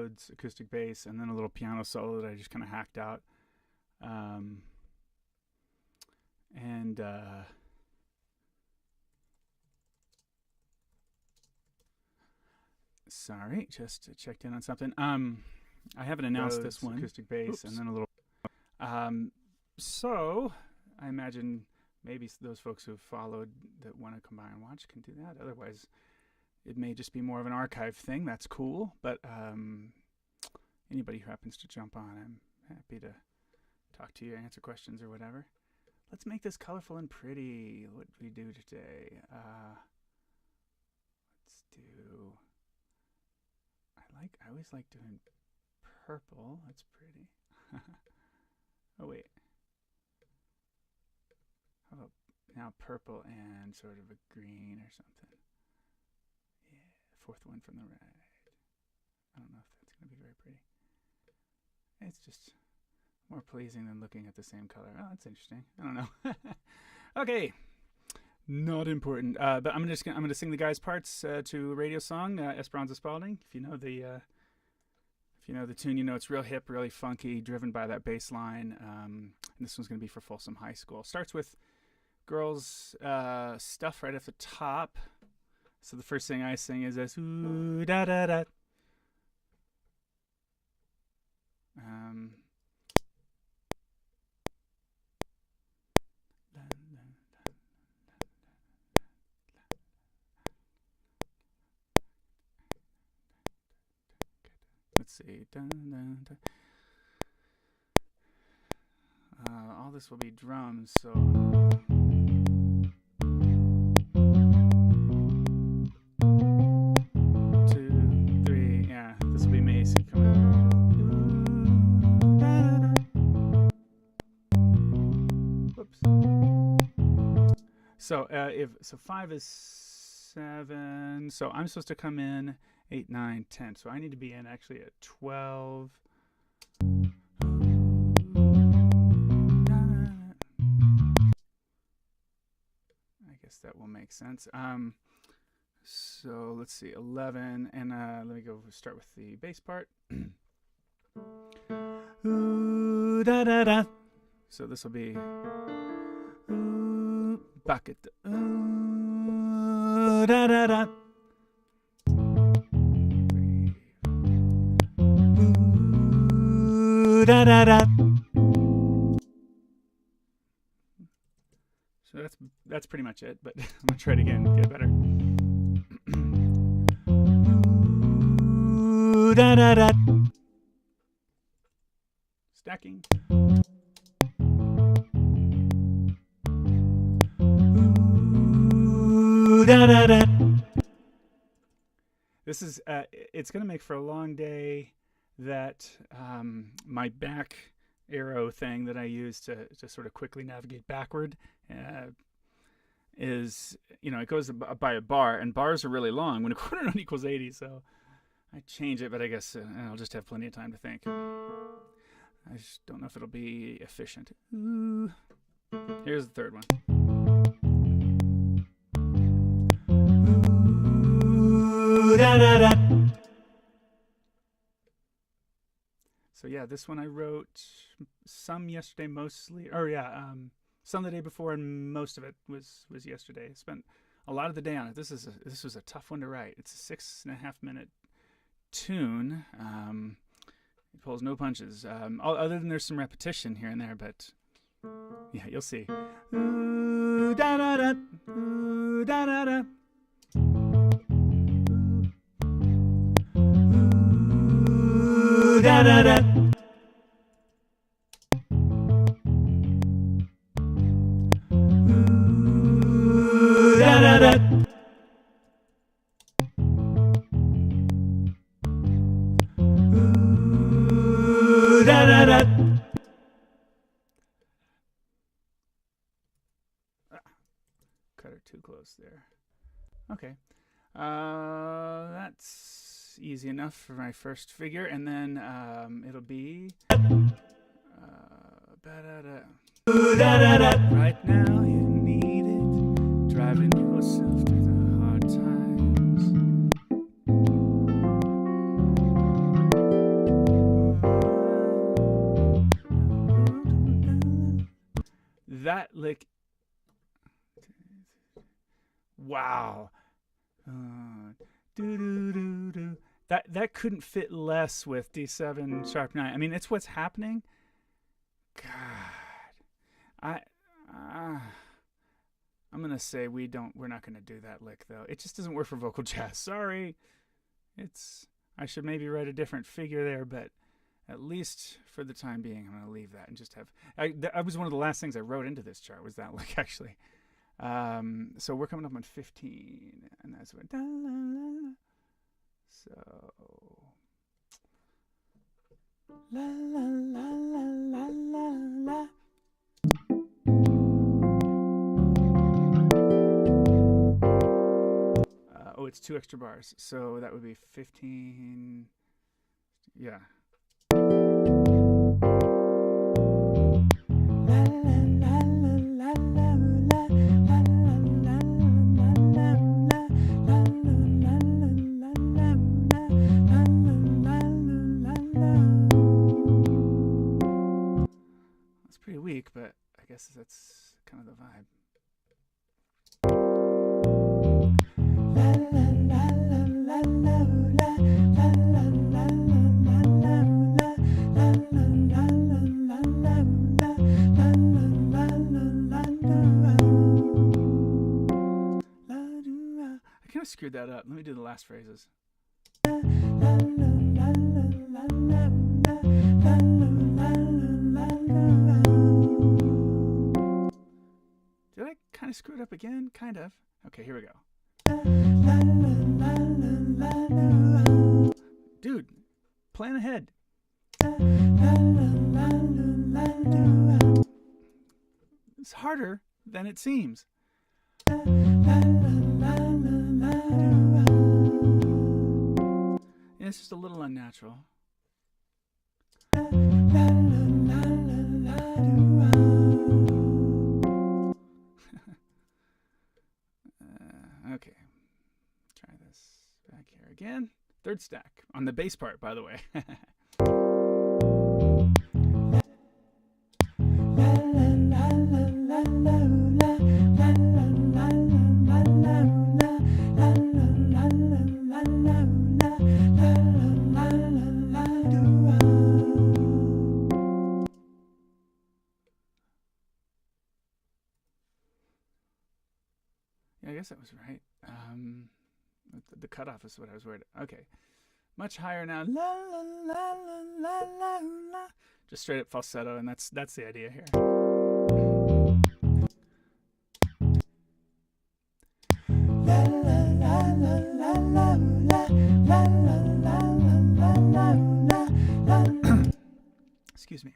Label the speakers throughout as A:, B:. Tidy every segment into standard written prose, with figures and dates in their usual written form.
A: Rhodes acoustic bass, and then a little piano solo that I just kind of hacked out. Sorry, just checked in on something. I haven't announced this one. Acoustic bass, and then a little. So I imagine maybe those folks who have followed that want to come by and watch can do that. Otherwise, it may just be more of an archive thing. That's cool. But anybody who happens to jump on, I'm happy to talk to you, answer questions or whatever. Let's make this colorful and pretty. What do we do today? Let's do... I always like doing purple. That's pretty. Oh, wait. How about now purple and sort of a green or something? Yeah, fourth one from the right. I don't know if that's going to be very pretty. It's just more pleasing than looking at the same color. Oh, that's interesting. I don't know. Okay. Not important. But I'm going to sing the guys' parts to a radio song, Esperanza Spalding. If you know the tune, you know it's real hip, really funky, driven by that bass line. And this one's going to be for Folsom High School. Starts with girls' stuff right off the top. So the first thing I sing is this, ooh da da da. Let's see. All this will be drums, so. 2, 3, yeah, this will be me. So come in. Whoops. So so 5 is 7. So I'm supposed to come in 8, 9, 10. So I need to be in actually at 12. I guess that will make sense. So let's see, 11, and let me go start with the bass part. Ooh, da da da. So this will be ooh, bucket. Ooh, da da da. Da, da, da. So that's pretty much it, but I'm gonna try it again, get better. Ooh, da, da, da. Stacking. Ooh, da, da, da. This is it's gonna make for a long day. That my back arrow thing that I use to sort of quickly navigate backward is, it goes by a bar, and bars are really long when a quarter note equals 80, so I change it, but I guess I'll just have plenty of time to think. I just don't know if it'll be efficient. Ooh. Here's the third one. Ooh, da, da, da. So yeah, this one I wrote some yesterday, mostly, some the day before, and most of it was yesterday. I spent a lot of the day on it. This was a tough one to write. It's a 6.5 minute tune. It pulls no punches. Other than there's some repetition here and there, but yeah, you'll see. Ooh, da da da, ooh, da da da. Ooh, da da da. Ooh, da da da. Ooh, da da da. Cut her too close there. Okay. That's easy enough for my first figure, and then it'll be right now you need it, driving yourself through the hard times. that lick. Wow. That couldn't fit less with D7 sharp 9. I mean, it's what's happening. God, I'm gonna say we're not gonna do that lick though. It just doesn't work for vocal jazz. Sorry. I should maybe write a different figure there, but at least for the time being, I'm gonna leave that and just have. That was one of the last things I wrote into this chart, was that lick actually. So we're coming up on 15, and that's what. So la la la la la la. Oh, it's 2 extra bars, so that would be 15. Yeah. That's pretty weak, but I guess that's kind of the vibe. I kind of screwed that up. Let me do the last phrases. Did I kind of screw it up again? Kind of. Okay, here we go. Dude, plan ahead. It's harder than it seems. Yeah, it's just a little unnatural. Okay, try this back here again. Third stack on the bass part, by the way. Yeah, I guess that was right. The cutoff is what I was worried about. Okay. Much higher now. La, la, la, la, la, la, la. Just straight up falsetto, and that's the idea here. La, la, la, la, la, la, la, la, la, la, la. Excuse me.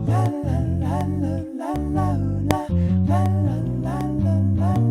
A: La, la, la, la, la, la, la, la, la, la, la, la.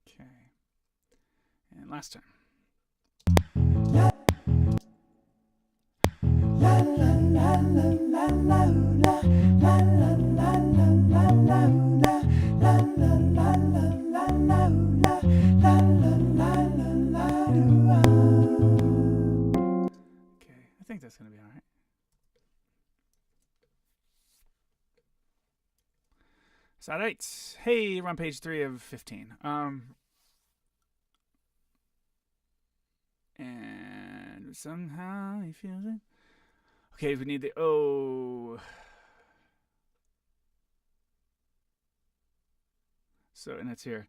A: Okay. And last time. Okay, I think that's going to be all right. Side 8. Hey, we're on page 3 of 15. And somehow he feels it. Okay, we need the O. So, and it's here.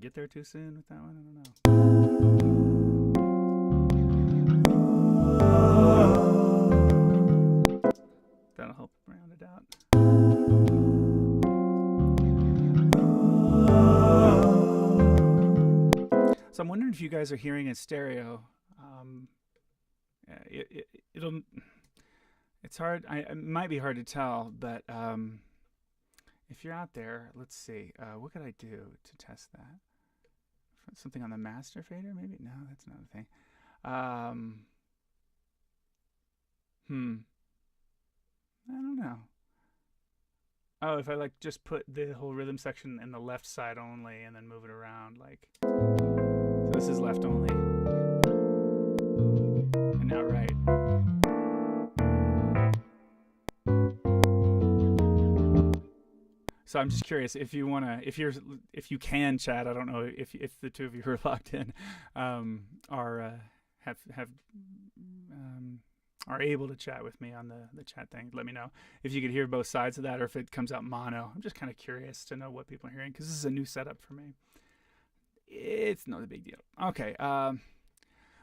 A: get there too soon with that one? I don't know. That'll help round it out. So I'm wondering if you guys are hearing in stereo. It's hard. It might be hard to tell, but if you're out there, let's see. What could I do to test that? Something on the master fader, maybe? No, that's not a thing. I don't know. Oh, if I like just put the whole rhythm section in the left side only and then move it around, like. So this is left only. And now right. So I'm just curious if you wanna, if you can chat. I don't know if the two of you who are logged in are able to chat with me on the chat thing. Let me know if you could hear both sides of that, or if it comes out mono. I'm just kind of curious to know what people are hearing because this is a new setup for me. It's not a big deal. Okay.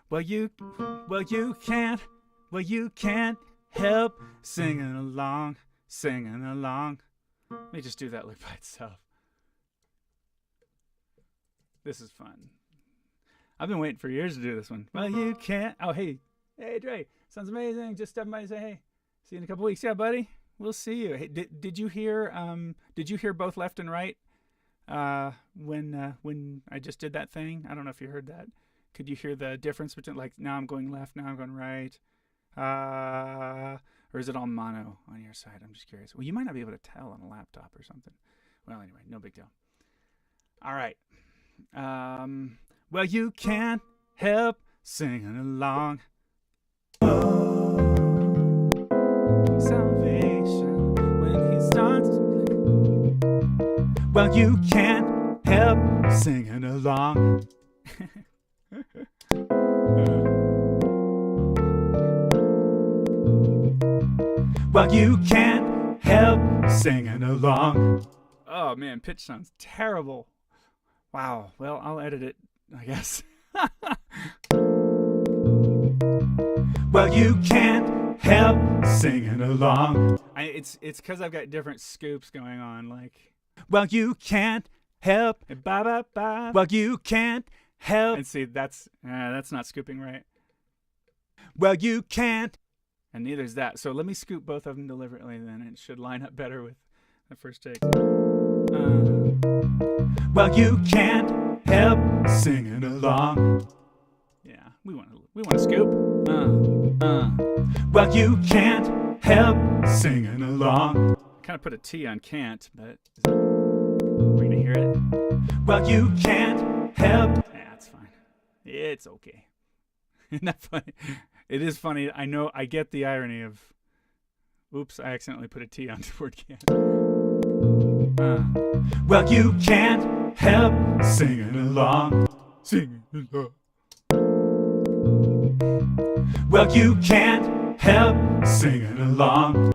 A: Well you can't help singing along. Let me just do that loop by itself. This is fun. I've been waiting for years to do this one. Well, you can't. Oh, hey, Dre. Sounds amazing. Just stepping by to say, hey, see you in a couple weeks. Yeah, buddy. We'll see you. Hey, did you hear? Did you hear both left and right? When I just did that thing. I don't know if you heard that. Could you hear the difference between like now I'm going left, now I'm going right? Or is it all mono on your side? I'm just curious. Well, you might not be able to tell on a laptop or something. Well, anyway, no big deal. All right. Well, you can't help singing along. Salvation when he starts to play. Well, you can't help singing along. Well, you can't help singing along. Oh man, pitch sounds terrible. Wow. Well, I'll edit it, I guess. Well, you can't help singing along. It's because I've got different scoops going on. Like, well, you can't help. Ba ba ba. Well, you can't help. And see, that's not scooping right. Well, you can't. And neither's that. So let me scoop both of them deliberately, then it should line up better with the first take. Well, you can't help singing along. Yeah, we want to scoop. Well, you can't help singing along. I kind of put a T on can't, but we're gonna hear it. Well, you can't help. Yeah, it's fine. It's okay. Isn't that funny? It is funny. I know. I get the irony of, oops, I accidentally put a T on the word can't. Well, you can't help singing along. Singing along. Well, you can't help singing along.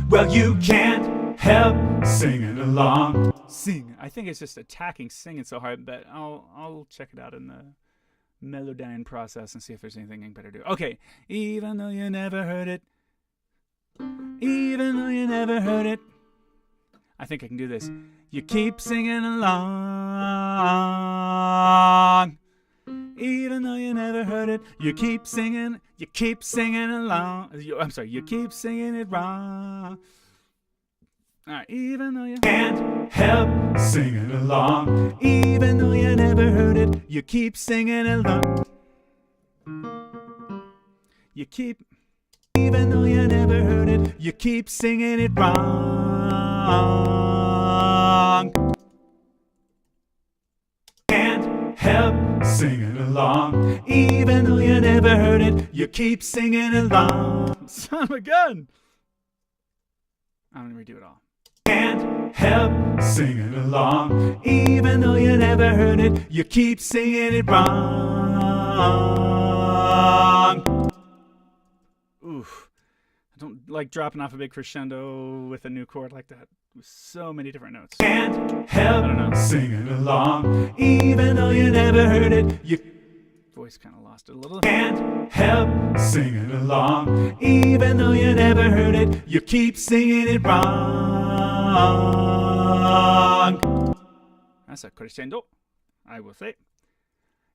A: Well, you can't help singing along. Sing. I think it's just attacking singing so hard, but I'll check it out in the Melodyne process and see if there's anything I can better do. Okay. Even though you never heard it. Even though you never heard it. I think I can do this. You keep singing along. Even though you never heard it. You keep singing along. I'm sorry, you keep singing it wrong. Alright, even though you can't help singing along. Even though you never heard it. You keep singing along. You keep. Even though you never heard it. You keep singing it wrong. Can't help singing along. Even though you never heard it. You keep singing along. Son of a gun. I'm gonna redo it all. Can't help singing along. Even though you never heard it. You keep singing it wrong. Oof. like dropping off a big crescendo with a new chord like that with so many different notes.
B: Can't help singing along, even though you never heard it. Your
A: voice kind of lost it a little.
B: Can't help singing along, even though you never heard it. You keep singing it wrong.
A: That's a crescendo, I will say.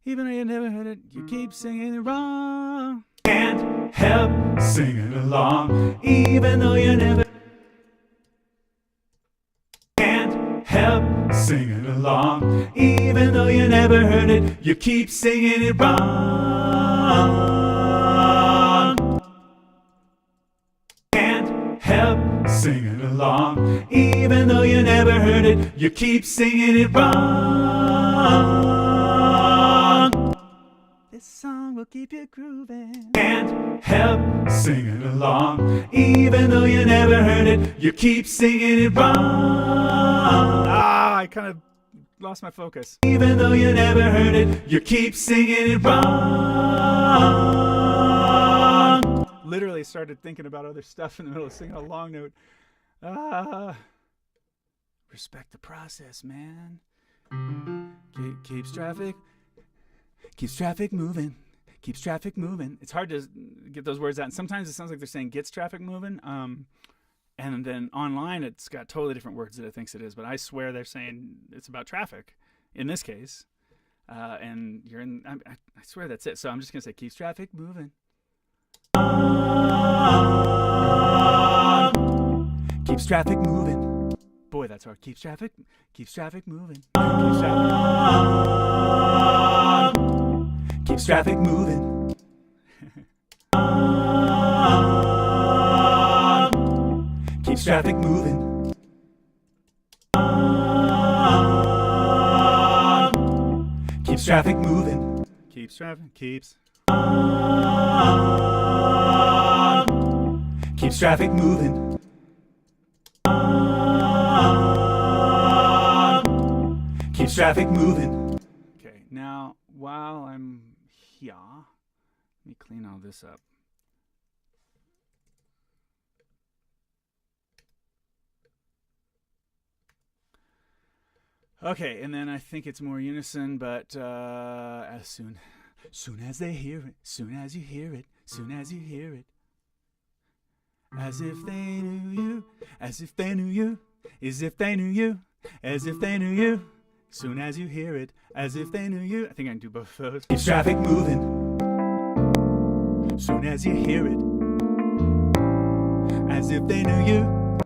A: Even though you never heard it, you keep singing it wrong.
B: Can't help singing along, even though you never. Can't help singing along, even though you never heard it. You keep singing it wrong. Can't help singing along, even though you never heard it. You keep singing it wrong.
A: This song will keep you grooving.
B: Can't help singing along, even though you never heard it. You keep singing it wrong.
A: I kind of lost my focus.
B: Even though you never heard it, you keep singing it wrong.
A: Literally started thinking about other stuff in the middle of singing a long note. Respect the process, man. Keeps traffic moving. Keeps traffic moving. It's hard to get those words out. And sometimes it sounds like they're saying gets traffic moving. And then online, it's got totally different words that it thinks it is. But I swear they're saying it's about traffic in this case. And you're in, I swear that's it. So I'm just going to say keeps traffic moving. Keeps traffic moving. Boy, that's hard. Keeps traffic moving.
B: Keeps traffic moving. Keeps traffic moving. Keeps traffic moving.
A: Keeps traffic, keeps.
B: Keeps traffic moving. Keeps traffic moving.
A: Okay, now while I'm here, let me clean all this up. Okay, and then I think it's more unison, but as soon as they hear it, soon as you hear it, soon as you hear it. As if they knew you, as if they knew you, as if they knew you, as if they knew you. Soon as you hear it, as if they knew you. I think I can do both of those.
B: Keeps traffic moving. Soon as you hear it, as if they knew you.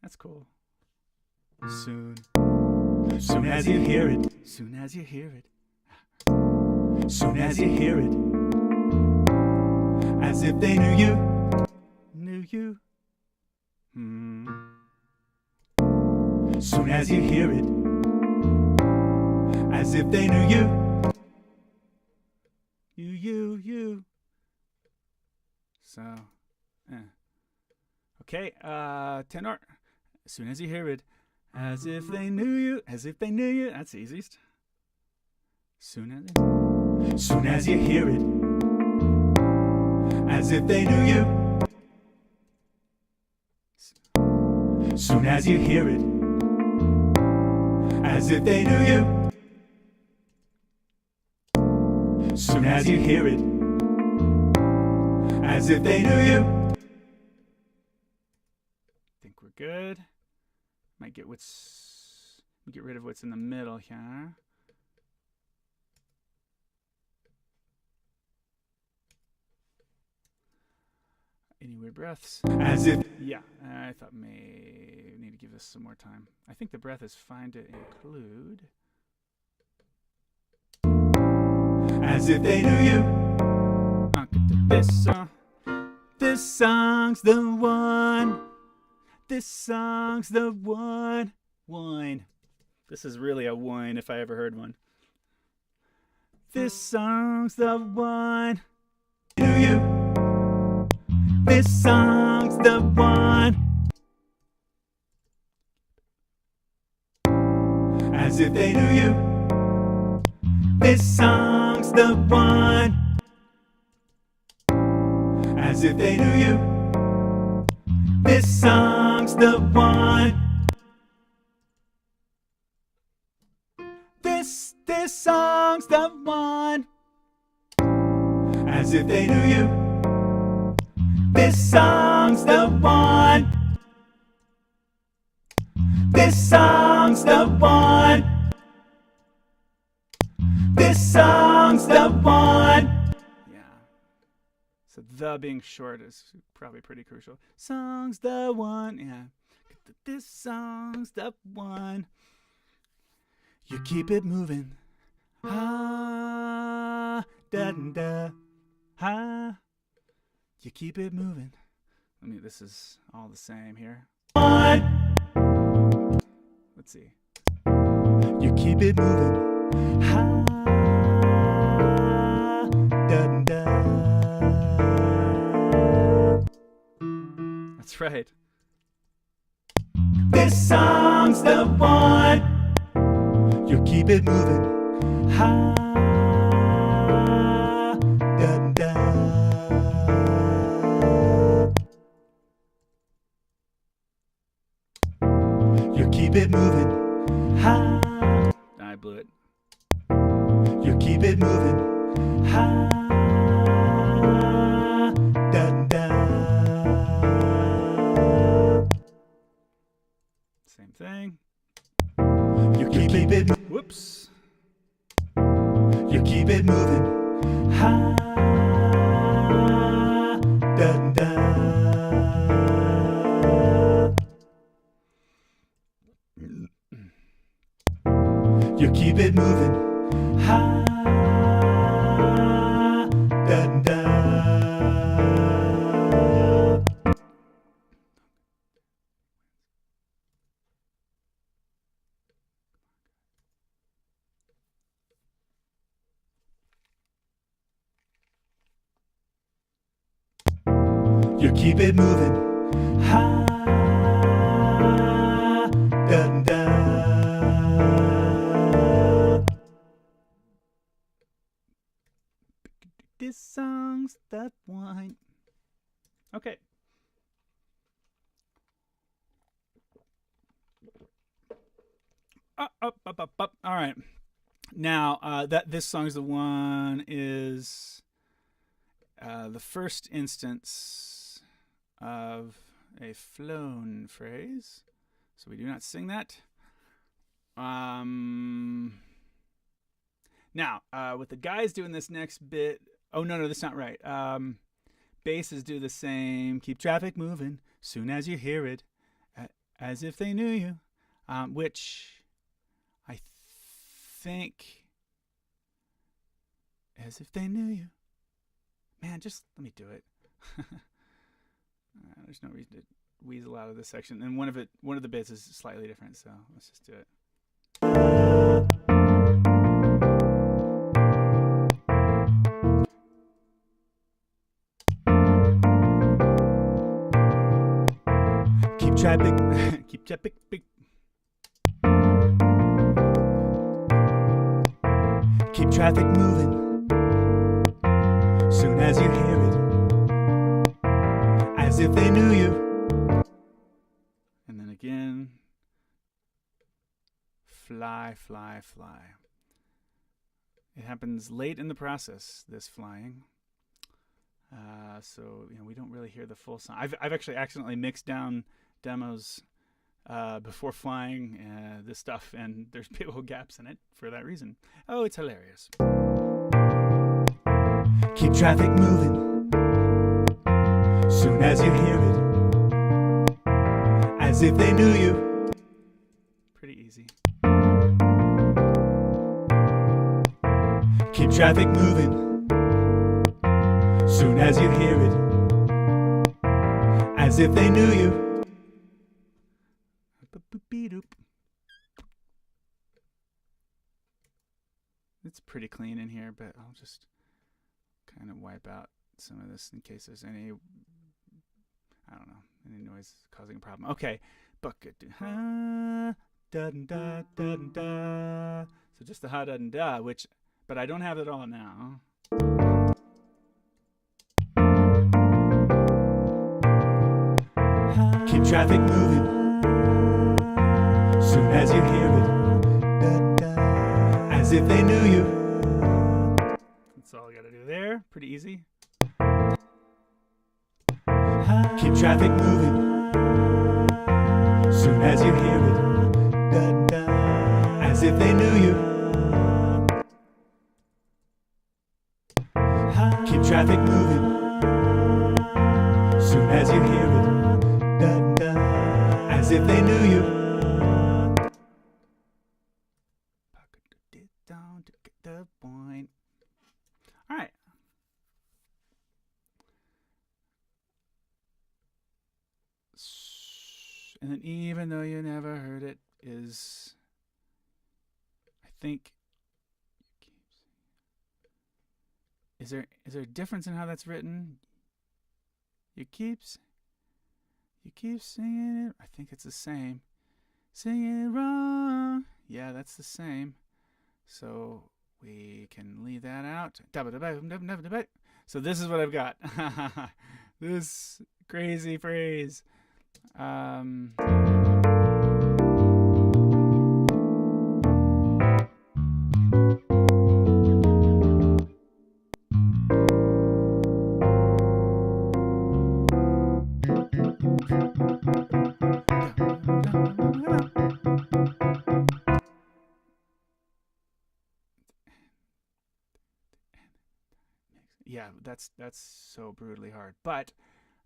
A: That's cool.
B: Soon as you hear it,
A: soon as you hear it,
B: soon as you hear it, as if they knew you.
A: Knew you.
B: Soon as you hear it, as if they knew you.
A: You. So, okay, tenor. As soon as you hear it, as if they knew you, as if they knew you. That's the easiest. Soon
B: as you hear it, as if they knew you. Soon as you hear it, as if they knew you. Soon as you hear it, as if they knew you.
A: Think we're good. Might get rid of what's in the middle here. Any weird breaths?
B: As if.
A: Yeah, I thought we need to give this some more time. I think the breath is fine to include.
B: As if they knew you.
A: This song's the one. This song's the one. Wine. This is really a wine if I ever heard one. This song's the one.
B: Knew you.
A: This song's the one.
B: As if they knew you. This song's the one. As as if they knew you. This song's the one.
A: This song's the one.
B: As if they knew you. This song's the one. This song's the one. This song's the one.
A: Yeah. So the being short is probably pretty crucial. Song's the one. Yeah. This song's the one. You keep it moving. Ha, da da, ha. You keep it moving. This is all the same here. Let's see.
B: You keep it moving.
A: Ha, da da. That's right.
B: This song's the one. You keep it moving.
A: Ha,
B: Da da. You keep it moving.
A: ha. I blew it.
B: You keep it moving.
A: Ha,
B: Da da.
A: same thing.
B: You keep it.
A: Whoops.
B: You keep it moving.
A: Ha,
B: Da da. You keep it moving.
A: ha.
B: Da da. You keep it moving.
A: Ha,
B: Da da.
A: this song's the one. Okay. Up. All right. Now, that this song's the one is the first instance of a flown phrase. So we do not sing that. Now, with the guys doing this next bit, oh no, that's not right. Basses do the same. Keep traffic moving soon as you hear it, as if they knew you, which I think, as if they knew you. Man, just let me do it. There's no reason to weasel out of this section, and one of the bits is slightly different, so let's just do it.
B: Keep traffic.
A: Keep traffic.
B: Keep traffic moving. Soon as you hear it, as if they knew you.
A: And then again, fly. It happens late in the process, this flying. So we don't really hear the full song. I've actually accidentally mixed down demos before flying this stuff, and there's big old gaps in it for that reason. Oh, it's hilarious.
B: Keep traffic moving. Soon as you hear it, as if they knew you.
A: Pretty easy.
B: Keep traffic moving. Soon as you hear it, as if they knew you.
A: It's pretty clean in here, but I'll just kind of wipe out some of this in case there's any, I don't know, any noise causing a problem. Okay, bucket. Ha, da da da da. So just the ha da da, but I don't have it all now.
B: traffic moving. Soon as you hear it, as if they knew you.
A: That's all I gotta do there. Pretty easy.
B: Keep traffic moving. Soon as you hear it, as if they knew you. Keep traffic moving. Soon as you hear it, as if they knew you.
A: Down to get the point. All right. And then even though you never heard it is, I think, is there a difference in how that's written? You keep singing it. I think it's the same. Singing it wrong. Yeah, that's the same. So we can leave that out. So this is what I've got. This crazy phrase. Yeah, that's so brutally hard. But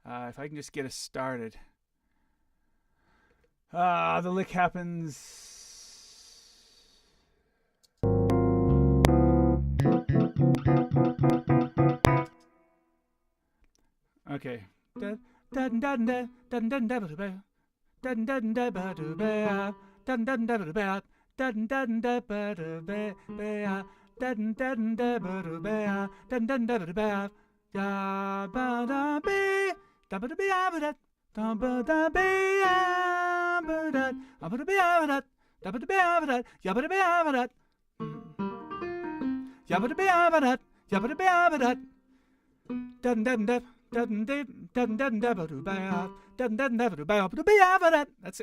A: if I can just get us started. The lick happens. Okay. That's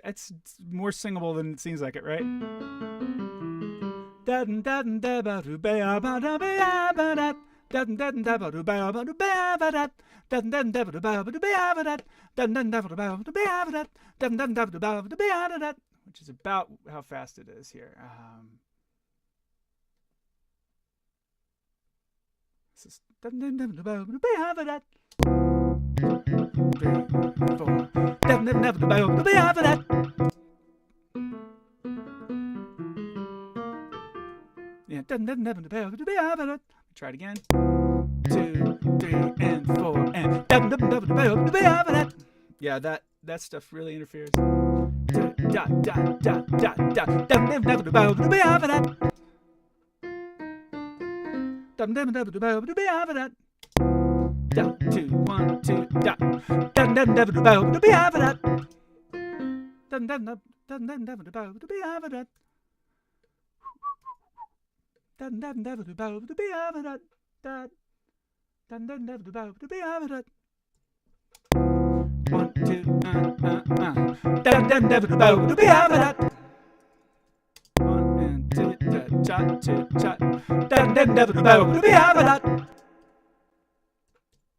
A: more singable than it seems like it, right? Which is about how fast it is here. This is 3, 4. Yeah. Try it again. 2, 3, and 4, and yeah, that stuff really interferes.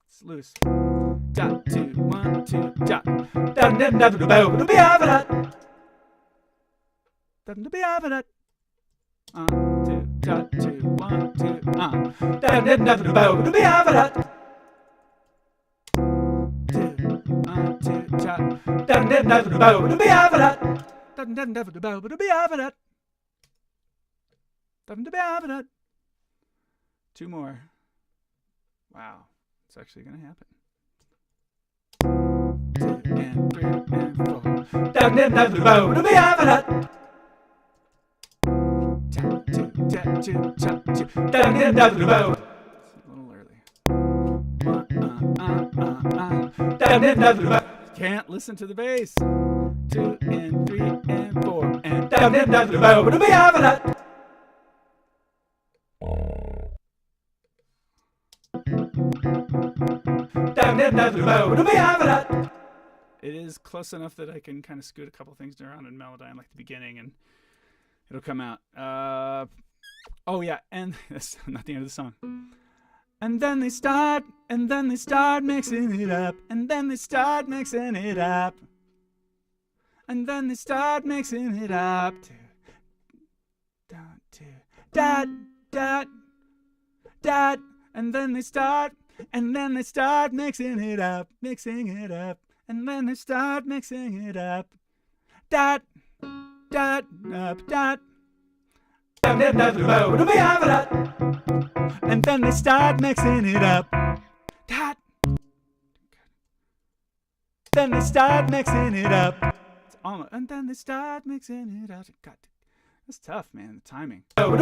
A: It's loose. 2, 1, 2, Two more. Wow, it's actually gonna happen. 2 and 3 and 4. It's a little early. Can't listen to the bass. 2 and 3 and 4 and it is close enough that I can kind of scoot a couple things around in Melodyne, like the beginning, and it'll come out. Oh yeah, and that's not the end of the song. And then they start mixing it up, and then they start mixing it up, and then they start mixing it up. Down to dot dot dot, and then they start mixing it up, and then they start mixing it up. Dot dot up dot. And then they start mixing it up. Dot. Then they start mixing it up. It's almost, and then they start mixing it up. God, that's tough, man. The timing. And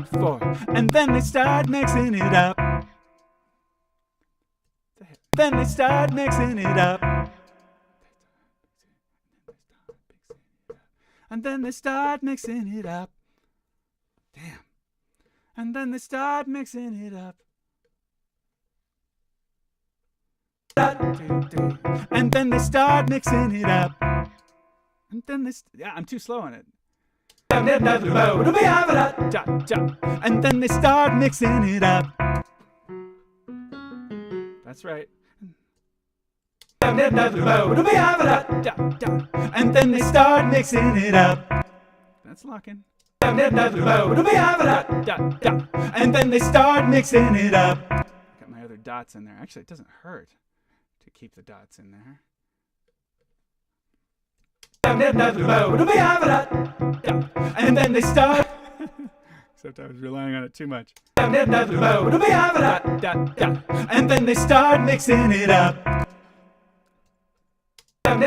A: 4. And then they start mixing it up. Then they start mixing it up. And then they start mixing it up. Damn. And then they start mixing it up. And then they start mixing it up. And then they yeah, I'm too slow on it. And then they start mixing it up. That's right. And then they start mixing it up. That's locking. And then they start mixing it up. Got my other dots in there. Actually, it doesn't hurt to keep the dots in there. And then they start. Except I was relying on it too much. And then they start mixing it up. And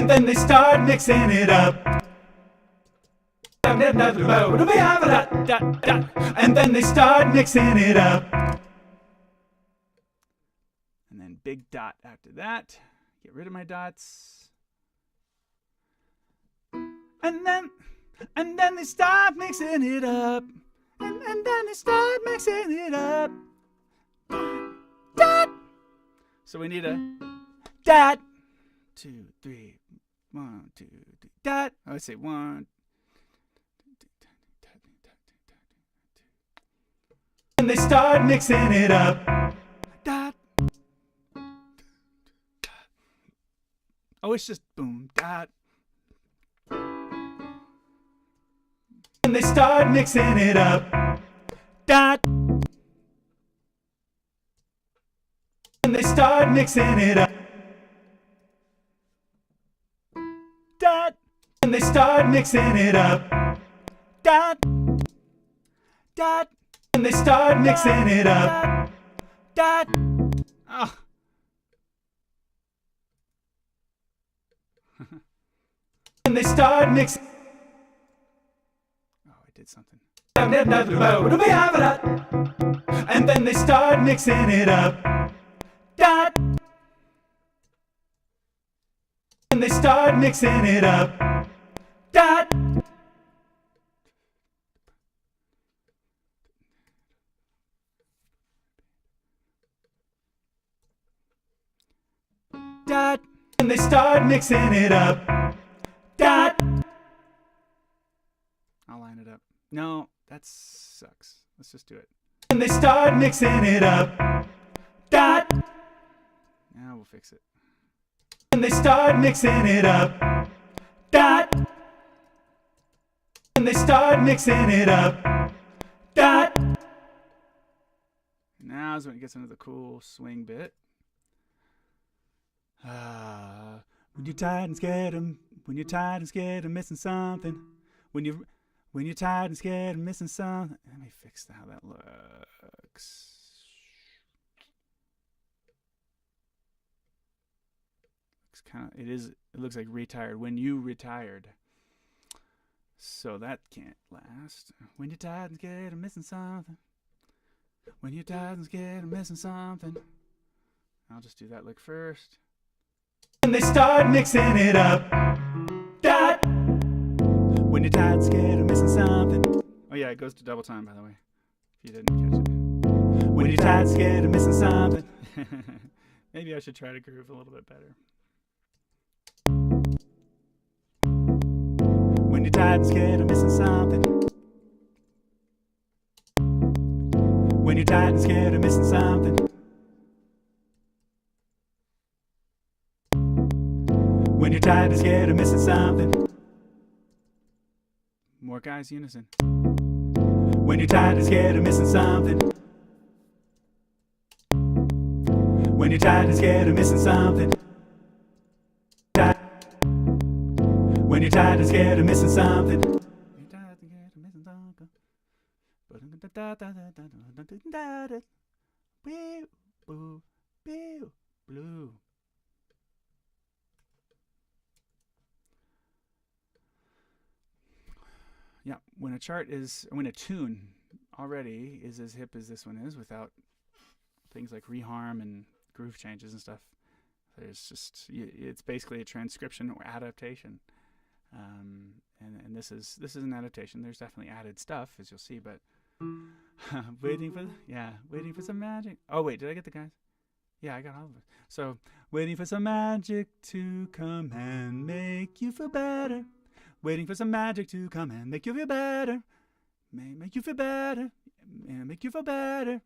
A: then they start mixing it up. And then they start mixing it up. And then big dot after that. Get rid of my dots. And then they start mixing it up. And then they start mixing it up. Dot. So we need a dot. 2, 3. 1, 2, 3. Dot. Oh, let's say 1. And they start mixing it up. Dot. Oh, it's just boom, dot. And they start mixing it up. Dot. And they start mixing it up. Dot. And they start mixing it up. Dot. Dot. And they start mixing it up. Dot. Oh. And they start mixing. Oh, I did something. And then they start mixing it up. Dot. And they start mixing it up. Dot. Dot. And they start mixing it up. Dot. I'll line it up. No, that sucks. Let's just do it. And they start mixing it up. Dot. Now we'll fix it. And they start mixing it up. Dot. And they start mixing it up. Dot. Now is when it gets into the cool swing bit. When you're tired and scared of missing something. When you're tired and scared of missing something. Let me fix how that looks. It looks like retired. When you retired. So that can't last. When you're tired and scared of missing something. When you're tired and scared of missing something. I'll just do that lick first. And they start mixing it up. Dot. When you're tired and scared of missing something. Oh yeah, it goes to double time, by the way, if you didn't catch it.
B: When you're tired, scared of missing something.
A: Maybe I should try to groove a little bit better.
B: When you're tired and scared of missing something. When you're tired and scared of missing something. When you're tired and scared of missing something.
A: More guys, unison.
B: When you're tired and scared of missing something. When you're tired and scared of missing something. When you're tired and scared of missing something.
A: Blue. Yeah, when a tune already is as hip as this one is, without things like reharm and groove changes and stuff, it's basically a transcription or adaptation. And this is an adaptation. There's definitely added stuff, as you'll see, but waiting for some magic. Oh wait, did I get the guys? Yeah, I got all of it. So, waiting for some magic to come and make you feel better. Waiting for some magic to come and make you feel better. Make you feel better. Make you feel better.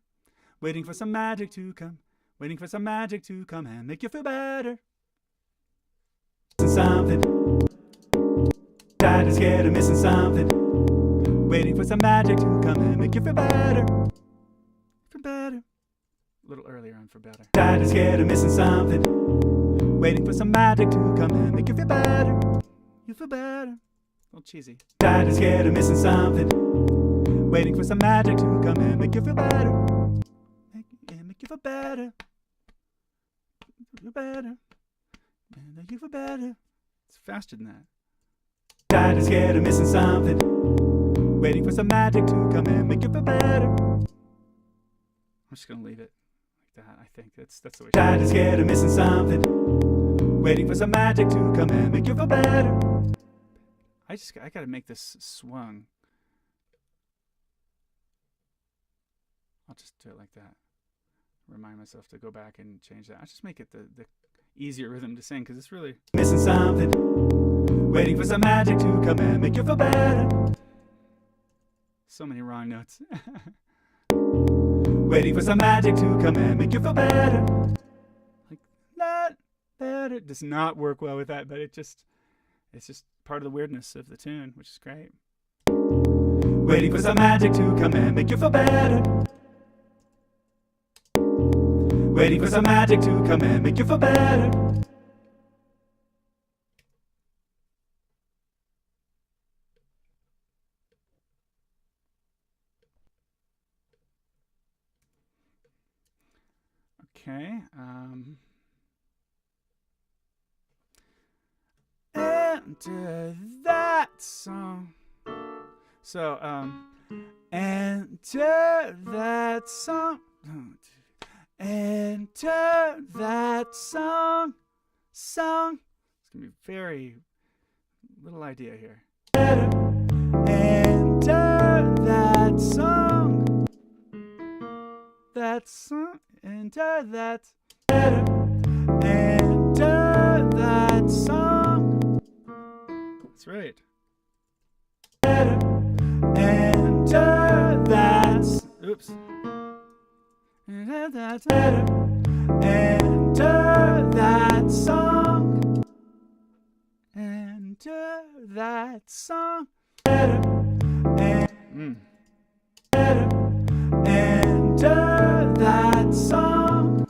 A: Waiting for some magic to come. Waiting for some magic to come and make you feel better.
B: Something. Tired and scared of missing something.
A: Waiting for some magic to come and make you feel better. Feel better. A little earlier on for better.
B: Tired and scared of missing something.
A: Waiting for some magic to come and make you feel better. You feel better. A little cheesy.
B: Tired and scared of missing something.
A: Waiting for some magic to come and make you feel better. Make you feel better. Feel better. Make you feel better. It's faster than that.
B: Tired and scared of missing something.
A: Waiting for some magic to come and make you feel better. I'm just gonna leave it like that. I think that's the way.
B: Tired and scared of missing something.
A: Waiting for some magic to come and make you feel better. I gotta make this swung. I'll just do it like that. Remind myself to go back and change that. I'll just make it the easier rhythm to sing, because it's really
B: missing something. Waiting for some magic to come and make you feel better.
A: So many wrong notes.
B: Waiting for some magic to come and make you feel better.
A: Like that better does not work well with that, but it's just part of the weirdness of the tune, which is great.
B: Waiting for some magic to come and make you feel better. Waiting for some magic to come and make you feel better.
A: Okay. Enter that song. So, enter that song. Enter that song. Song. It's gonna be very little idea here. Enter that song. That song. Enter that. Enter that song. That's right. Enter that. Oops. Enter that. Enter that song. Enter that song. Enter that song.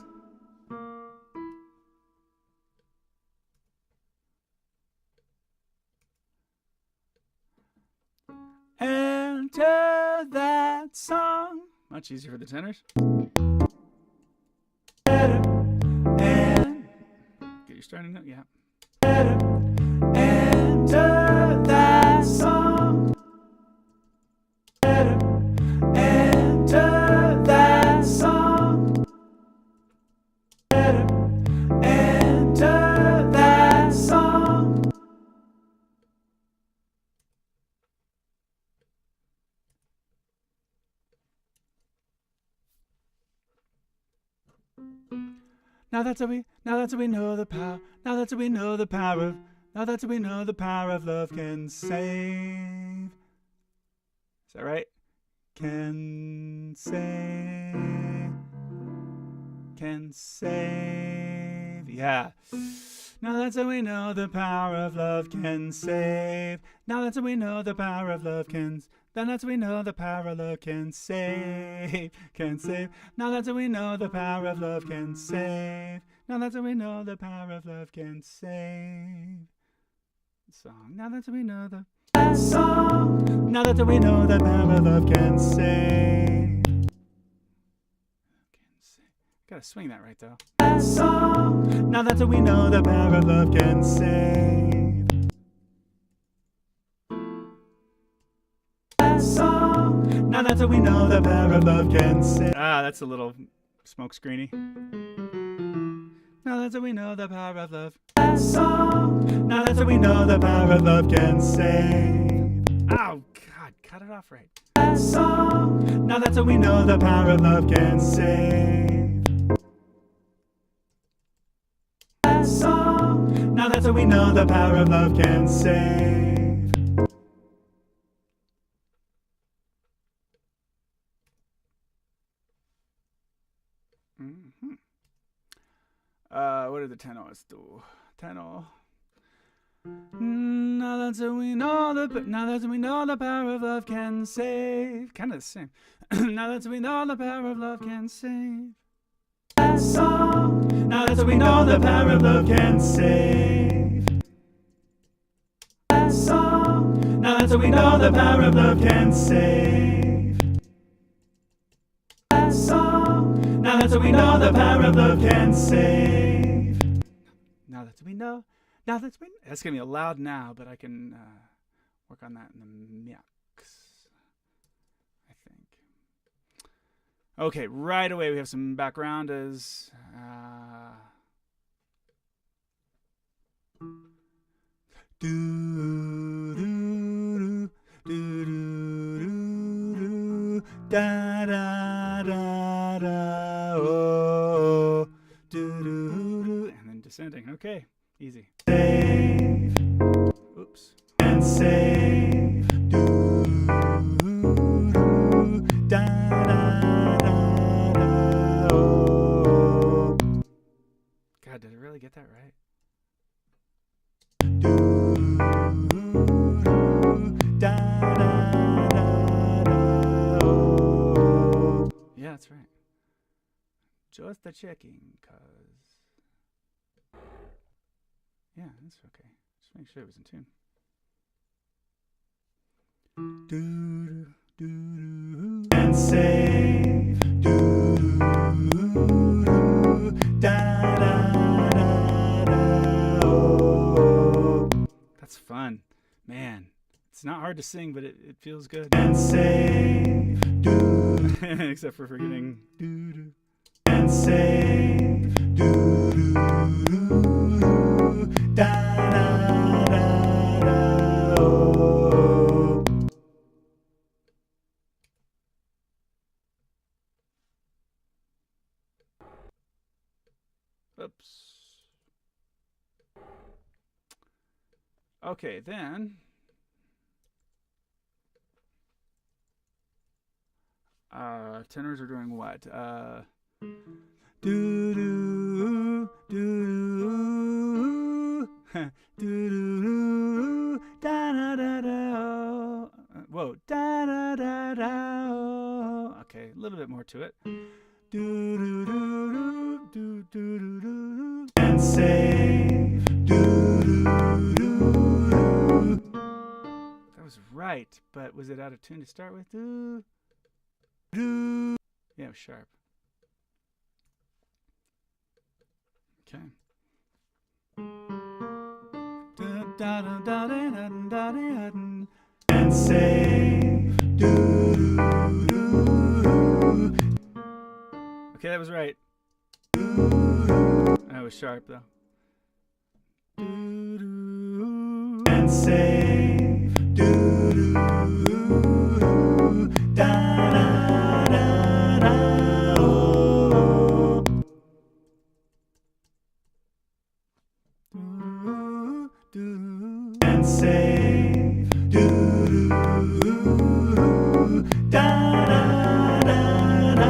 A: Enter that song. Much easier for the tenors. And get your starting note, yeah. Enter that song. Enter that song. Enter that song. Now that's how we know the power. Now that's how we know the power of. Now that's how we know the power of love can save. Is that right? Can save. Can save. Yeah. Now that's how we know the power of love can save. Now that's how we know the power of love can. Then that's how we know the power of love can save. Can save. Now that's how we know the power of love can save. Now that's how we know the power of love can save. Song. Now that's how we know the song. Now that's how we know the power of love can save. Gotta swing that right though. Song. Now that's how we know the power of love can save. Song. Now that's how we know the power of love can save. Ah, that's a little smoke screeny. Now that's how we know the power of love. Song. Now that's how we know the power of love can save. Oh God, cut it off right. Song. Now that's how we know the power of love can save. Song. Now that's how we know the power of love can save. What did the tenos do? Tenor. Now that's how we know the power of love can save. Kind of the same. Now that's how we know the power of love can save. Song. Now that's how we know the power of love can save. Song. Now that's how we know the power of love can save. Song. Now that's how we know the power of love can save. Now that's what we know. Now that's we. That's gonna be a loud now, but I can work on that in the mix. I think. Okay, right away we have some background as. Do do do do do da da da da oh do do do and then descending. Okay, easy. Save. Oops. And save. Do do da da da da oh. God, did I really get that right? Yeah, that's right. Just the checking, cause yeah, that's okay. Just make sure it was in tune. Do do do and save. Do do da da da da oh. That's fun, man. It's not hard to sing, but it feels good. And save. Do except for forgetting do do and save. Do do do da da da da oh. Oops. Okay, then tenors are doing what? Do do do do do do da da da da. Whoa, da da da da. Okay, a little bit more to it. Do do do do do do do. And save. Do do do. That was right, but was it out of tune to start with? Do. Yeah, it was sharp. Okay. And save. Okay, that was right. That was sharp though. And save. Da da da da oh.
B: and safe. Do da da da da.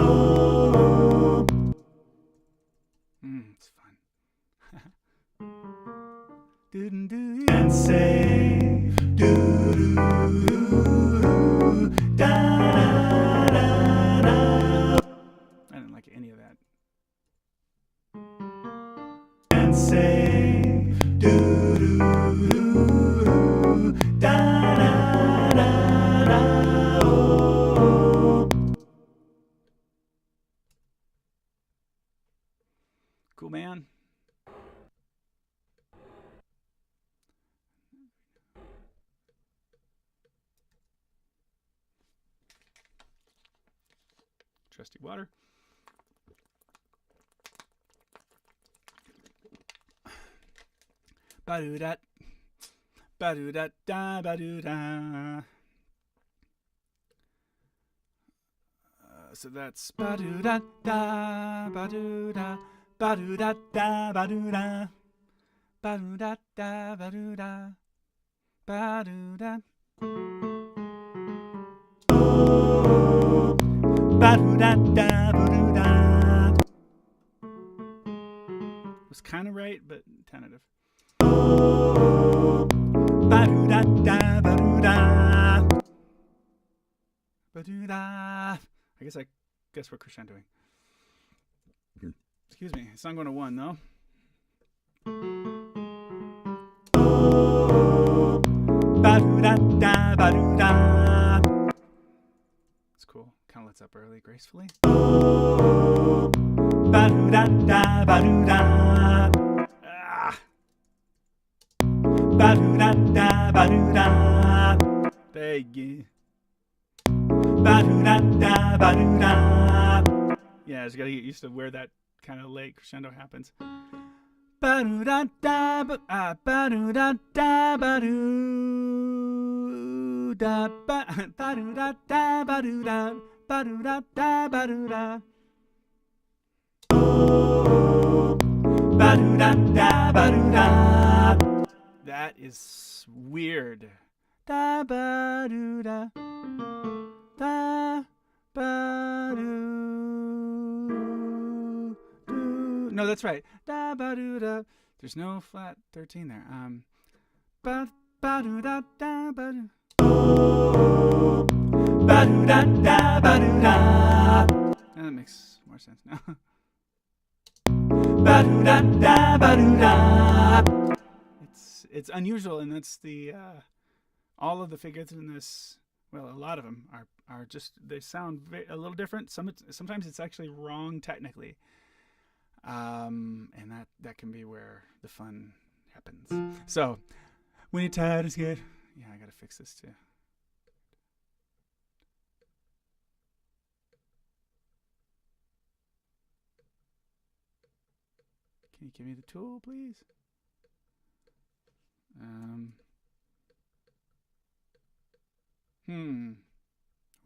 B: Oh.
A: It's fun.
B: And safe. Do da da da.
A: I didn't like any of that.
B: And safe. Do da da da da. Oh.
A: Cool, man. Trusty water. Ba-do-da. Ba-do-da-da, ba-do-da. So that's ba-do-da-da, ba-do-da, ba-do-da-da, ba-do-da, ba-do-da-da, ba-do-da, ba-do-da.
B: Ba-do-da-da, ba-do-da.
A: Was kind of right, but tentative.
B: Ba-do-da-da, ba-do-da.
A: Ba-do-da. I guess we're crescendoing. Excuse me. It's not going to 1 though.
B: Ba-do-da-da, ba-do-da.
A: It's cool. Kind of lets up early, gracefully.
B: Ba-do-da-da, ba-do-da.
A: Ah!
B: Ba-do-da-da, ba-do-da.
A: Thank you.
B: Ba-do-da-da, ba-do-da.
A: Yeah, I just gotta get used to where that kind of late crescendo happens. Ba-do-da-da, ba-do-da-da, ba-do-da, ba-do-da-da, ba-do-da, ba-do-da-da, ba-do-da.
B: Ba-do-da-da, ba-do-da.
A: That is weird. Da ba-do-da, da ba-do. No, that's right. Da ba-do-da. There's no flat 13 there. Ba-do-da-da, ba-do.
B: Ba-do-da-da, ba-do-da.
A: That makes more sense now.
B: Ba-do-da-da, ba-do-da.
A: It's unusual, and that's the all of the figures in this. Well, a lot of them are just, they sound a little different. Sometimes it's actually wrong technically, and that can be where the fun happens. So when you're tired and scared, yeah, I gotta fix this too. Can you give me the tool, please?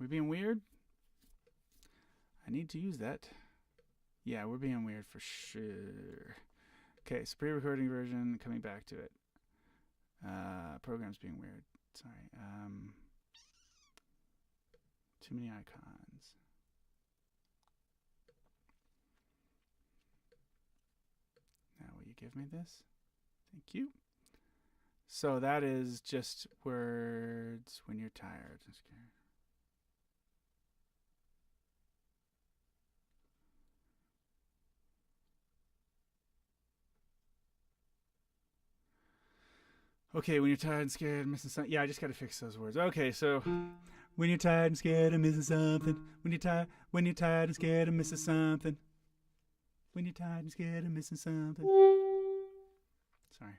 A: We being weird? I need to use that. Yeah, we're being weird for sure. Okay, so pre-recording version, coming back to it. Program's being weird. Sorry. Too many icons. Now, will you give me this? Thank you. So that is just words when you're tired and scared. Okay, when you're tired and scared and missing something. Yeah, I just gotta fix those words. Okay, so when you're tired and scared and missing something. When you're tired and scared and missing something. When you're tired and scared and missing something. Sorry.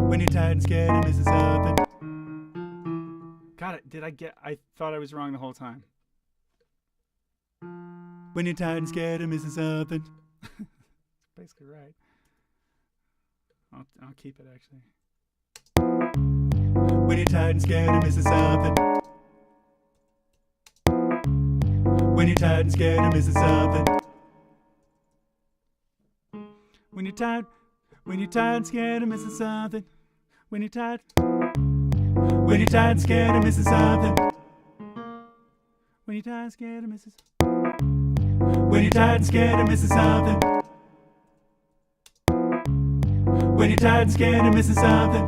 A: When you're tired and scared and missing something. Got it. I thought I was wrong the whole time. When you're tired and scared and missing something. That's basically right. I'll keep it actually. When you're tired and scared and missing something. When you're tired and scared and missing something. When you're tired When you're tired and scared of missing something. When you're tired. When you're tired and scared of missing something. When you're tired and scared of missing something. When you're tired and scared of missing something. When you're tired and scared of missing something.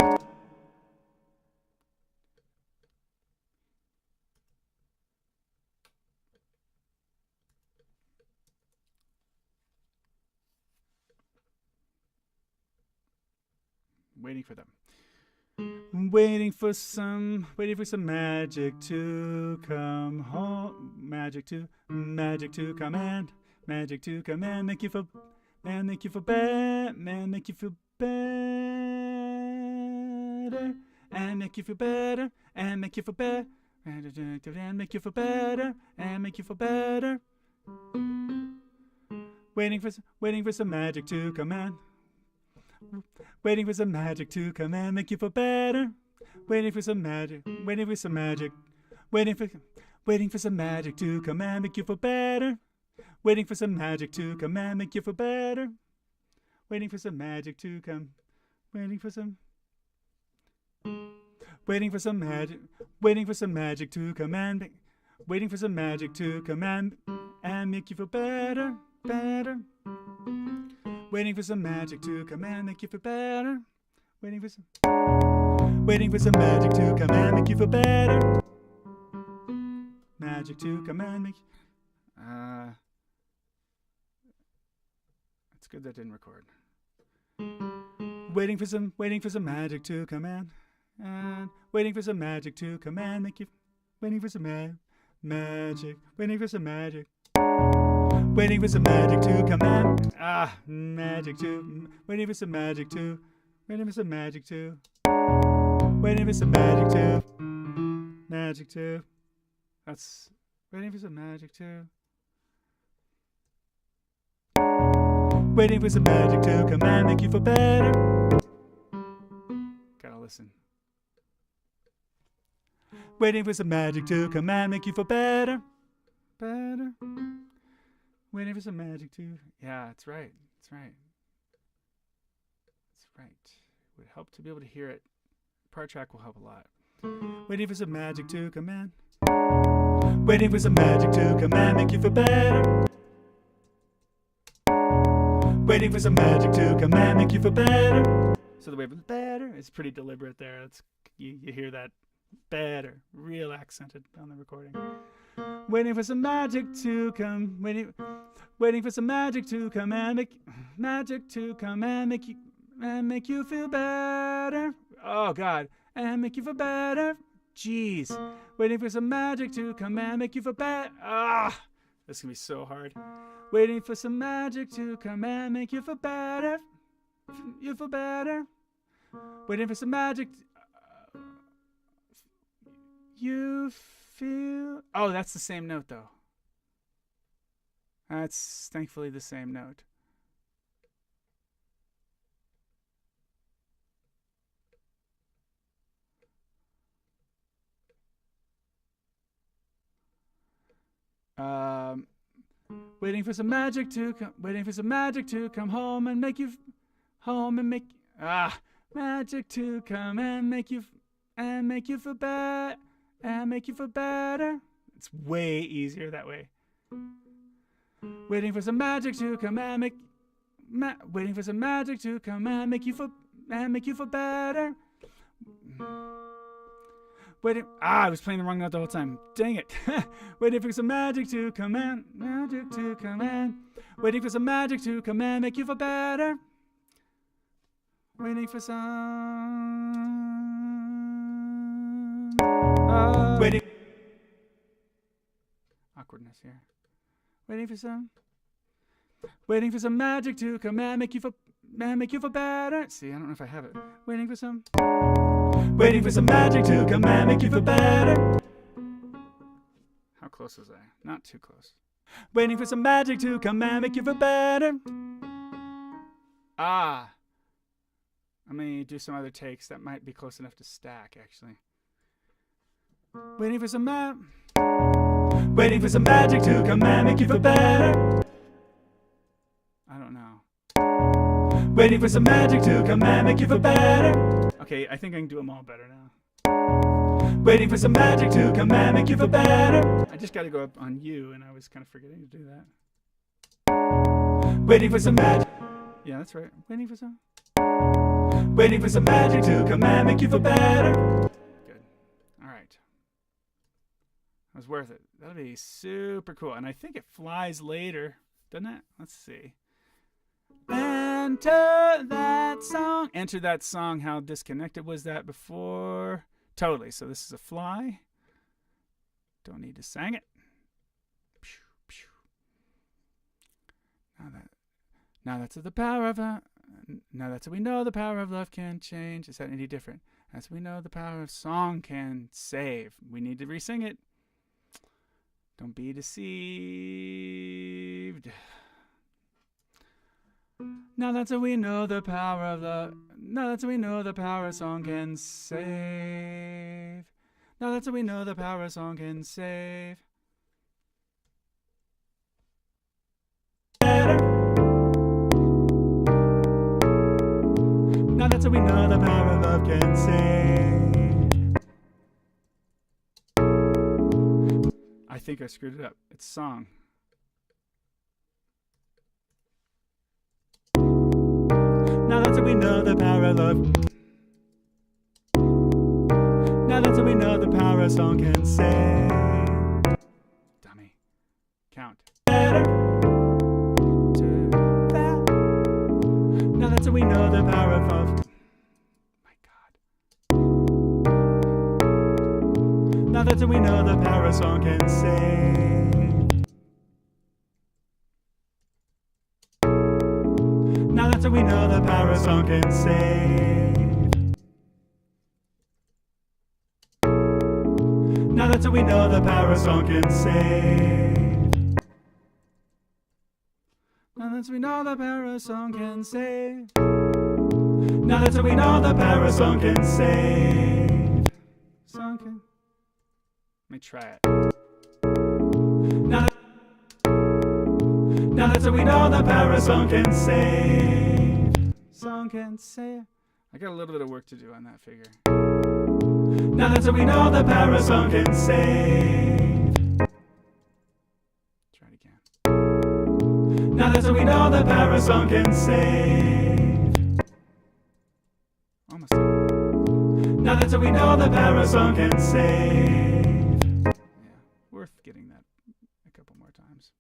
A: Waiting for them. Waiting for some magic to come home. Magic to come and make you feel better, make you feel better, and make you feel better, and make you feel better, and make you feel better, and make you feel better. Waiting for some magic to come in. Waiting for some magic to come and make you feel better. Waiting for some magic. Waiting for some magic. Waiting for some magic to come and make you feel better. Waiting for some magic to come and make you feel better. Waiting for some magic to come. Waiting for some magic. Waiting for some magic to come and waiting for some magic to come and make you feel better, better. Waiting for some magic to come and make you feel better. Waiting for some magic to come and make you feel better. Magic to come and make. It's good that didn't record. Waiting for some magic to come in. And waiting for some magic to come and make you. Waiting for some magic. Waiting for some magic. Waiting for some magic to come in. Magic to. Waiting for some magic to. Waiting for some magic to. Waiting for some magic to. Magic to. That's. Waiting for some magic to. Waiting for some magic to come and make you feel better. Gotta listen. Waiting for some magic to come and make you feel better. Better. Waiting for some magic to. Yeah, that's right. That's right. That's right. It would help to be able to hear it. Part track will help a lot. Waiting for some magic to come in. Waiting for some magic to come and make you feel better. Waiting for some magic to come and make you feel better. So the way of better is pretty deliberate there. It's, you hear that better, real accented on the recording. Waiting for some magic to come. Waiting for some magic to come and make you feel better. Oh God, and make you feel better. Jeez. Waiting for some magic to come and make you feel better. This is gonna be so hard. Waiting for some magic to come and make you feel better. You feel better. Waiting for some magic. You feel. Oh, that's the same note though. That's thankfully the same note. Waiting for some magic to come. Waiting for some magic to come home and make you. Magic to come and make you feel better. And make you feel better. It's way easier that way. Waiting for some magic to come and make. Waiting for some magic to come and make you feel better. Waiting. I was playing the wrong note the whole time. Dang it. Waiting for some magic to come in. Magic to come in. Waiting for some magic to come and make you feel better. Waiting for some. Waiting. Awkwardness here. Waiting for some magic to come and make you feel better. See, I don't know if I have it. Waiting for some magic to come and make you feel better. How close was I? Not too close. Waiting for some magic to come and make you feel better. I'm gonna do some other takes that might be close enough to stack, actually. Waiting for some magic to come and make you feel better. I don't know.
B: Waiting for some magic to come and make you feel better.
A: Okay, I think I can do them all better now.
B: Waiting for some magic to come and make you feel better.
A: I just got to go up on you, and I was kind of forgetting to do that.
B: Waiting for some magic.
A: Yeah, that's right. Waiting for some.
B: Waiting for some magic to come and make you feel better.
A: Good. All right. That was worth it. That'll be super cool. And I think it flies later, doesn't it? Let's see. Enter that song. Enter that song. How disconnected was that before? Totally. So this is a fly. Don't need to sing it. Now that's the power of now that's what we know the power of love can change. Is that any different? As we know the power of song can save. We need to re-sing it. Don't be deceived. Now that's what we know the power of love. Now that's what we know the power of song can save. Now that's what we know the power of song can save. Now that's what we know the power of love can save. I think I screwed it up. It's song. Now that's what we know the power of love. Now that's what we know the power of song can save. Dummy. Count. Now that's what we know the power of love. My God. Now that's what we know the power of song can save. Now that's what we know the power of song can save. Now that's what we know the power of song can save. Now that's what we know the power of song can save. Now that's what we know the power of song can save. Song can. Let me try it. Now that's what we know the power of song can save. Song can save. I got a little bit of work to do on that figure. Now that's what we know the power of song can save. Try it again. Now that's what we know the power of song can save. Almost there. Now that's what we know the power of song can save. Yeah, worth getting that a couple more times.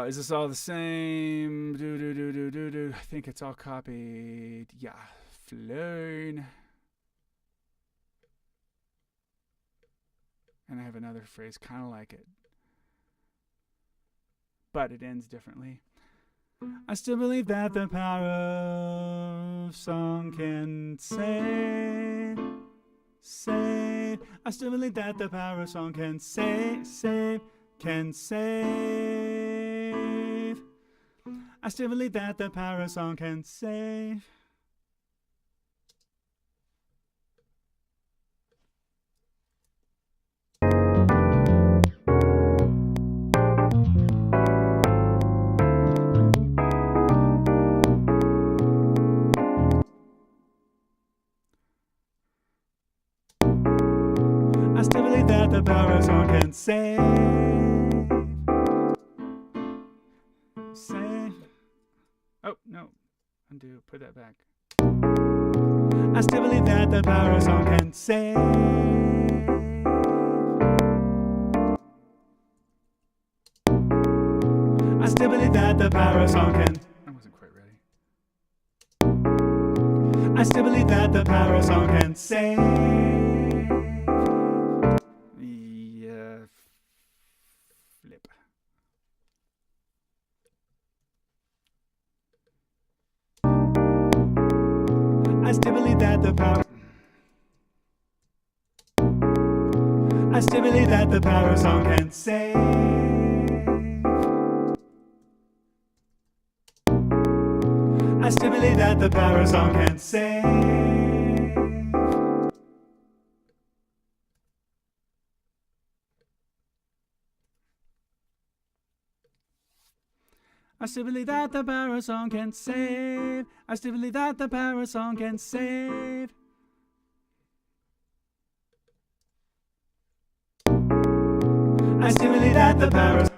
A: Is this all the same? I think it's all copied. Yeah, flown. And I have another phrase kind of like it, but it ends differently. I still believe that the power of song can save. I still believe that the power of song can save. I still believe that the power of song can save. I still believe that the power of song can save. Oh, no. Undo. Put that back. I still believe that the power of song can save. I still believe that the power of song can. I wasn't quite ready. I still believe that the power of song can save. Yeah. Flip. I still believe that the power. I still believe that the power of song can save. I still believe that the power of song can save. I still believe that the power of song can save. I still believe that the power of song can save. I still believe that the power of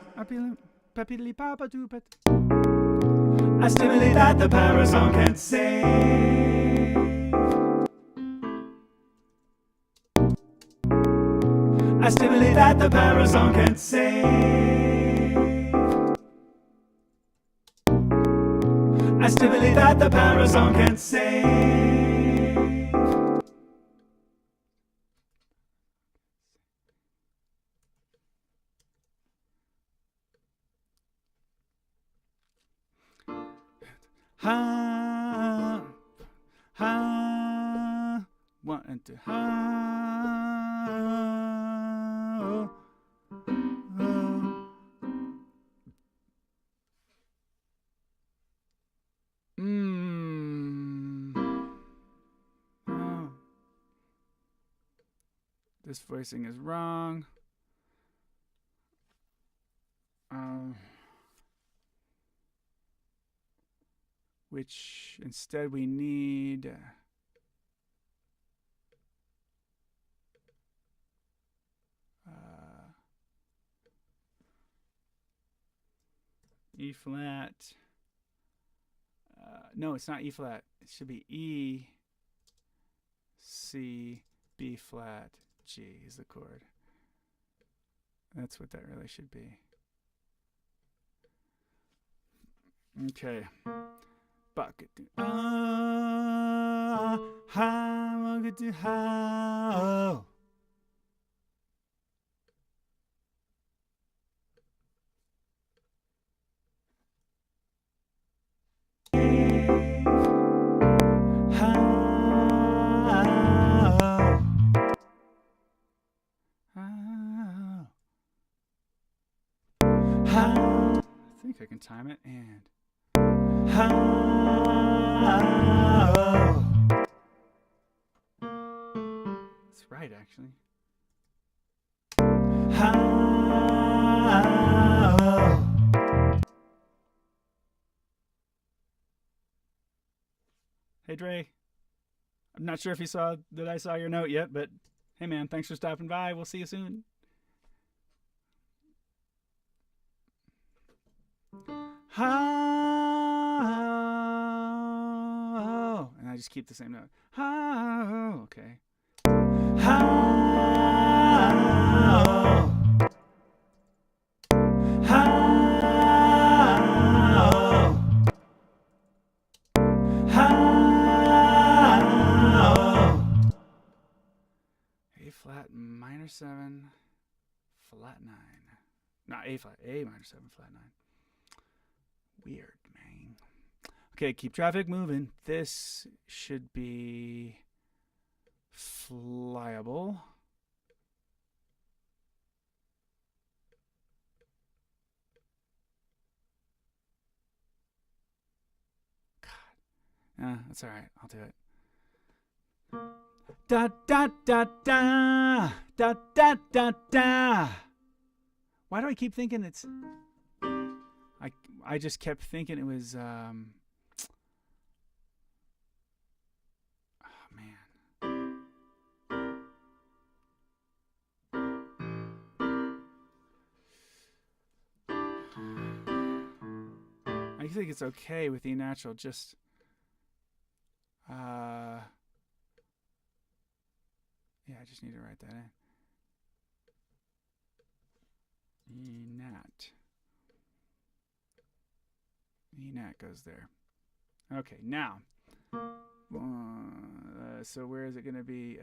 A: I still believe that the power of song can save. I still believe that the power of song can save. I still believe that the power of song can save. Ha, ha, 1 and 2, ha, oh, oh. Oh. This voicing is wrong. Which instead we need E flat. No, it's not E flat. It should be E, C, B flat, G is the chord. That's what that really should be. Okay. Bucket. Ha, bucket to ha. I think I can time it and that's right, actually. Hey Dre, I'm not sure if you saw that I saw your note yet, but hey man, thanks for stopping by. We'll see you soon. Ha, and I just keep the same note. Ha, okay. Ha, ha, ha. A flat minor 7, flat 9. Not A flat, A minor 7, flat 9. Weird, man. Okay, keep traffic moving. This should be flyable. God. That's all right. I'll do it. Da da da da da da da da. Why do I keep thinking it's? I just kept thinking it was. Oh man. I think it's okay with E natural. Just. Yeah, I just need to write that in. E nat. E nat goes there. Okay, now. So where is it going to be?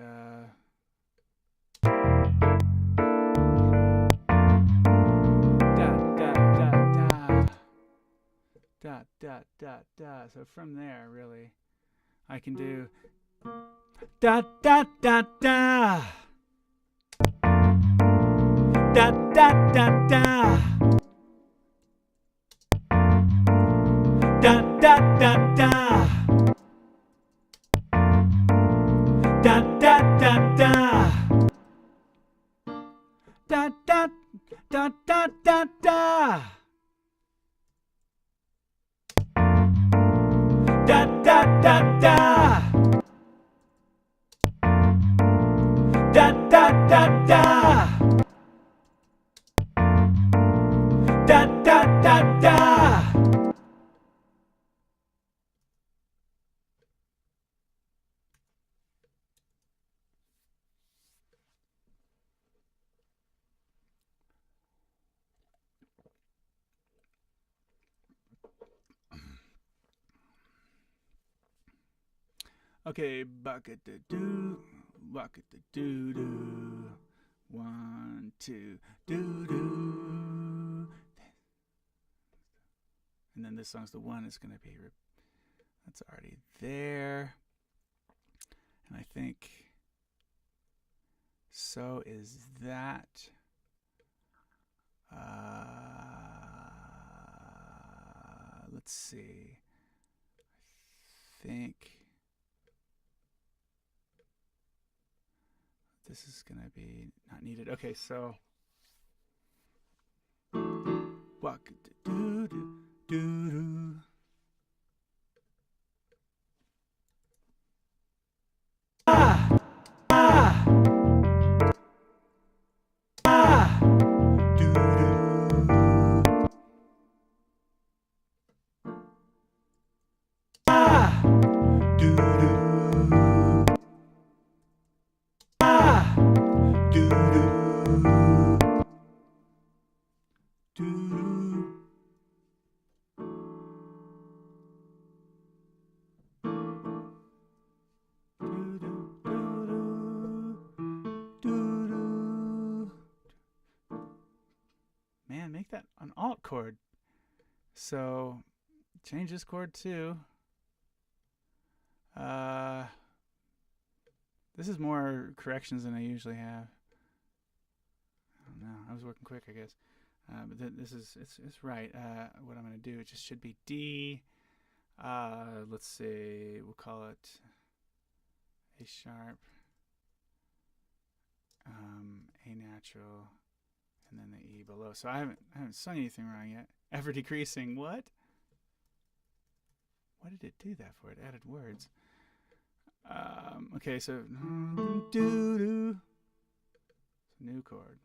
A: Da. So from there, really, I can do da da da da. Da da da da. Da da da da. Da da da da. Da da da da da da.
B: Da da da da. Da da da da.
A: Okay, bucket the doo, bucket the doo doo. 1, 2, doo doo. And then this song's the one. It's gonna be that's already there. And I think so is that. Let's see. I think this is gonna be not needed. Okay, so walk doo doo doo doo. Ah ah ah doo doo. Ah doo doo. Ah doo doo. Doo. Man, make that an alt chord. So change this chord too. This is more corrections than I usually have. I don't know. I was working quick, I guess. But this is it's right. What I'm gonna do, it just should be D. Let's see. We'll call it A sharp, A natural, and then the E below. So I haven't sung anything wrong yet. Ever decreasing. What? What did it do that for? It added words. Okay, so doo doo. New chord.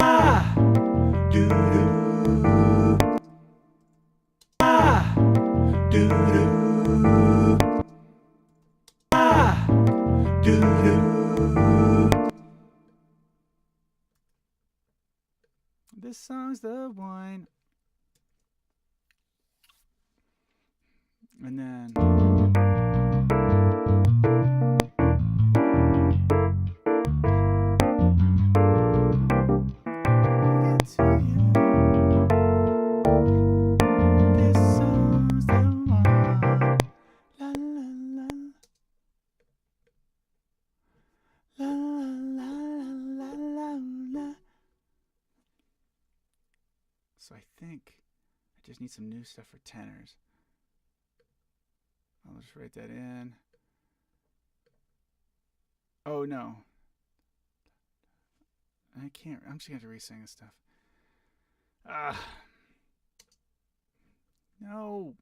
A: Ah doo doo. Ah doo doo. Ah doo doo. This song's the one. And then so I think I just need some new stuff for tenors. I'll just write that in. Oh no. I can't. I'm just going to re-sing this stuff. No.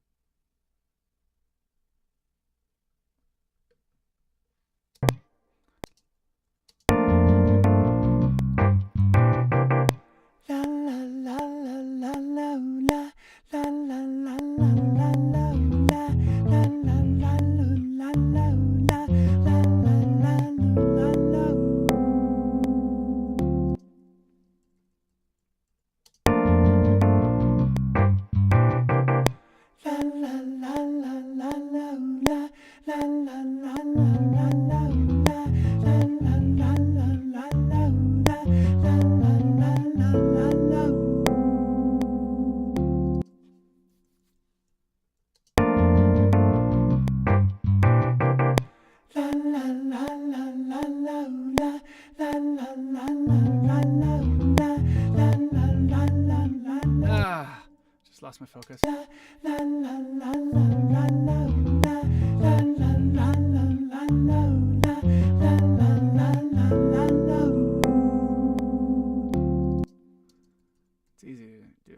A: Just lost my focus. It's easy to do.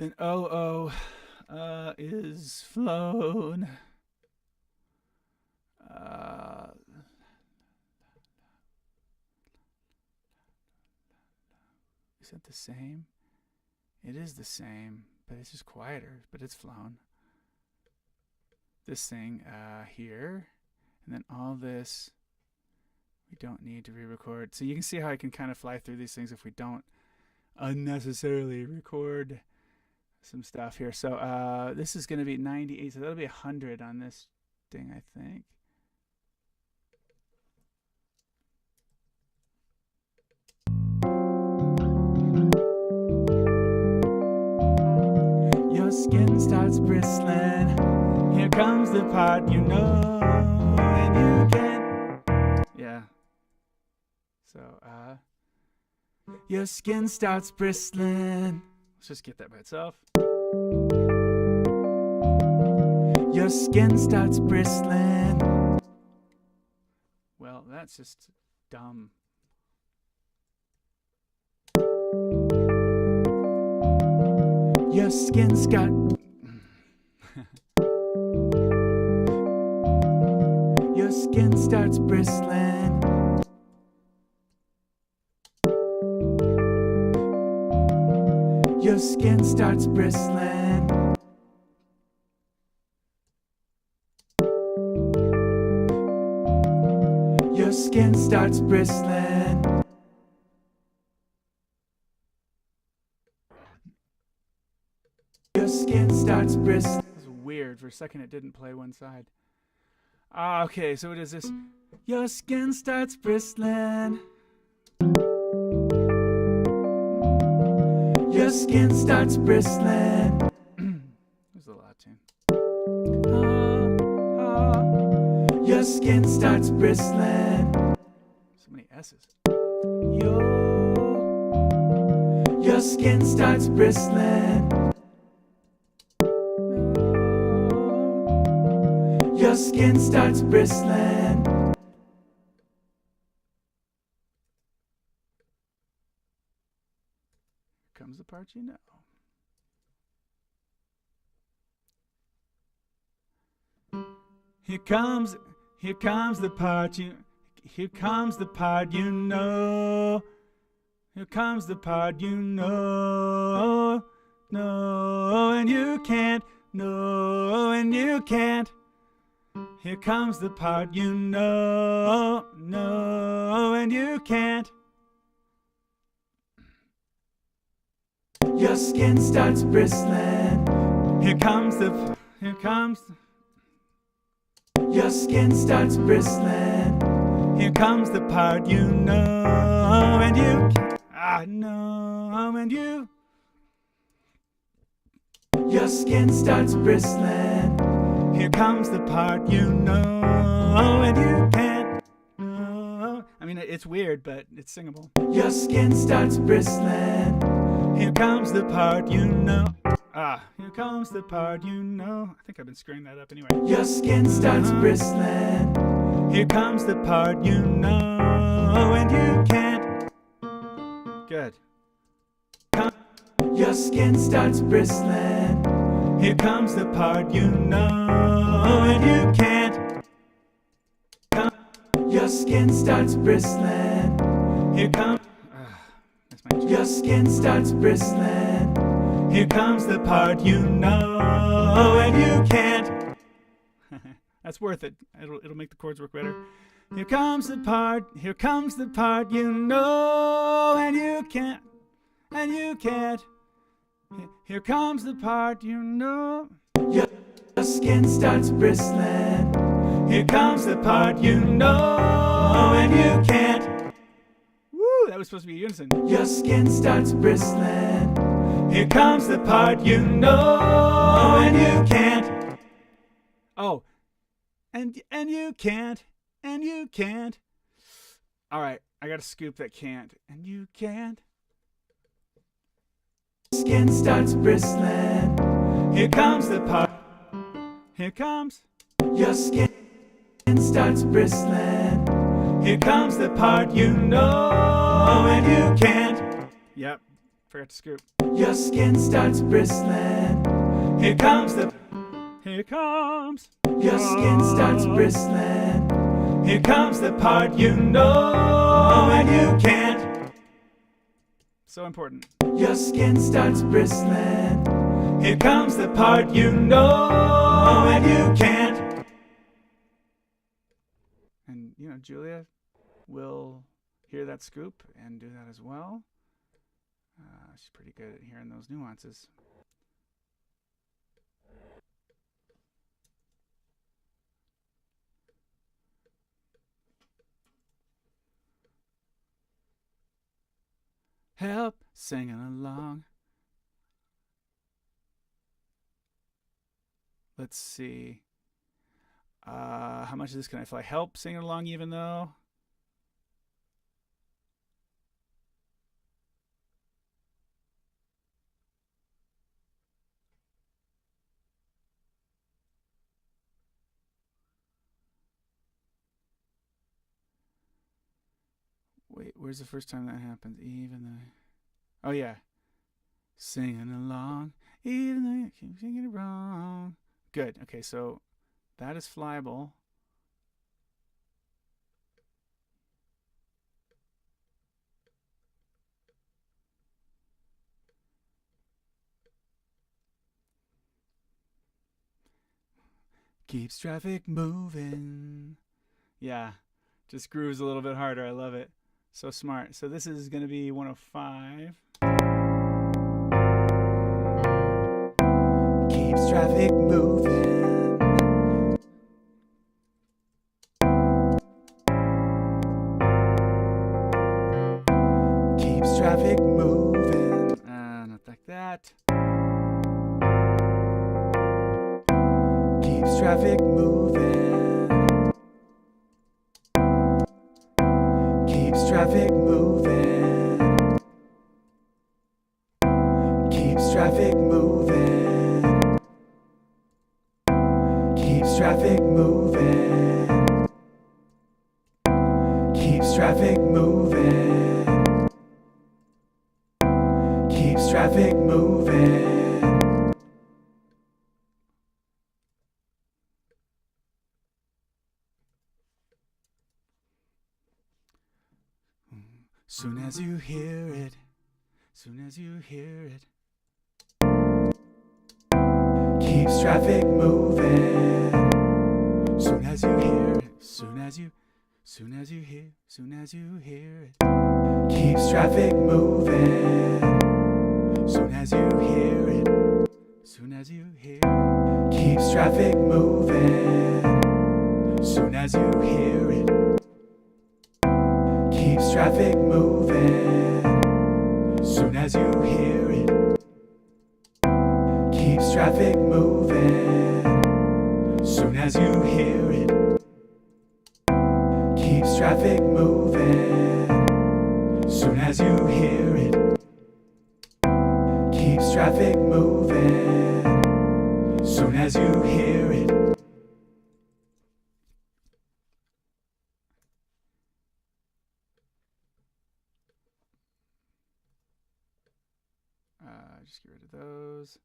A: Then OO is flown. Is that the same? It is the same, but it's just quieter, but it's flown. This thing here, and then all this we don't need to re-record. So you can see how I can kind of fly through these things if we don't unnecessarily record some stuff here. So this is going to be 98, so that'll be 100 on this thing, I think. Your skin starts bristling. Here comes the part you know, and you can't. Yeah. So, your skin starts bristling. Let's just get that by itself. Your skin starts bristling. Well, that's just dumb. Your skin's got... Your skin starts bristling. Your skin starts bristling. Your skin starts bristling. Your skin starts bristling. This is weird. For a second, it didn't play one side. Ah, okay. So what is this? Your skin starts bristling. Your skin starts bristling. There's a lot tune. Your skin starts bristling. So many S's. Your skin starts bristling. Your skin starts bristling. Here comes the part you know. Here comes the part you, here comes the part you know. Here comes the part you know. No, and you can't. No, and you can't. Here comes the part you know. No, and you can't. Your skin starts bristling. Here comes the, here comes. Your skin starts bristling. Here comes the part you know, and you know, and you. Your skin starts bristling. Here comes the part you know, and you can't. No. I mean, it's weird, but it's singable. Your skin starts bristling. Here comes the part you know. Here comes the part you know. I think I've been screwing that up anyway. Your skin starts bristling. Here comes the part you know, and you can't. Good. Your skin starts bristling. Here comes the part you know, and you can't. Your skin starts bristling. Here comes. Your skin starts bristling. Here comes the part you know, and you can't. That's worth it. It'll make the chords work better. Here comes the part you know, and you can't, and you can't. Here comes the part you know. Your skin starts bristling. Here comes the part you know, and you can't. Woo, that was supposed to be unison. Your skin starts bristling. Here comes the part you know, and you can't. Oh, and you can't, and you can't. All right, I got to scoop that can't, and you can't. Skin starts bristling. Here comes the part. Here comes. Your skin starts bristling. Here comes the part you know, and you can't. Yep, forgot to scoop.
B: Your skin starts bristling. Here comes the.
A: Here comes.
B: Your skin starts bristling. Here comes the part you know and you can't.
A: So important.
B: Your skin starts bristling. Here comes the part you know and you can't.
A: And, you know, Julia will hear that scoop and do that as well. She's pretty good at hearing those nuances. Help, singing along. Let's see. How much of this can I fly? Help, singing along even though. Wait, where's the first time that happens? Even though. Oh, yeah. Singing along, even though you keep singing it wrong. Good. Okay, so that is flyable. Keeps traffic moving. Yeah, just grooves a little bit harder. I love it. So smart. So this is going to be 105. Keeps traffic moving. Keeps traffic moving. Not like that. Keeps traffic moving. Keeps traffic moving. Keeps traffic moving. Keeps traffic moving. Keeps traffic moving. Keeps traffic moving. Soon as you hear it, soon as you hear it. Keeps traffic moving. Soon as you hear it, soon as you hear it. Keeps traffic moving. Soon as you hear it, soon as you hear it. Keeps traffic moving. Soon as you hear it. Keeps traffic moving. Soon as you hear it. Keeps traffic moving. Soon as you hear it. Keeps traffic moving. Soon as you hear it. Keeps traffic moving. Soon as you hear it. Just get rid of those.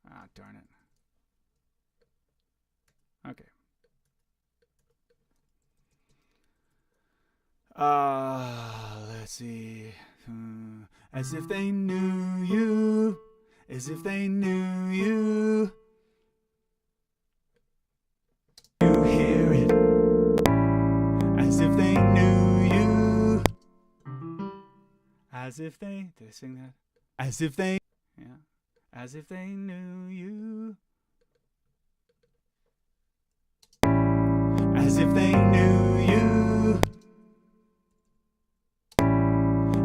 A: Ah, darn it. Okay. Let's see. As if they knew you. As if they knew you. You hear it. As if they knew you. As if they. Did I sing that? As if they. Yeah. As if they knew you. As if they knew you.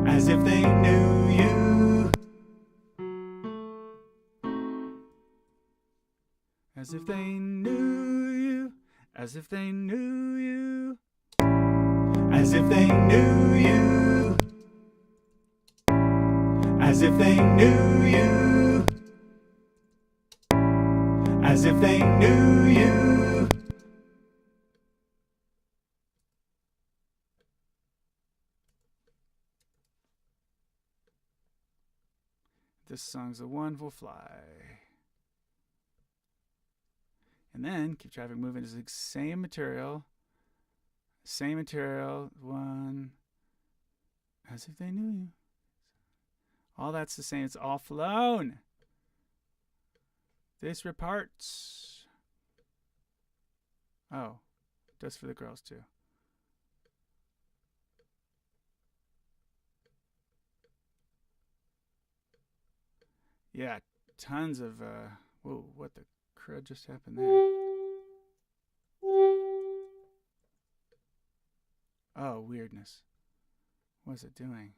A: As if they knew you. As if they knew you. As if they knew you. As if they knew you. As if they knew you. As if they knew you. This song's the one will fly. And then keep traffic moving is the same material. One. As if they knew you. All that's the same. It's all flown. This reparts. Oh, does for the girls too. Yeah, tons of, whoa, what the crud just happened there? Oh, weirdness. What's it doing?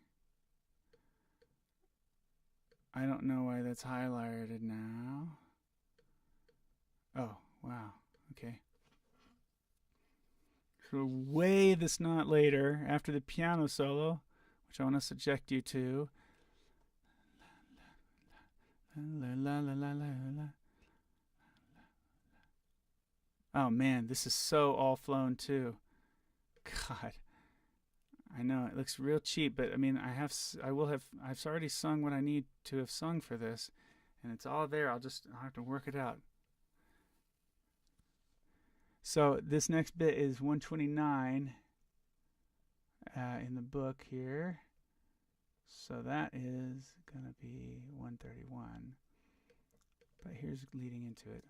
A: I don't know why that's highlighted now. Oh, wow. Okay. So way this knot later, after the piano solo, which I want to subject you to. Oh man, this is so all flown too. God, I know it looks real cheap, but I mean, I've already sung what I need to have sung for this, and it's all there. I'll have to work it out. So this next bit is 129 in the book here. So that is going to be 131. But here's leading into it.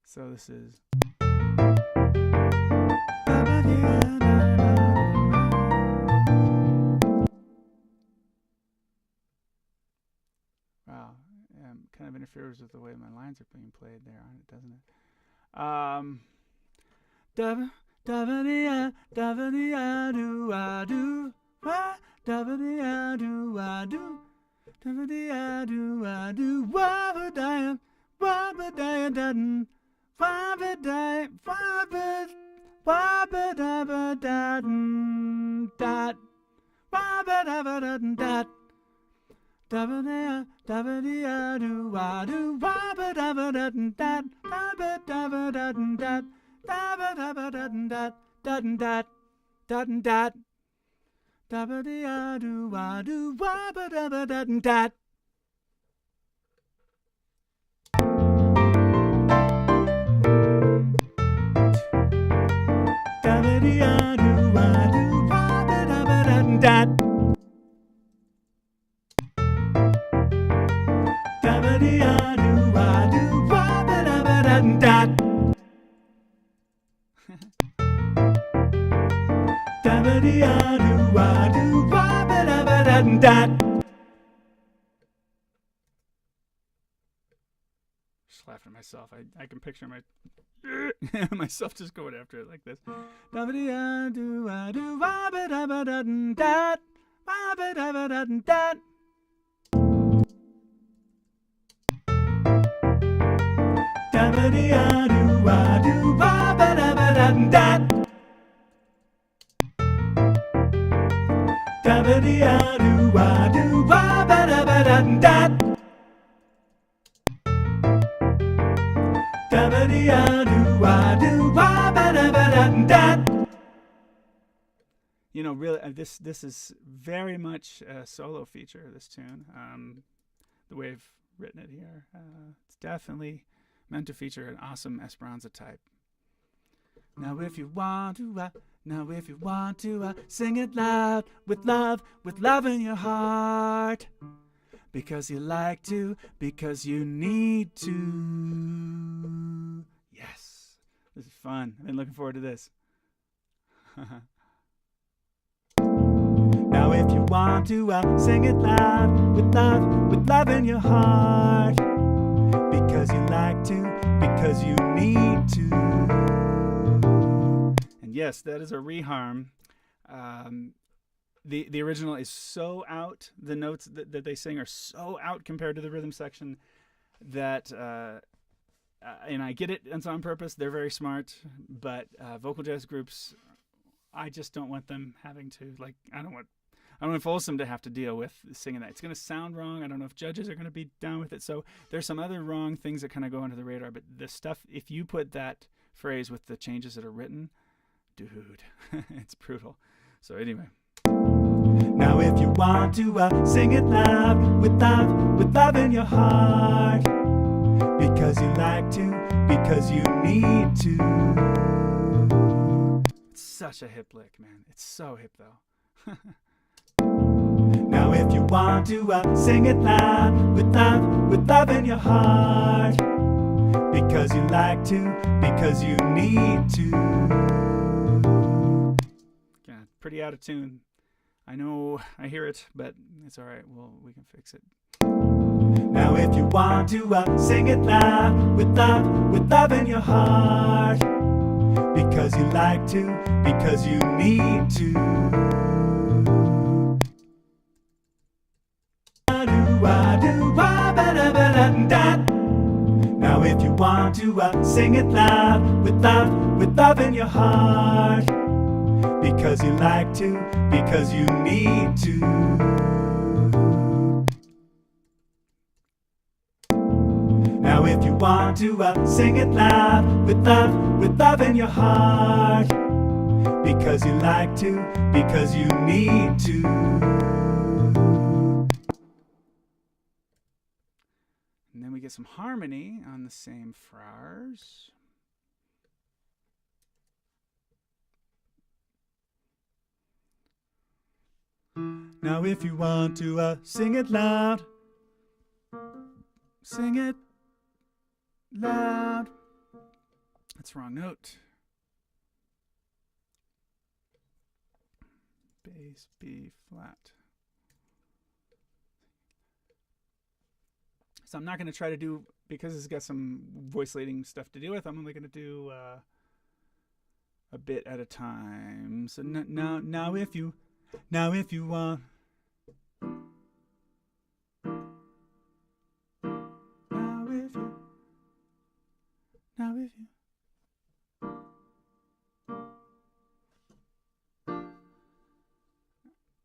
A: So this is... Wow, kind of interferes with the way my lines are being played there on it, doesn't it? Just laughing at myself. I can picture myself just going after it like this. You know, really, this is very much a solo feature, this tune. The way I've written it here. It's definitely meant to feature an awesome Esperanza type. Now if you want to, sing it loud, with love in your heart. Because you like to, because you need to. Yes, this is fun. I've been looking forward to this. Now if you want to, sing it loud, with love in your heart. Because you like to, because you need to. And yes, that is a reharm. The original is so out. The notes that they sing are so out compared to the rhythm section that, and I get it, it's on purpose. They're very smart, but vocal jazz groups, I just don't want them having to, like, I don't want Folsom to have to deal with singing that. It's going to sound wrong. I don't know if judges are going to be down with it. So there's some other wrong things that kind of go under the radar. But the stuff, if you put that phrase with the changes that are written, dude, it's brutal. So anyway.
B: Now if you want to sing it loud, with love in your heart, because you like to, because you need to.
A: It's such a hip lick, man. It's so hip, though.
B: Now if you want to sing it loud, with love in your heart, because you like to, because you need to.
A: Yeah, pretty out of tune. I know, I hear it, but it's all right. We can fix it.
B: Now if you want to sing it loud, with love in your heart, because you like to, because you need to. Now if you want to sing it loud, with love in your heart, because you like to, because you need to. Now if you want to sing it loud, with love in your heart, because you like to, because you need to.
A: And then we get some harmony on the same phrase.
B: Now if you want to sing it loud,
A: sing it loud. That's the wrong note. Bass B flat. So I'm not going to try to do, because it's got some voice leading stuff to deal with, I'm only going to do a bit at a time. So now if you want. Now if you.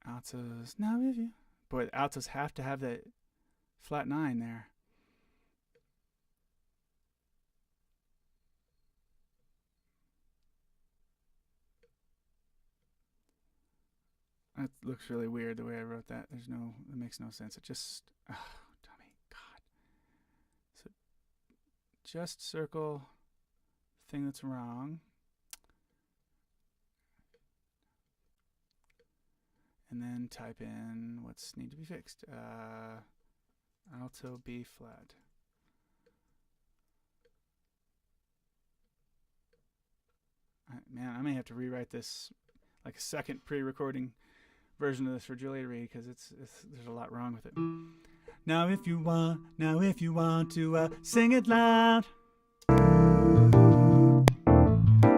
A: Altos. Now if you. Boy, the altos have to have that flat 9 there. That looks really weird the way I wrote that. It makes no sense. It just, oh, dummy, God. So just circle the thing that's wrong. And then type in what's need to be fixed. Alto B flat. Man, I may have to rewrite this, like a second pre-recording version of this for Julia to read, because there's a lot wrong with it.
B: Now if you want to sing it loud.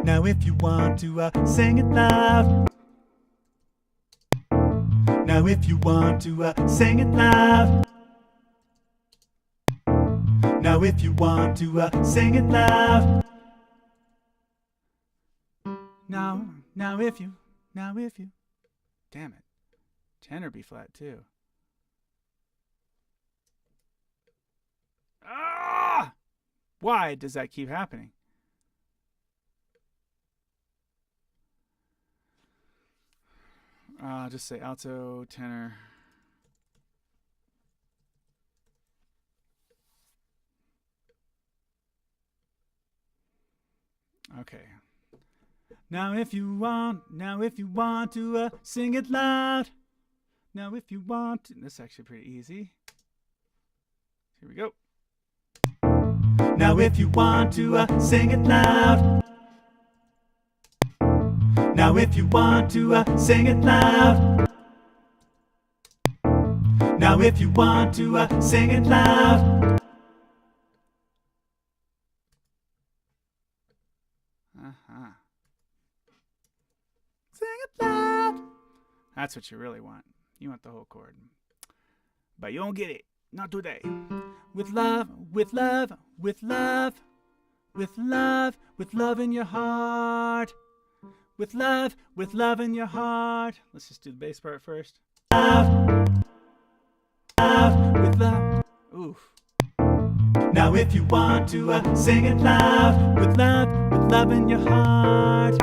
B: Now if you want to sing it loud. Now if you want to sing it loud. Now if you want to sing it loud.
A: Now if you. Damn it. Tenor B flat too. Ah! Why does that keep happening? I'll just say alto, tenor. Okay. Now if you want to sing it loud. Now if you want to, this is actually pretty easy. Here we go.
B: Now if you want to sing it loud. Now if you want to sing it loud. Now if you want to sing it loud.
A: Sing it loud. That's what you really want. You want the whole chord. But you don't get it. Not today. With love, with love, with love, with love, with love in your heart. With love in your heart. Let's just do the bass part first.
B: with love.
A: Oof.
B: Now if you want to sing it loud with love in your heart.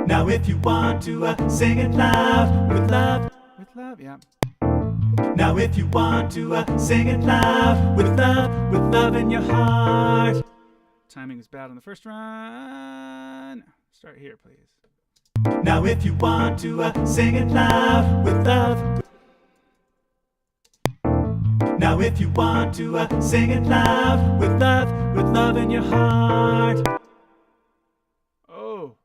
B: Now if you want to sing it loud with love.
A: With love, yeah.
B: Now if you want to sing it loud with love in your heart.
A: Timing is bad on the first run. Start here, please.
B: Now if you want to sing it loud with love. Now if you want to sing it loud with love in your heart.
A: Oh.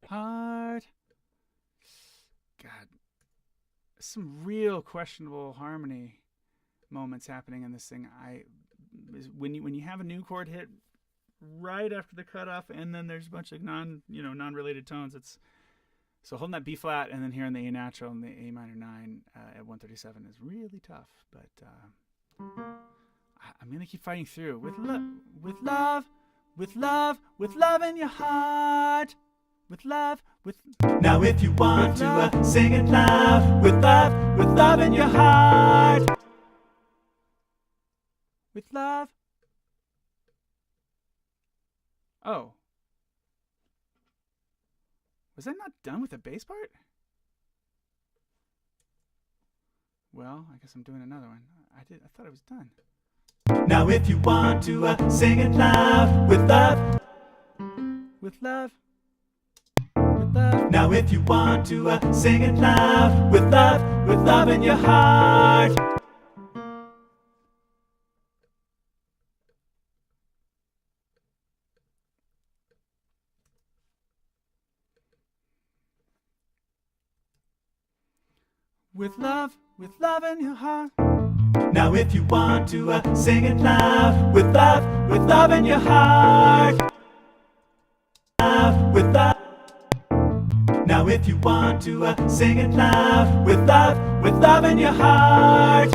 A: Hard. God. Some real questionable harmony moments happening in this thing. When you have a new chord hit right after the cutoff, and then there's a bunch of non-related tones. So holding that B flat and then hearing the A natural and the A minor 9 at 137 is really tough. But I'm gonna keep fighting through with love in your heart. With love.
B: Now if you want to sing it loud with love in your heart.
A: With love. Oh. Was I not done with the bass part? Well, I guess I'm doing another one. I thought I was done.
B: Now if you want to sing it loud with love.
A: With love.
B: Now if you want to sing it loud with love in your heart.
A: With love in your heart.
B: Now if you want to sing it loud with love in your heart. With love. Now if you want to sing it loud with love in your heart.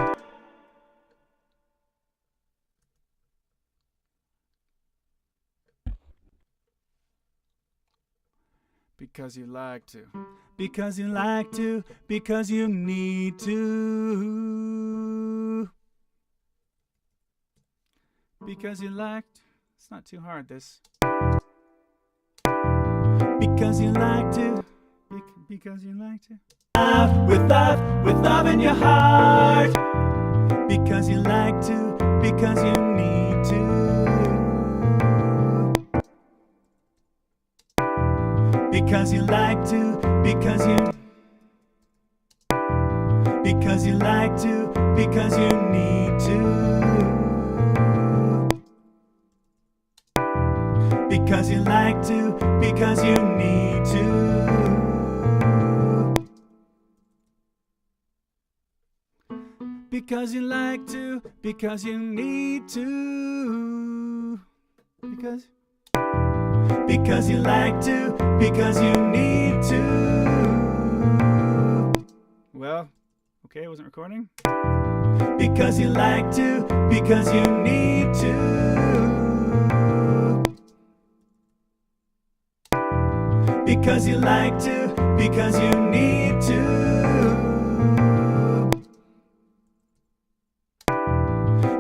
A: Because you like to. Because you like to. Because you need to. Because you like to. It's not too hard, this. Because you like to. Because you like to.
B: With love in your heart.
A: Because you like to. Because you need to.
B: Because you like to. Because you like to. Because you need to. Because you like to. Because you need to.
A: Because you like to, because you need to.
B: Because you like to, because you need to.
A: Well, okay, I wasn't recording.
B: Because you like to, because you need to. Because you like to, because you need to.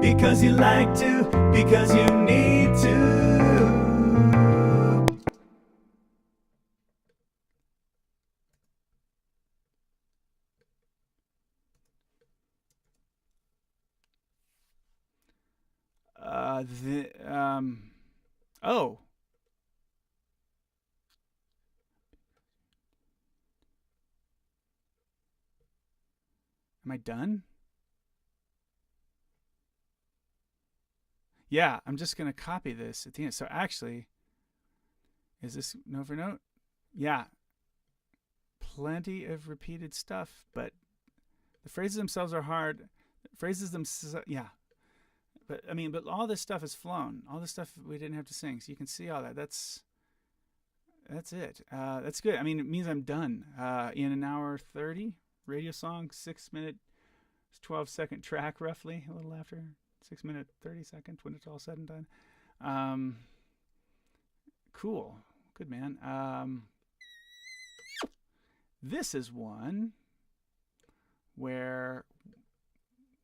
B: Because you like to, because you need to.
A: Oh. Am I done? Yeah, I'm just going to copy this at the end. So actually, is this note for note? Yeah. Plenty of repeated stuff, but the phrases themselves are hard. Yeah. But all this stuff is flown. All this stuff we didn't have to sing. So you can see all that. That's it. That's good. I mean, it means I'm done. In an hour 30, radio song, 6 minute, 12-second track roughly, a little after 6 minute 30 seconds when it's all said and done. Cool. Good, man. This is one where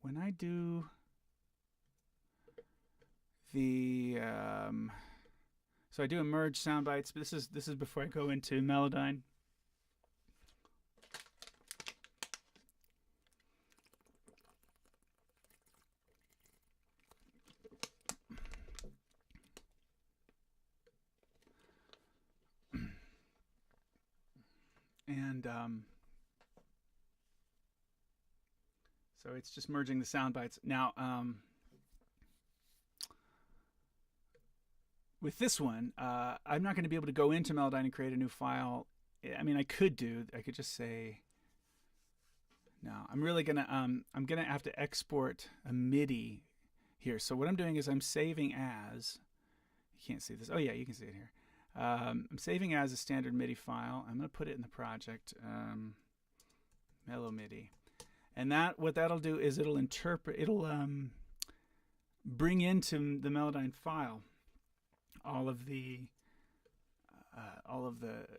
A: when I do the so I do a merge sound bites. This is before I go into Melodyne. And so it's just merging the sound bites. Now, with this one, I'm not going to be able to go into Melodyne and create a new file. I mean, I could just say, no, I'm really going to, I'm going to have to export a Midi here. So what I'm doing is I'm saving as, you can't see this. Oh yeah, you can see it here. I'm saving as a standard Midi file. I'm going to put it in the project, Mellow Midi. And what that'll do is it'll bring into the Melodyne file all of the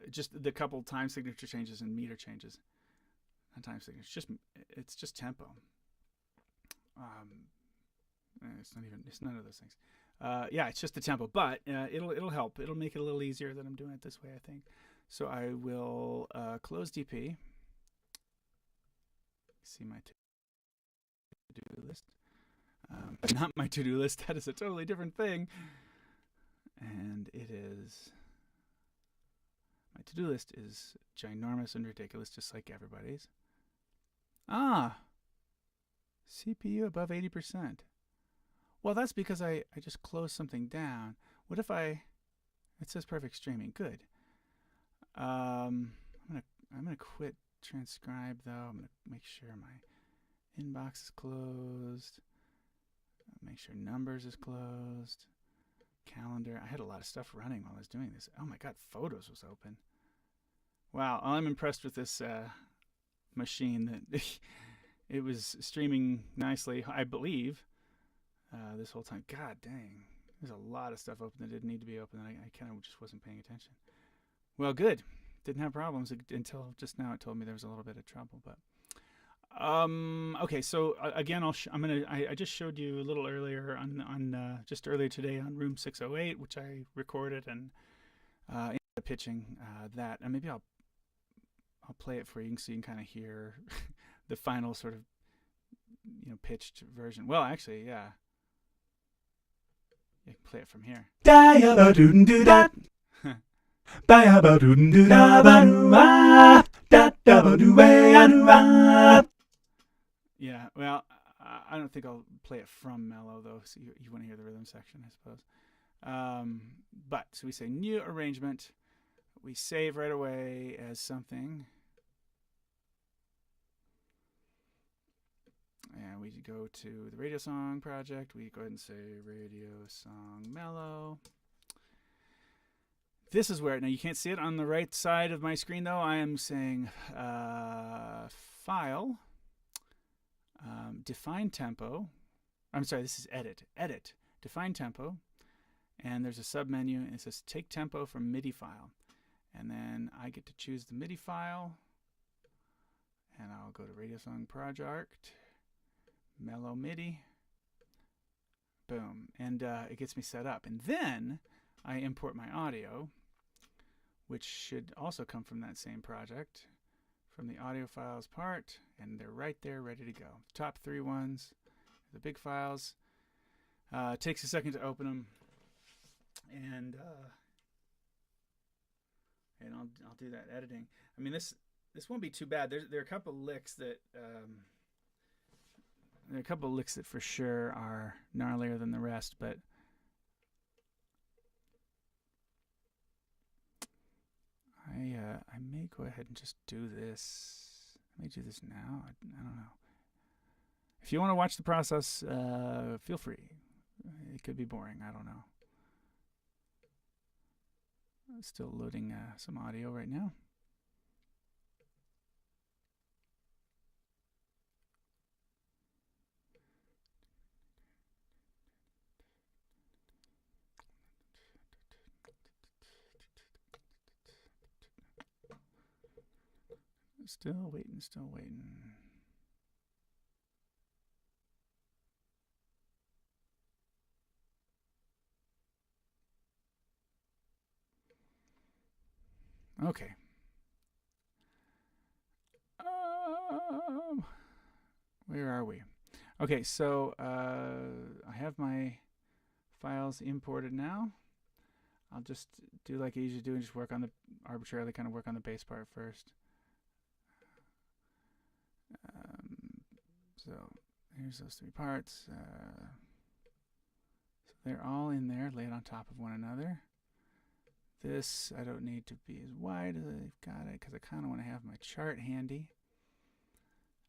A: just the couple time signature changes and meter changes. Not time signature, it's just tempo. It's none of those things. Yeah, it's just the tempo, but it'll help. It'll make it a little easier that I'm doing it this way, I think. So I will close DP. See my to-do list. Not my to-do list. That is a totally different thing. And it is, my to-do list is ginormous and ridiculous, just like everybody's. CPU above 80%. Well, that's because I just closed something down. What if it says perfect streaming. Good. I'm gonna quit transcribe though. I'm gonna make sure my inbox is closed. Make sure numbers is closed. Calendar. I had a lot of stuff running while I was doing this. Oh my god, photos was open. Wow, I'm impressed with this machine that it was streaming nicely, I believe, this whole time. God dang, there's a lot of stuff open that didn't need to be open, and I kind of just wasn't paying attention. Well, good. Didn't have problems until just now. It told me there was a little bit of trouble, but okay. So again, I just showed you a little earlier on just earlier today on Room 608, which I recorded and pitching that, and maybe I'll play it for you so you can kind of hear the final sort of pitched version. Well, actually, yeah, you can play it from here. Yeah, well, I don't think I'll play it from Mellow though, so you want to hear the rhythm section, I suppose. But so we say new arrangement. We save right away as something. And we go to the radio song project. We go ahead and say radio song mellow. This is where, now you can't see it on the right side of my screen though. I am saying file, define tempo. I'm sorry, this is edit, define tempo. And there's a sub menu and it says take tempo from MIDI file. And then I get to choose the MIDI file. And I'll go to radio song project. Mellow Midi. Boom. And it gets me set up. And then I import my audio, which should also come from that same project, from the audio files part, and they're right there ready to go. Top 3 ones, the big files. It takes a second to open them, and I'll do that editing. I mean, this won't be too bad. There are a couple licks that for sure are gnarlier than the rest, but I may go ahead and just do this. I may do this now. I don't know. If you want to watch the process, feel free. It could be boring. I don't know. Still loading some audio right now. Still waiting, still waiting. Okay. Where are we? Okay, so I have my files imported now. I'll just do like I usually do and just work on the arbitrarily kind of work on the bass part first. So here's those three parts. So they're all in there, laid on top of one another. This I don't need to be as wide as I've got it because I kind of want to have my chart handy.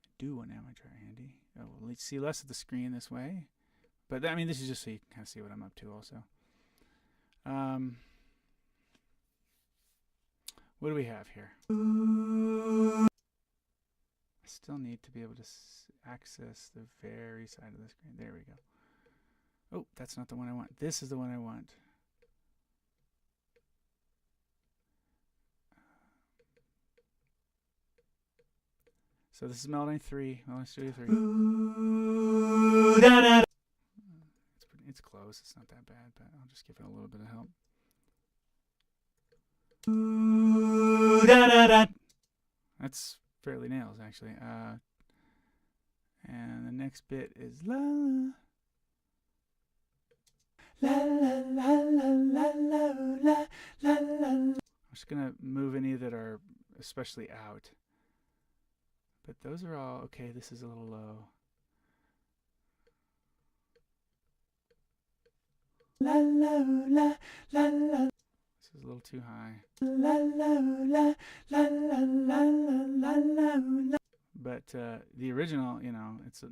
A: I do want to have my chart handy. Oh, we'll see less of the screen this way. But I mean, this is just so you can kind of see what I'm up to also. What do we have here? I still need to be able to access the very side of the screen. There we go. Oh, that's not the one I want. This is the one I want. So this is Melody 3, Melody Studio 3. It's close. It's not that bad, but I'll just give it a little bit of help. That's fairly nails, actually. And the next bit is la la la la la la la la la. I'm just gonna move any that are especially out. But those are all okay. This is a little low. La la la la la. This is a little too high. La la la la la la la la la. But the original, you know, it's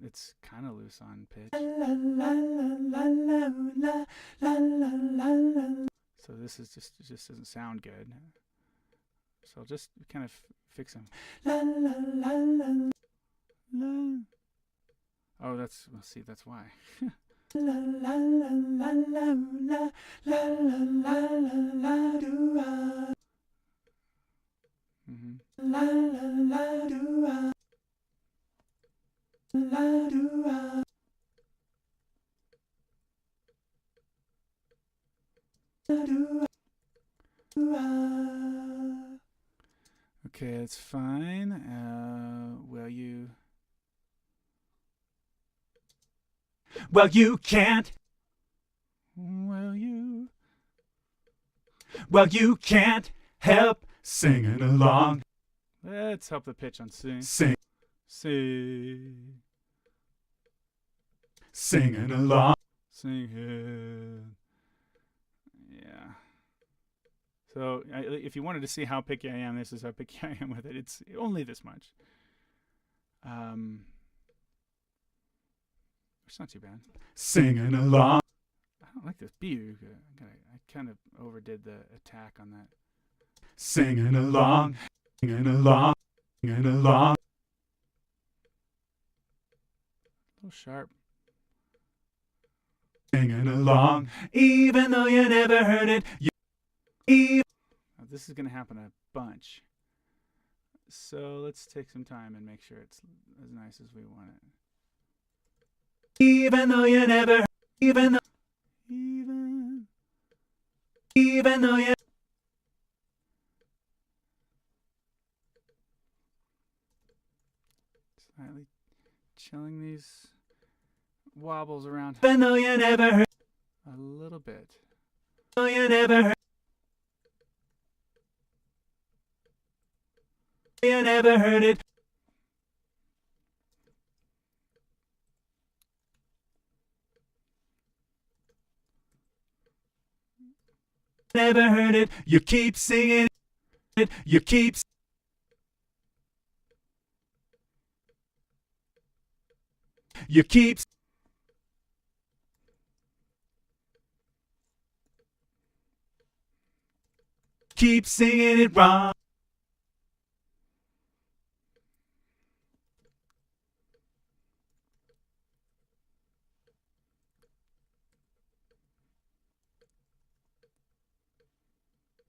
A: kind of loose on pitch. La la la la la la la la la. So this is just it just doesn't sound good. So I'll just kind of fix them. La la la la la. Oh, that's well. See, that's why. La la la la la la la la la la do. La la la do. La do. La do. Okay, that's fine. Well, you can't. Well, you can't help singing along. Let's help the pitch on sing. Singing along. Singing. Yeah. So if you wanted to see how picky I am, this is how picky I am with it. It's only this much. It's not too bad. Singing along. I don't like this beat. I kind of overdid the attack on that. Singing along. Singing along. Singing along. A little sharp. Singing along. Even though you never heard it. Now, this is going to happen a bunch. So let's take some time and make sure it's as nice as we want it. Even though you never, even though you slightly chilling these wobbles around. Even though you never heard a little bit. Though you never heard. You never heard it. Never heard it. You keep singing it. You keep. You keep. Keep singing it wrong.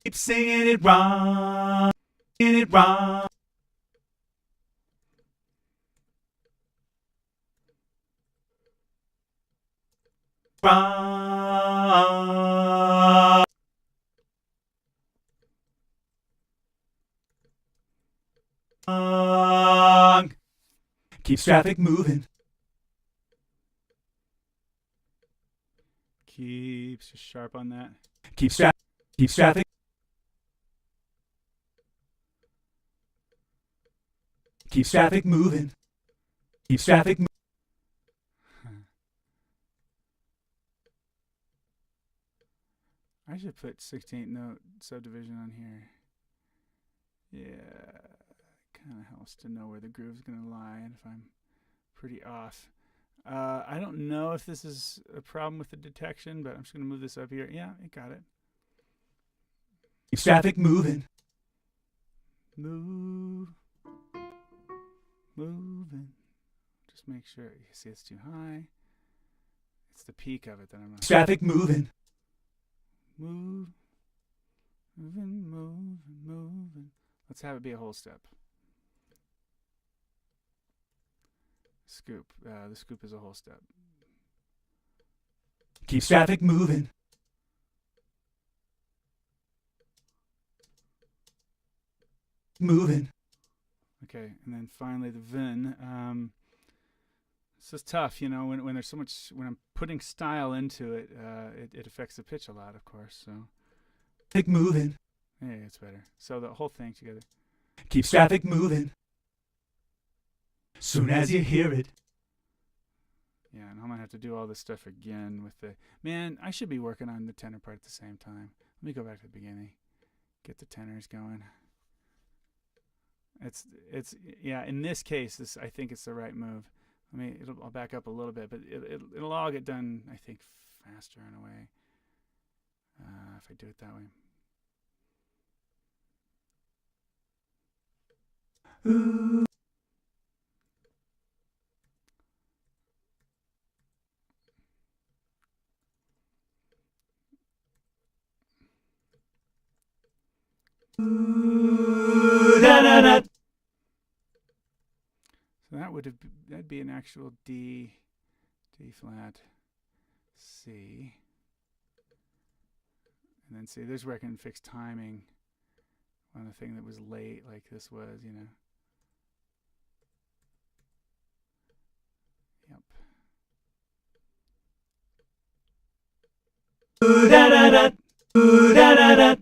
A: Keep singing it wrong. Singing it wrong.
B: wrong. Keeps traffic moving.
A: Keeps just sharp on that.
B: Keeps traffic. Keeps traffic moving. Keeps traffic moving.
A: I should put 16th note subdivision on here. Yeah, kind of helps to know where the groove's going to lie and if I'm pretty off. I don't know if this is a problem with the detection, but I'm just going to move this up here. Yeah, it got it.
B: Keeps traffic moving.
A: Moving. Just make sure. You see it's too high. It's the peak of it that I'm not.
B: Traffic moving.
A: Moving. Let's have it be a whole step. Scoop. The scoop is a whole step.
B: Keeps traffic moving. Moving.
A: Okay, and then finally the VIN. This is tough, you know, when there's so much, when I'm putting style into it, it affects the pitch a lot, of course. So.
B: Traffic moving.
A: Hey, it's better. So the whole thing together.
B: Keeps traffic moving. Soon as you hear it.
A: Yeah, and I'm gonna have to do all this stuff again with the man. I should be working on the tenor part at the same time. Let me go back to the beginning, get the tenors going. It's yeah. In this case, I think it's the right move. I'll back up a little bit, but it'll all get done, I think, faster in a way if I do it that way.
B: Ooh. Da-da-da.
A: So that'd be an actual D flat, C, and then see. There's where I can fix timing on the thing that was late, like this was, you know. Yep.
B: Da-da-da. Da-da-da.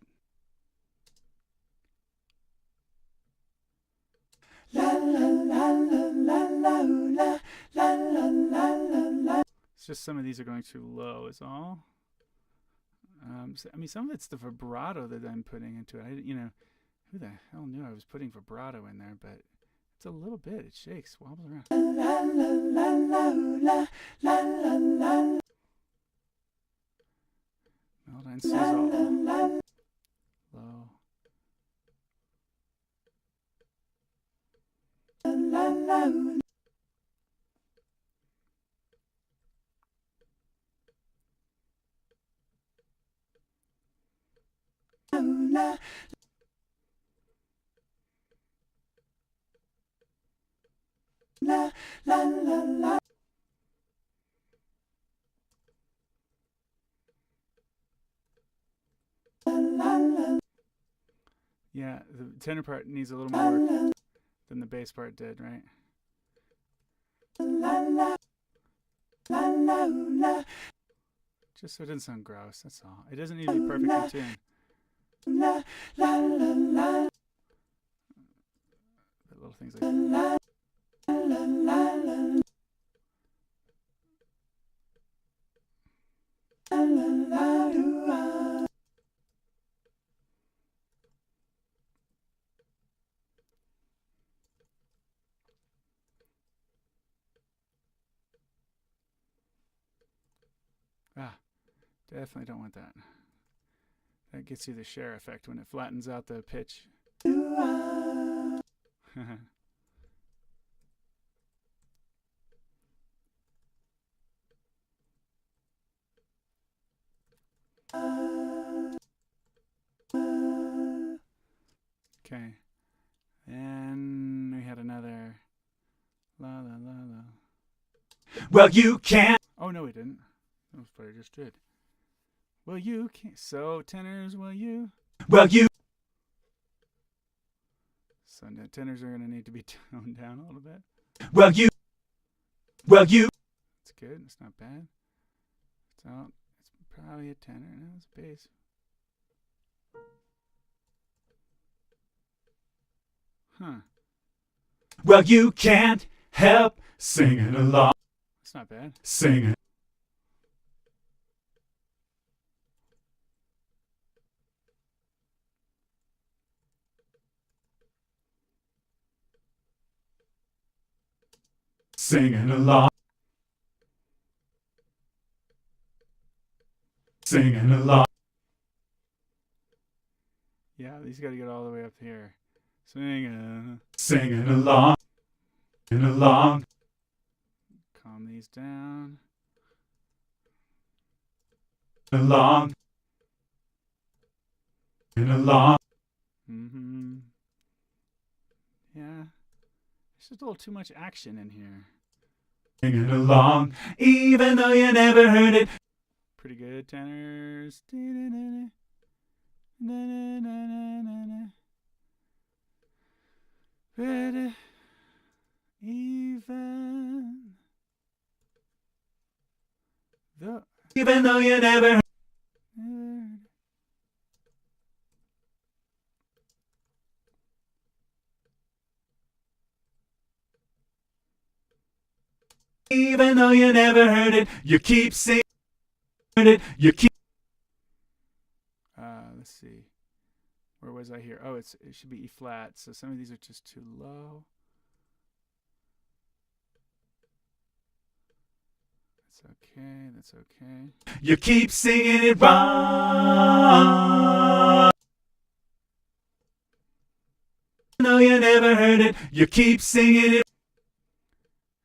A: It's just some of these are going too low is all. I mean, some of it's the vibrato that I'm putting into it. You know, who the hell knew I was putting vibrato in there? But it's a little bit. It shakes, wobbles around. Melodyne sizzle. Low. Yeah, the tenor part needs a little more work than the bass part did, right? Just so it doesn't sound gross, that's all. It doesn't need to be perfect in tune. But little things like that. Definitely don't want that. That gets you the Cher effect when it flattens out the pitch. Okay. Then we had another la la la la.
B: Well, you can't.
A: Oh no, we didn't. That's what I just did. Well, you can't. So, tenors, will you?
B: Well, you.
A: So, tenors are going to need to be toned down a little bit.
B: Well, you. Well, you.
A: It's good. It's not bad. So, it's probably a tenor. No, it's a bass. Huh.
B: Well, you can't help singing along.
A: It's not bad.
B: Singing. Singing along. Singing along.
A: Yeah, these got to get all the way up here. Singing.
B: Singing along. Singing along.
A: Calm these down.
B: Along. Singing along.
A: Mm-hmm. Yeah. There's just a little too much action in here.
B: Singing along. Even though you never heard it.
A: Pretty good, tenors. But even
B: though you never heard. Even though you never heard it, you keep singing it. You keep.
A: Let's see. Where was I here? Oh, it should be E flat. So some of these are just too low. That's okay. That's okay.
B: You keep singing it wrong. No, you never heard it. You keep singing it.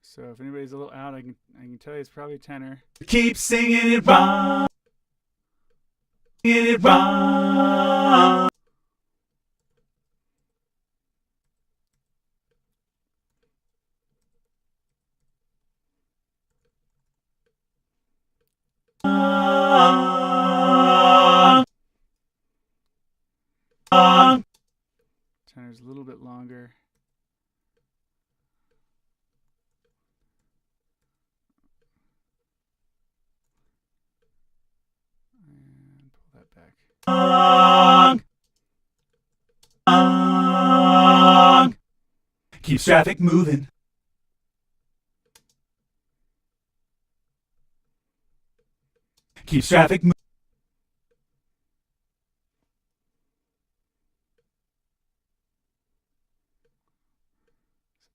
A: So if anybody's a little out, I can tell you it's probably tenor.
B: You keep singing it wrong. Singing it wrong.
A: Tenor's a little bit longer. And pull that back.
B: Keeps traffic moving. Keeps traffic moving.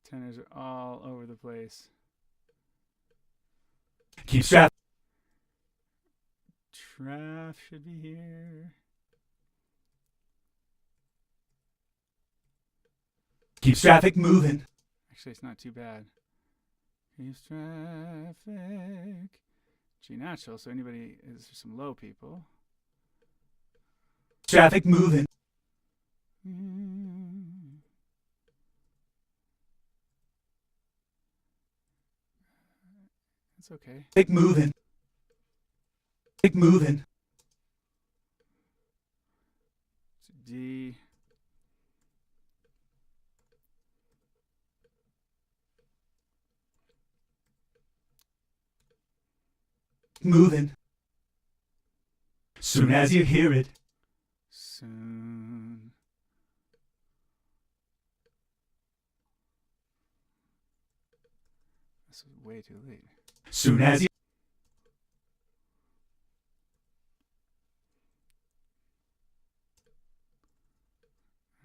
A: Tenors are all over the place.
B: Keeps traffic.
A: Traf should be here.
B: Keeps traffic moving.
A: Actually, it's not too bad. Keeps traffic. G natural, so anybody is some low people.
B: Traffic moving.
A: It's okay.
B: Traffic moving. Traffic moving.
A: It's D.
B: Moving. Soon as you hear it.
A: Soon. This is way too late.
B: Soon as you.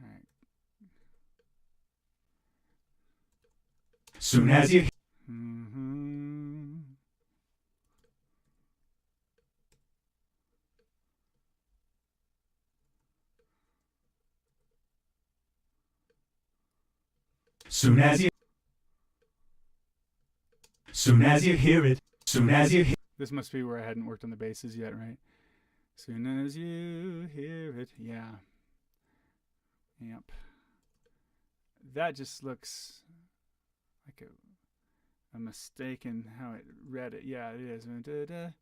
A: All right.
B: Soon as you.
A: Mm-hmm.
B: Soon as you. Soon as you hear it. Soon as you hear.
A: This must be where I hadn't worked on the basses yet, right? Soon as you hear it. Yeah. Yep. That just looks like a mistake in how it read it. Yeah, it is. Da-da.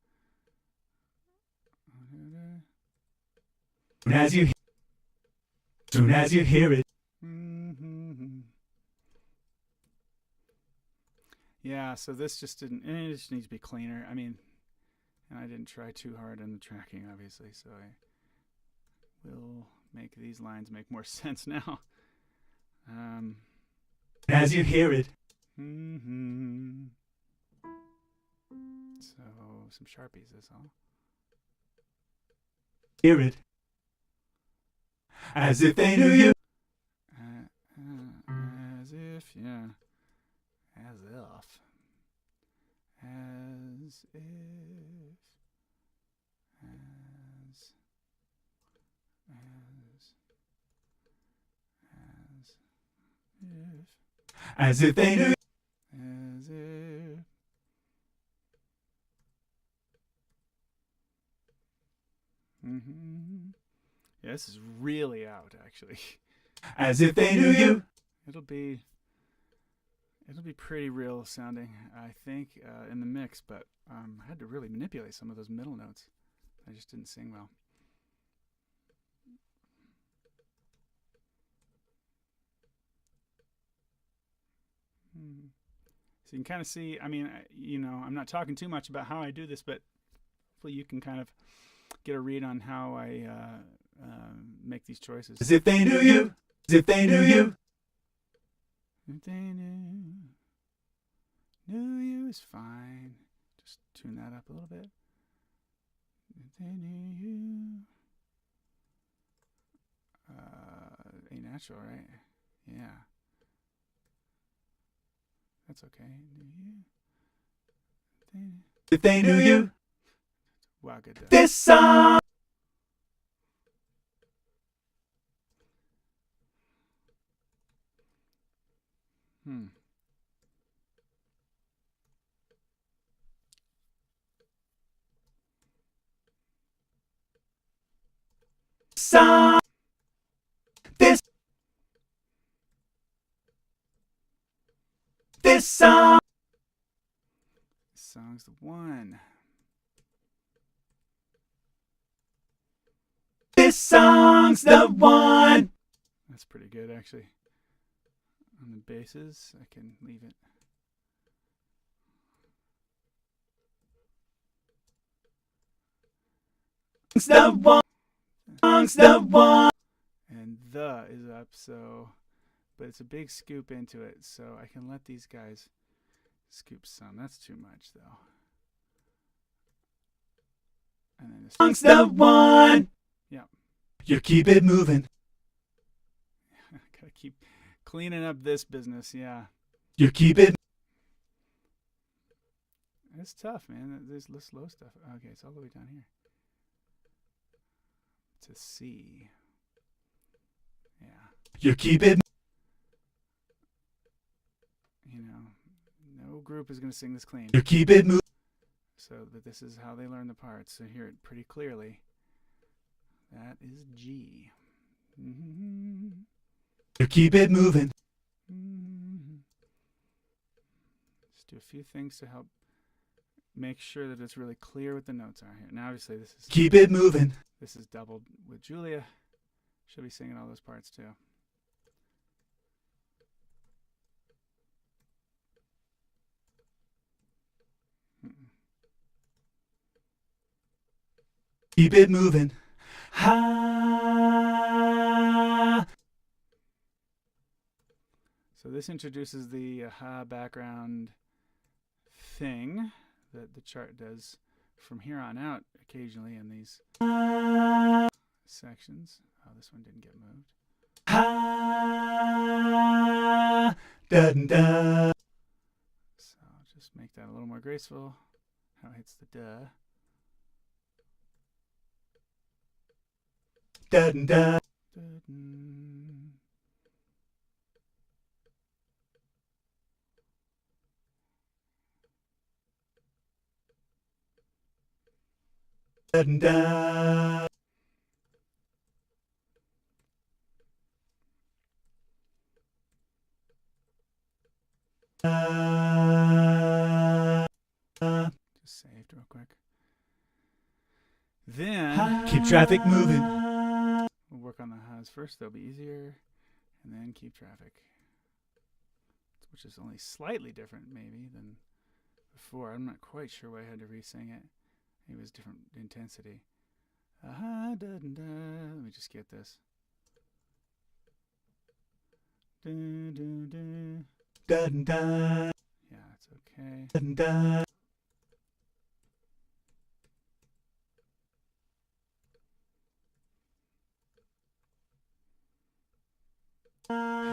B: Soon as you hear it.
A: Yeah, so this just didn't. It just needs to be cleaner. I mean, and I didn't try too hard on the tracking, obviously. So I will make these lines make more sense now.
B: As you hear it.
A: So some Sharpies is all.
B: Hear it. As if they knew you.
A: As if, yeah. As if. As if.
B: As if they knew.
A: As if. Yeah, this is really out, actually.
B: As if they knew you.
A: It'll be pretty real sounding, I think, in the mix, but I had to really manipulate some of those middle notes. I just didn't sing well. So you can kind of see, I mean, I'm not talking too much about how I do this, but hopefully you can kind of get a read on how I make these choices.
B: As if they knew you. As if they knew you.
A: If they knew you is fine. Just tune that up a little bit. If they knew you. A natural, right? Yeah. That's okay.
B: If they knew you.
A: Wow, good.
B: This song. Song. This song.
A: This song's the one.
B: This song's the one.
A: That's pretty good, actually. On the basses, I can leave it.
B: The one. The one.
A: And the is up, so, but it's a big scoop into it, so I can let these guys scoop some. That's too much, though. And then
B: This the one.
A: Yeah.
B: You keep it moving.
A: Gotta keep cleaning up this business, yeah.
B: You keep it.
A: It's tough, man. There's the slow stuff. Okay, it's all the way down here. To C. Yeah.
B: You keep it.
A: No group is going to sing this clean.
B: You keep it moving.
A: So, but this is how they learn the parts. So hear it pretty clearly. That is G.
B: You keep it moving.
A: Just do a few things to help make sure that it's really clear what the notes are here. Now, obviously, this is
B: keep it moving.
A: This is doubled with Julia. She'll be singing all those parts too.
B: Keep it moving. Ha.
A: So this introduces the ha background thing that the chart does from here on out occasionally in these sections. Oh, this one didn't get moved.
B: Ha. Dun, dun.
A: So I'll just make that a little more graceful. How it hits the duh.
B: Dun, dun. Dun, dun.
A: Just saved real quick. Then
B: keep traffic moving.
A: we'll work on the highs first. They'll be easier. And then keep traffic. Which is only slightly different, maybe, than before. I'm not quite sure why I had to re-sing it. It was different intensity. Let me just get this.
B: Dun, dun,
A: Yeah, it's okay.
B: dun, dun.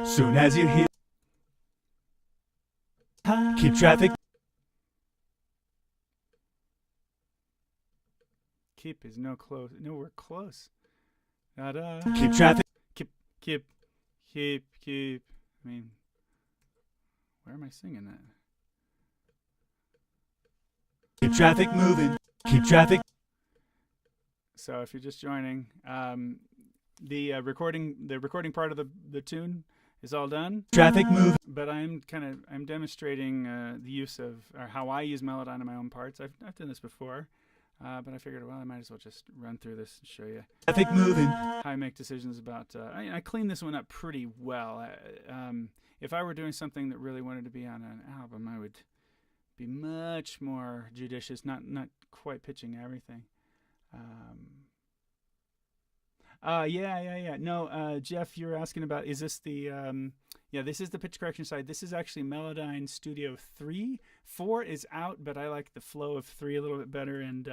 B: Soon as you hear, keep traffic.
A: Keep is nowhere close. Da-da.
B: Keep traffic.
A: Keep. I mean, where am I singing that?
B: Keep traffic moving. Keep traffic.
A: So if you're just joining, the recording part of the tune is all done.
B: Traffic moving.
A: But I'm demonstrating the use of, or how I use Melodyne in my own parts. I've done this before, but I figured, well, I might as well just run through this and show you
B: Traffic moving.
A: how I make decisions about. I cleaned this one up pretty well. If I were doing something that really wanted to be on an album, I would be much more judicious, not quite pitching everything. Yeah. No, Jeff, you're asking about, is this the, this is the pitch correction side. This is actually Melodyne Studio 3. 4 is out, but I like the flow of 3 a little bit better, and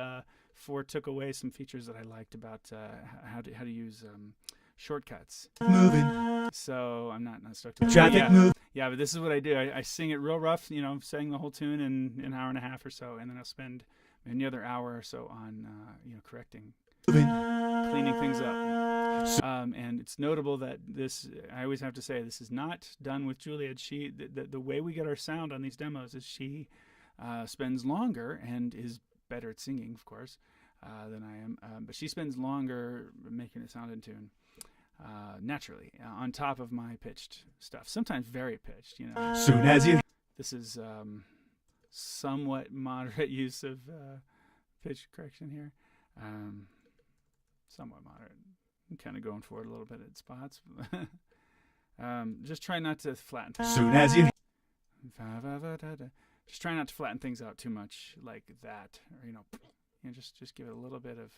A: 4 took away some features that I liked about how to use shortcuts.
B: Moving.
A: So I'm not stuck to it.
B: Traffic move.
A: Yeah, but this is what I do. I sing it real rough, sang the whole tune in an hour and a half or so, and then I'll spend another hour or so on, correcting, cleaning things up. And it's notable that this, I always have to say, this is not done with Juliet. The way we get our sound on these demos is she spends longer and is better at singing, of course, than I am. But she spends longer making it sound in tune. Naturally, on top of my pitched stuff, sometimes very pitched.
B: Soon as you.
A: This is somewhat moderate use of pitch correction here. Somewhat moderate. I'm kind of going for it a little bit at spots. Just try not to flatten.
B: Soon as you.
A: Just try not to flatten things out too much like that, or just give it a little bit of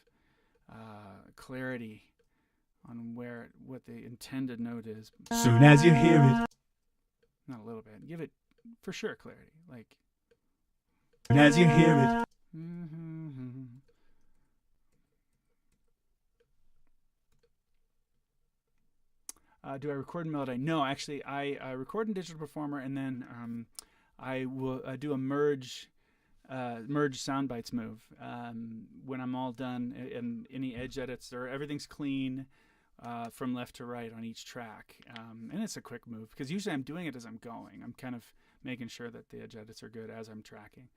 A: clarity on what the intended note is.
B: Soon as you hear it.
A: Not a little bit. Give it for sure clarity. Like.
B: Soon as you hear it.
A: Do I record in Melodyne? No, actually, I record in Digital Performer, and then I will do a merge sound bites move when I'm all done, and any edge edits, or everything's clean from left to right on each track. And it's a quick move, because usually I'm doing it as I'm going. I'm kind of making sure that the edge edits are good as I'm tracking.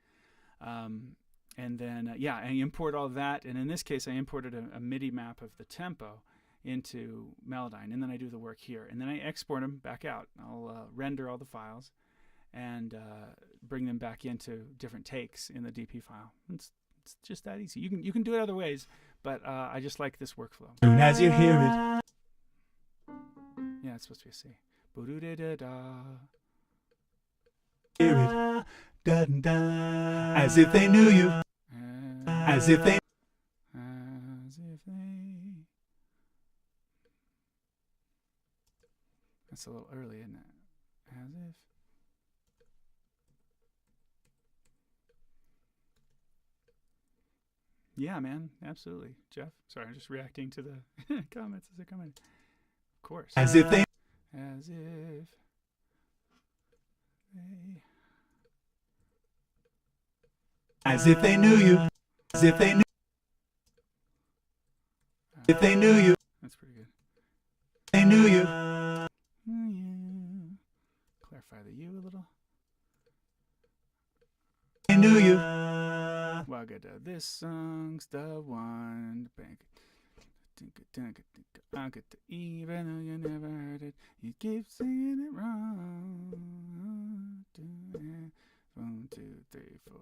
A: And then, I import all that, and in this case, I imported a MIDI map of the tempo into Melodyne, and then I do the work here, and then I export them back out. I'll render all the files and bring them back into different takes in the DP file. It's just that easy. You can do it other ways, but I just like this workflow.
B: Soon as you hear it.
A: Yeah, it's supposed to be a C. Boo-doo-da-da-da.
B: Hear it. Dun, dun. As if they knew you. As if they.
A: That's a little early, isn't it? As if. Yeah, man, absolutely. Jeff, sorry, I'm just reacting to the comments as they're coming. Of course.
B: As if they.
A: As if they.
B: As if they knew you. As if they knew. If they knew you.
A: That's pretty good.
B: They knew you.
A: Clarify the U a little.
B: They knew you.
A: Well, good. This song's the one. I get to even though you never heard it. You keep singing it wrong. 1, 2, 3, 4.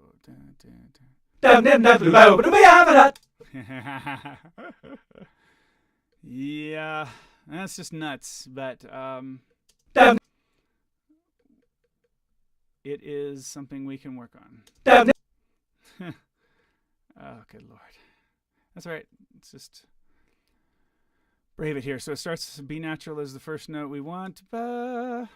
A: Yeah, that's just nuts. But it is something we can work on. Oh, good Lord. That's all right. It's just brave it here. So it starts B natural as the first note we want. Ba.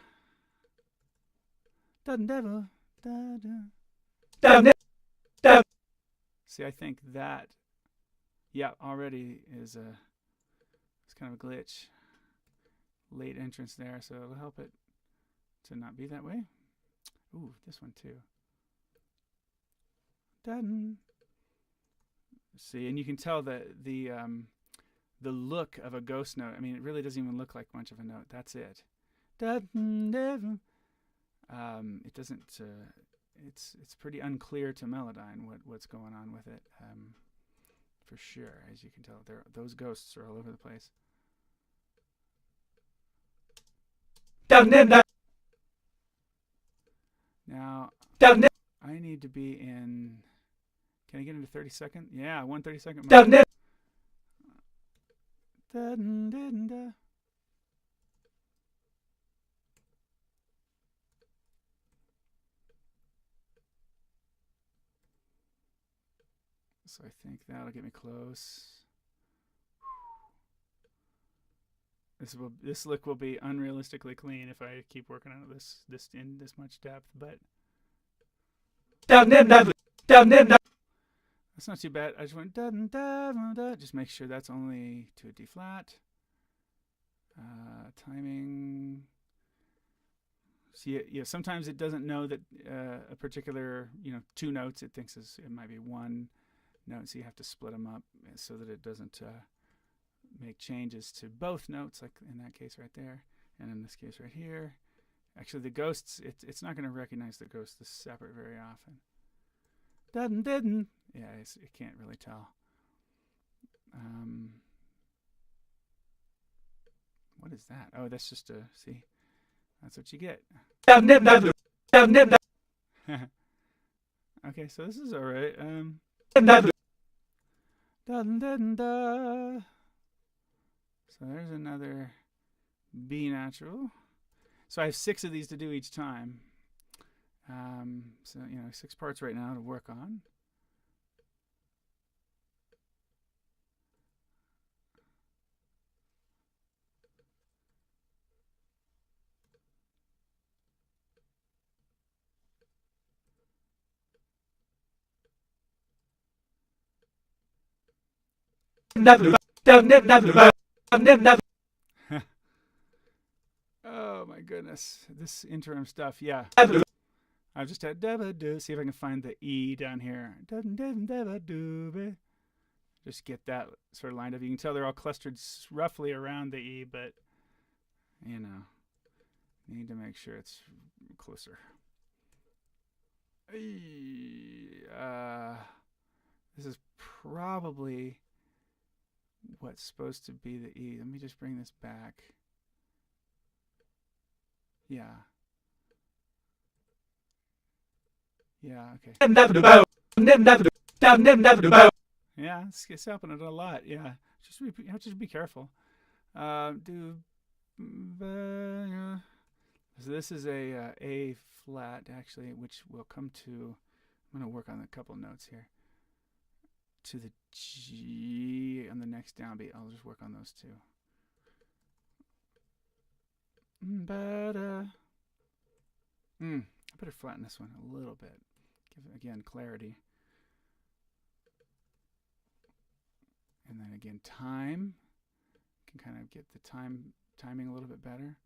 A: See, I think that, yeah, already is it's kind of a glitch. Late entrance there, so it'll help it to not be that way. Ooh, this one too. Dun. See, and you can tell that the look of a ghost note. I mean, it really doesn't even look like much of a note. That's it. It doesn't. It's pretty unclear to Melodyne what's going on with it. For sure, as you can tell, those ghosts are all over the place. Now, I need to be in. Can I get into 30-second? Yeah, 1 30-second. So I think that'll get me close. This lick will be unrealistically clean if I keep working on this in this much depth, but that's not too bad. I just went just make sure that's only to a D flat. Timing. See, yeah, sometimes it doesn't know that a particular, two notes. It thinks it might be one note, so you have to split them up so that it doesn't make changes to both notes, like in that case right there, and in this case right here. Actually, the ghosts, it's not going to recognize the ghosts this separate very often. Didn't. Yeah, it can't really tell. What is that? Oh, that's just see. That's what you get. Okay, so this is all right. So there's another B natural. So I have 6 of these to do each time. So 6 parts right now to work on. Oh my goodness, this interim stuff. Yeah, I've just had see if I can find the E down here. Just get that sort of lined up. You can tell they're all clustered roughly around the E, but need to make sure it's closer. This is probably what's supposed to be the E. Let me just bring this back. Yeah. Yeah, okay. Yeah, it's happening a lot. Yeah. Just be careful. So this is a flat, actually, which will come to. I'm going to work on a couple notes here. To the G on the next downbeat. I'll just work on those two. I better flatten this one a little bit. Give it, again, clarity. And then again, time. You can kind of get the timing a little bit better.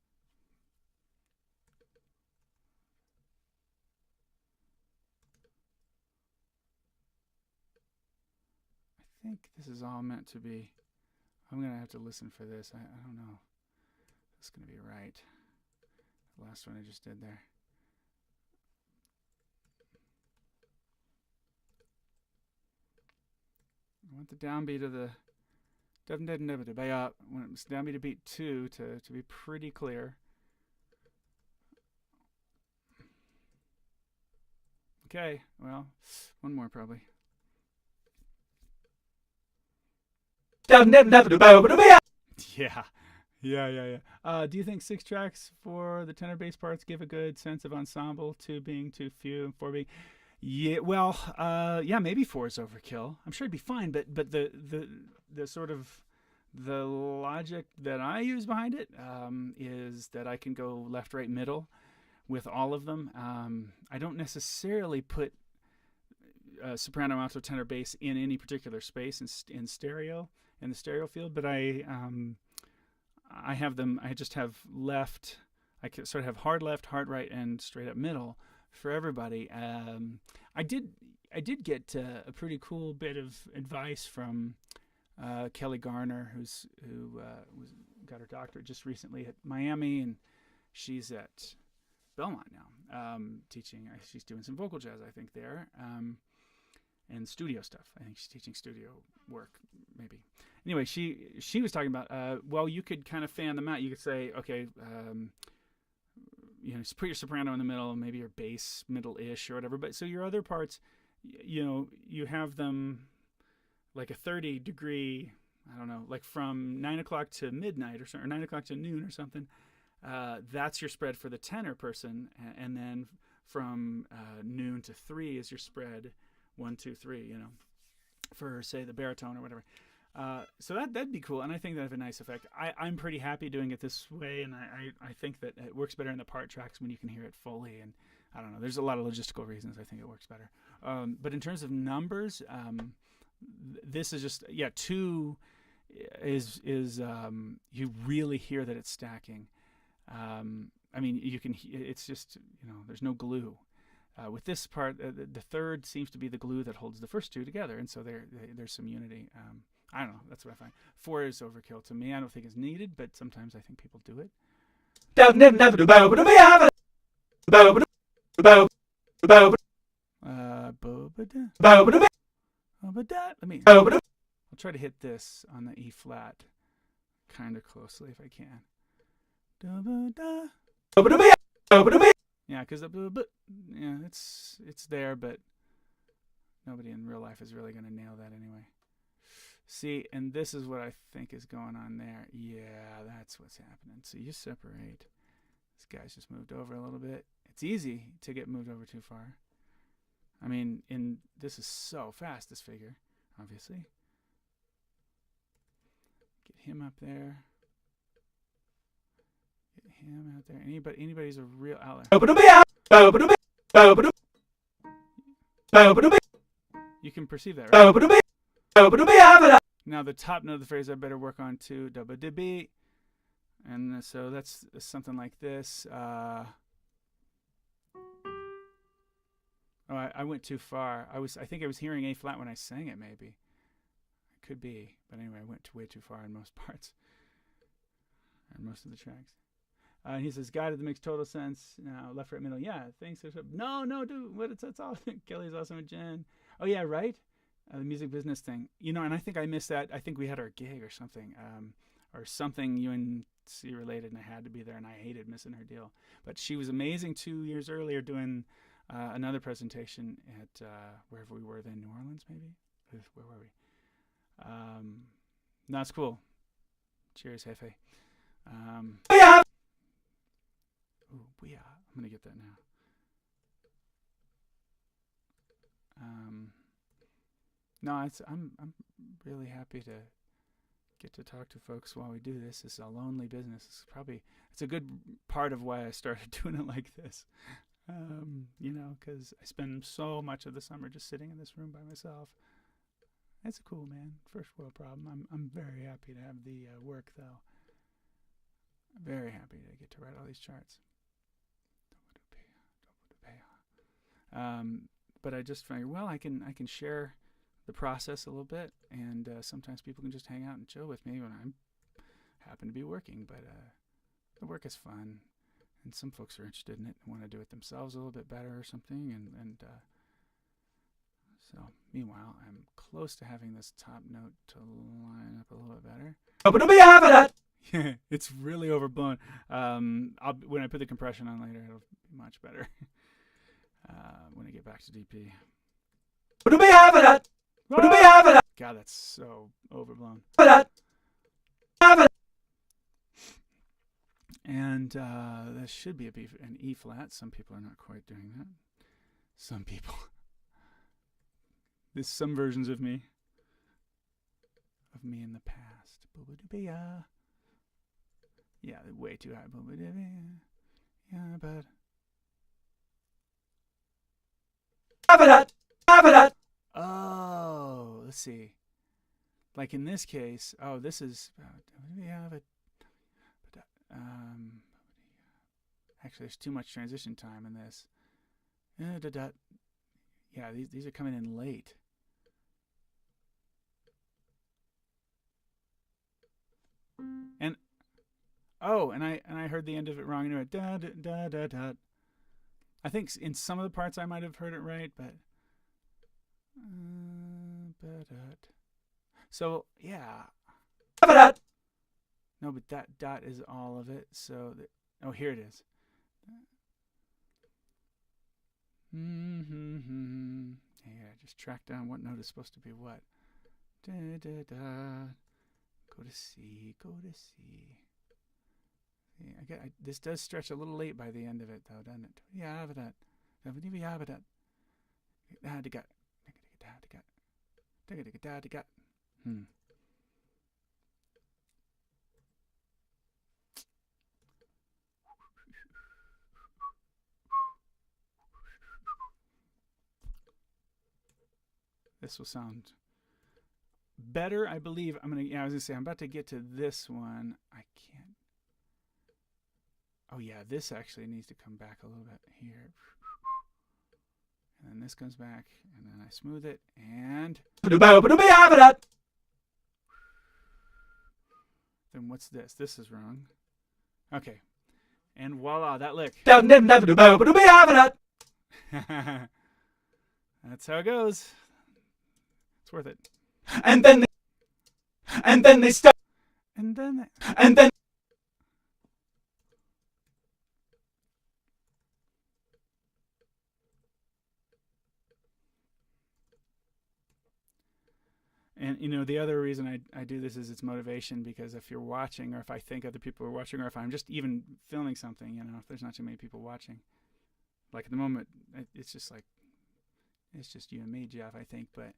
A: I think this is all meant to be. I'm going to have to listen for this. I don't know if it's going to be right. The last one I just did there. I want the downbeat of the when it's downbeat to beat 2 to be pretty clear. Okay, well, one more probably. Yeah. Do you think 6 tracks for the tenor bass parts give a good sense of ensemble? 2 being too few and 4 being... Yeah, well, yeah, maybe 4 is overkill. I'm sure it'd be fine, but the sort of the logic that I use behind it is that I can go left, right, middle with all of them. I don't necessarily put soprano, alto, tenor, bass in any particular space in stereo, in the stereo field, but I have them. I just have left. I sort of have hard left, hard right, and straight up middle for everybody. I did get a pretty cool bit of advice from Kelly Garner, who got her doctorate just recently at Miami, and she's at Belmont now, teaching. She's doing some vocal jazz, I think, there, and studio stuff. I think she's teaching studio work, maybe. Anyway, she was talking about, well, you could kind of fan them out. You could say, okay, just put your soprano in the middle, maybe your bass middle-ish or whatever. But so your other parts, you have them like a 30-degree, I don't know, like from 9 o'clock to midnight or 9 o'clock to noon or something. That's your spread for the tenor person, and then from noon to 3 is your spread, 1, 2, 3. For say the baritone or whatever. So that'd be cool, and I think that'd have a nice effect. I'm pretty happy doing it this way, and I think that it works better in the part tracks when you can hear it fully. And I don't know, there's a lot of logistical reasons I think it works better. But in terms of numbers, this is just 2 is you really hear that it's stacking. I mean, you can. It's just there's no glue. With this part, the third seems to be the glue that holds the first 2 together, and so there's some unity. I don't know. That's what I find. 4 is overkill to me. I don't think it's needed, but sometimes I think people do it. I'll try to hit this on the E flat kind of closely if I can. Yeah, because it's there, but nobody in real life is really going to nail that anyway. See, and this is what I think is going on there. Yeah, that's what's happening. So you separate. This guy's just moved over a little bit. It's easy to get moved over too far. I mean, this is so fast, this figure, obviously. Get him up there. Get him out there. Anybody's a real outlier. You can perceive that, right? Now the top note of the phrase I better work on too, dB, and so that's something like this. I went too far. I think I was hearing A flat when I sang it. Maybe it could be, but anyway, I went way too far in most parts, or most of the tracks. He says, "Guided that makes total sense." Now left, right, middle. Yeah, thanks. No, dude. That's all. Kelly's awesome with Jen. Oh yeah, right. The music business thing, and I think I missed that. I think we had our gig or something UNC related, and I had to be there, and I hated missing her deal. But she was amazing 2 years earlier doing another presentation at wherever we were then, New Orleans maybe? Where were we? No, it's cool. Cheers, Hefe. Ooh, yeah. I'm going to get that now. No, I'm really happy to get to talk to folks while we do this. This is a lonely business. It's a good part of why I started doing it like this. Because I spend so much of the summer just sitting in this room by myself. That's cool, man. First world problem. I'm very happy to have the work, though. Very happy to get to write all these charts. But I just figured, well, I can share the process a little bit, and sometimes people can just hang out and chill with me when I happen to be working. But the work is fun, and some folks are interested in it and want to do it themselves a little bit better or something. And so, meanwhile, I'm close to having this top note to line up a little bit better. It's really overblown. When I put the compression on later, it'll be much better. When I get back to DP. God, that's so overblown. And this should be an E flat. Some people are not quite doing that. Some people. There's some versions of me in the past. Yeah, way too high. Yeah, but. Oh, let's see. Like in this case, this is. Actually, there's too much transition time in this. Yeah, these are coming in late. And I heard the end of it wrong. Anyway, da da da da da. I think in some of the parts I might have heard it right, but so yeah. No, but that dot is all of it. So here it is. Yeah, just track down what note is supposed to be what. Da da da. Go to C. Go to C. Yeah, this does stretch a little late by the end of it, though, doesn't it? Yeah, but that. This will sound better, I believe. I was gonna say I'm about to get to this one. I can't. Oh yeah, this actually needs to come back a little bit here. And then this comes back, and then I smooth it, and then what's this? This is wrong. Okay. And voila, that lick. That's how it goes. It's worth it. And then they start. And then. And the other reason I do this is it's motivation, because if you're watching, or if I think other people are watching, or if I'm just even filming something, if there's not too many people watching, like at the moment, it's just you and me, Jeff, I think, but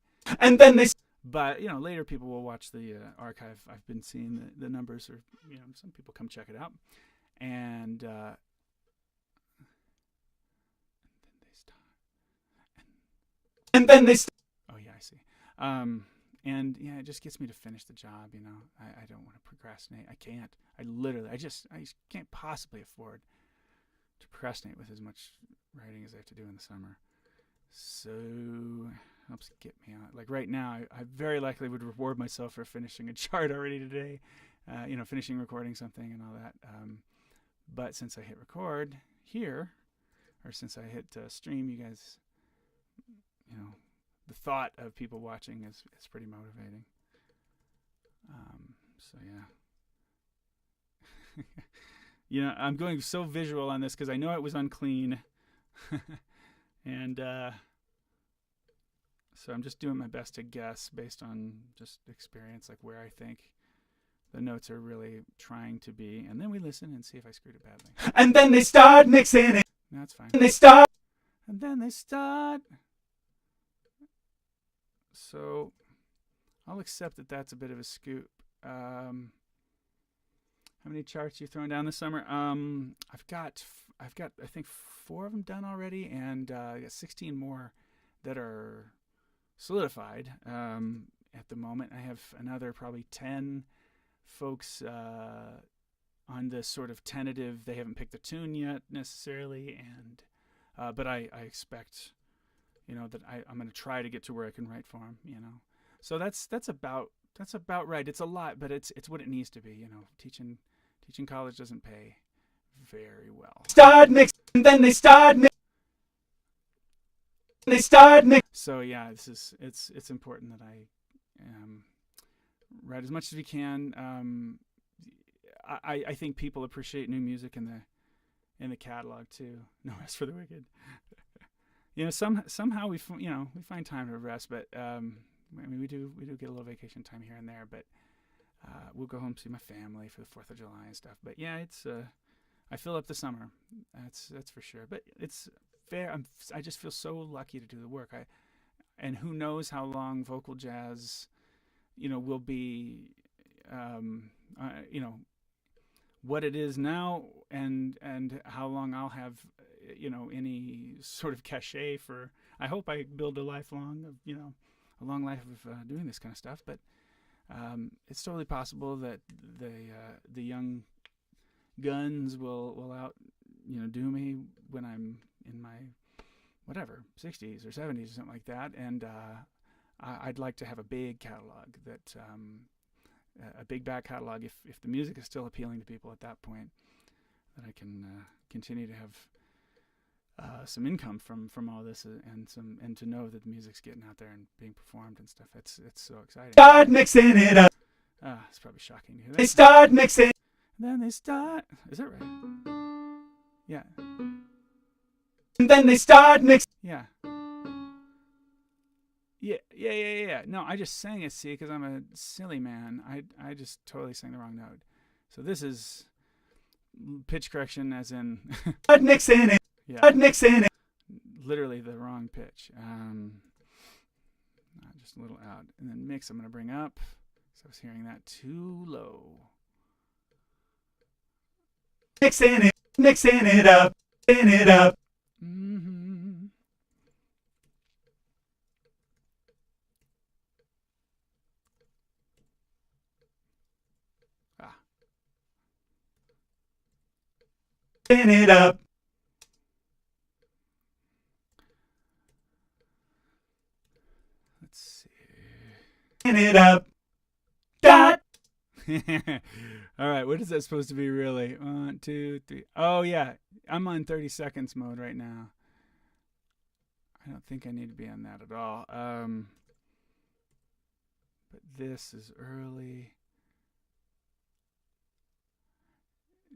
A: later people will watch the archive. I've been seeing the numbers, or some people come check it out, and then they stop. Oh yeah, I see. And yeah, it just gets me to finish the job. I don't want to procrastinate. I can't. I can't possibly afford to procrastinate with as much writing as I have to do in the summer. So helps get me out. Like right now, I very likely would reward myself for finishing a chart already today. Finishing recording something and all that. But since I hit record here, or since I hit stream, you guys, the thought of people watching is pretty motivating. So yeah. I'm going so visual on this because I know it was unclean. And so I'm just doing my best to guess based on just experience, like where I think the notes are really trying to be. And then we listen and see if I screwed it badly. And then they start mixing it. No, that's fine. And then they start. So I'll accept that that's a bit of a scoop. How many charts you throwing down this summer? I've got I think 4 of them done already, and I got 16 more that are solidified at the moment. I have another probably 10 folks on this sort of tentative. They haven't picked the tune yet necessarily, and but I expect that I'm going to try to get to where I can write for them. So that's about right. It's a lot, but it's what it needs to be. Teaching college doesn't pay very well. Start mix, and then they start mix. So yeah, it's important that I write as much as we can. I think people appreciate new music in the catalog too. No Rest for the Wicked. Somehow we find time to rest, but I mean, we do get a little vacation time here and there, but we'll go home see my family for the 4th of July and stuff. But yeah, it's I fill up the summer. That's for sure. But it's fair. I just feel so lucky to do the work. And who knows how long vocal jazz, will be, what it is now, and how long I'll have, any sort of cachet for. I hope I build a a long life of doing this kind of stuff. But it's totally possible that the young guns will do me when I'm in my 60s or 70s or something like that, and I'd like to have a big catalog a big back catalog if the music is still appealing to people at that point, that I can continue to have some income from all this, and to know that the music's getting out there and being performed and stuff. It's so exciting.
B: Start mixing it up.
A: It's probably shocking to hear that.
B: They start mixing.
A: Then they start. Is that right? Yeah.
B: And then they start mixing.
A: Yeah. Yeah. No, I just sang it, see, because I'm a silly man. I just totally sang the wrong note. So this is pitch correction, as in
B: Start mixing it.
A: yeah,
B: Start mixing it.
A: literally the wrong pitch. Just a little out, and then mix. I'm gonna bring up. So I was hearing that too low.
B: Mixing it up. Mixing it up.
A: Mm-hmm.
B: Mixing it up.
A: Let's see.
B: Mixing it up. Dot.
A: All right, what is that supposed to be really? 1, 2, 3. Oh yeah, I'm on 30 seconds mode right now. I don't think I need to be on that at all. But this is early.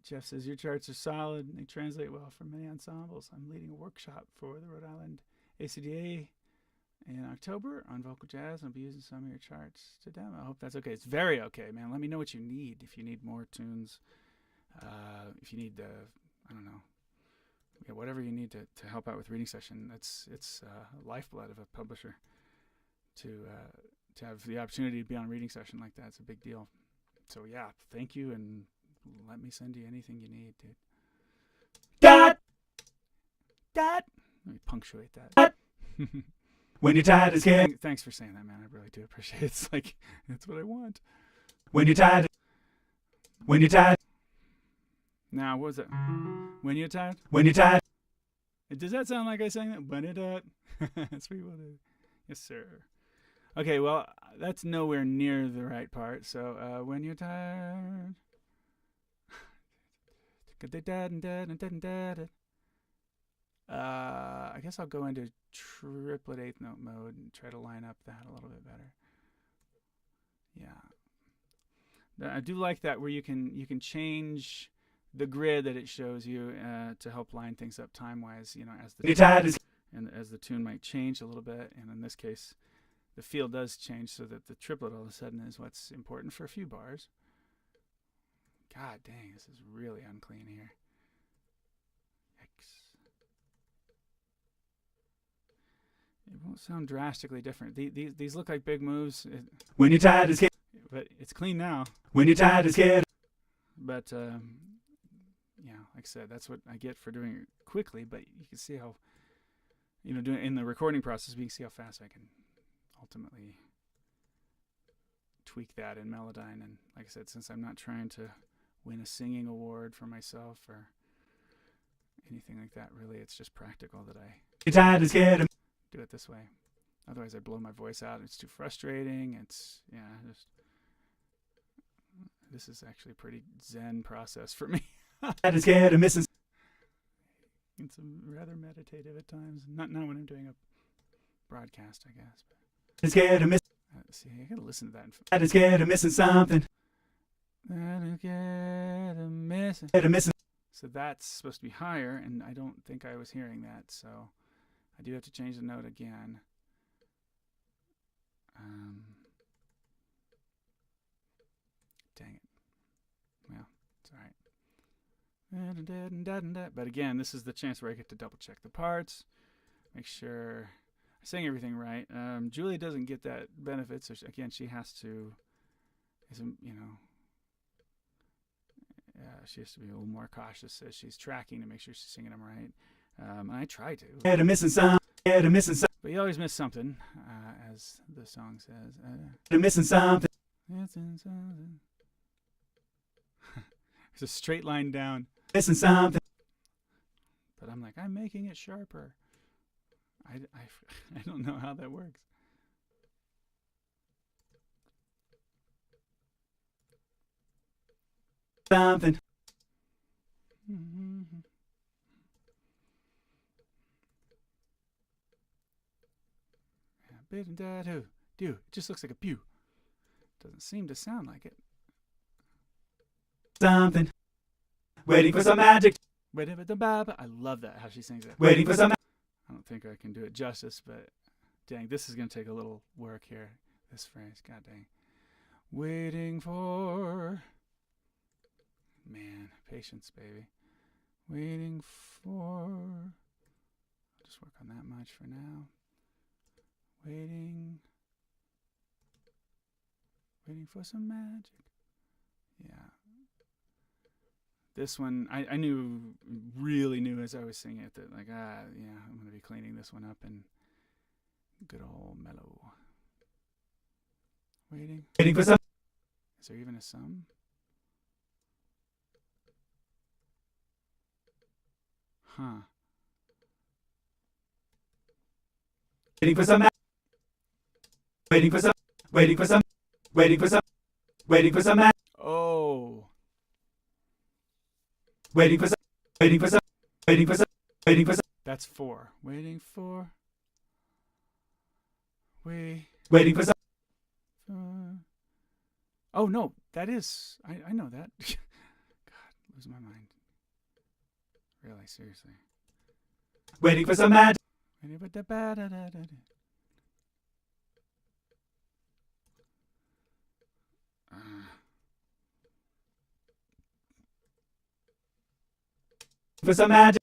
A: Jeff says your charts are solid and they translate well for many ensembles. I'm leading a workshop for the Rhode Island ACDA in October on vocal jazz, and I'll be using some of your charts to demo. I hope that's okay. It's very okay, man. Let me know what you need. If you need more tunes, if you need whatever you need to help out with reading session. It's lifeblood of a publisher to have the opportunity to be on a reading session like that. It's a big deal. So yeah, thank you, and let me send you anything you need, dude.
B: Dot.
A: Let me punctuate that.
B: Dot. When you're tired and scared.
A: Thanks for saying that, man. I really do appreciate it. It's like, that's what I want.
B: When you're tired. When you're tired.
A: Now, what was it? When you're tired?
B: When you're tired.
A: Does that sound like I sang that? When you're tired? That's what you want to. Yes, sir. Okay, well, that's nowhere near the right part. So, when you're tired. I guess I'll go into triplet eighth note mode and try to line up that a little bit better. Yeah, I do like that where you can change the grid that it shows you to help line things up time wise. As the tune might change a little bit, and in this case, the feel does change so that the triplet all of a sudden is what's important for a few bars. God dang, this is really unclean here. It won't sound drastically different. These look like big moves.
B: When you're tired and scared.
A: But it's clean now.
B: When you're tired and scared.
A: But, like I said, that's what I get for doing it quickly. But you can see how, doing in the recording process, we can see how fast I can ultimately tweak that in Melodyne. And like I said, since I'm not trying to win a singing award for myself or anything like that, really, it's just practical that I
B: You're tired and scared.
A: Do it this way. Otherwise, I blow my voice out. It's too frustrating. This is actually a pretty zen process for me.
B: Tired and scared of missing.
A: It's rather meditative at times. Not when I'm doing a broadcast, I guess.
B: But scared of missing.
A: See, I gotta listen to that.
B: Tired and scared of missing something.
A: So that's supposed to be higher, and I don't think I was hearing that. So I do have to change the note again. Dang it. Well, it's alright. But again, this is the chance where I get to double check the parts, make sure I sing everything right. Julie doesn't get that benefit, so again, she has to, she has to be a little more cautious as she's tracking to make sure she's singing them right. And I try to.
B: Missing some. Missing some.
A: But you always miss something, as the song says.
B: Missing something.
A: There's a straight line down.
B: Missing something.
A: But I'm like, I'm making it sharper. I don't know how that works.
B: Something.
A: It just looks like a pew. Doesn't seem to sound like it.
B: Something. Waiting for some magic.
A: I love that, how she sings it.
B: Waiting for some.
A: I don't think I can do it justice, but dang, this is going to take a little work here. This phrase, god dang. Waiting for. Man, patience, baby. Waiting for. I'll just work on that much for now. Waiting for some magic. Yeah. This one, I really knew as I was singing it that, like, I'm going to be cleaning this one up and good old mellow. Waiting
B: for some.
A: Is there even a sum? Huh.
B: Waiting for some. Waiting for some. Waiting for some. Waiting for some. Waiting for some.
A: Oh.
B: Waiting for some. Waiting for some. Waiting for some. Waiting for some.
A: That's 4. Waiting for.
B: Waiting for some.
A: Oh no, that is. I know that. God, losing my mind. Really, seriously.
B: Waiting for some magic. For some magic.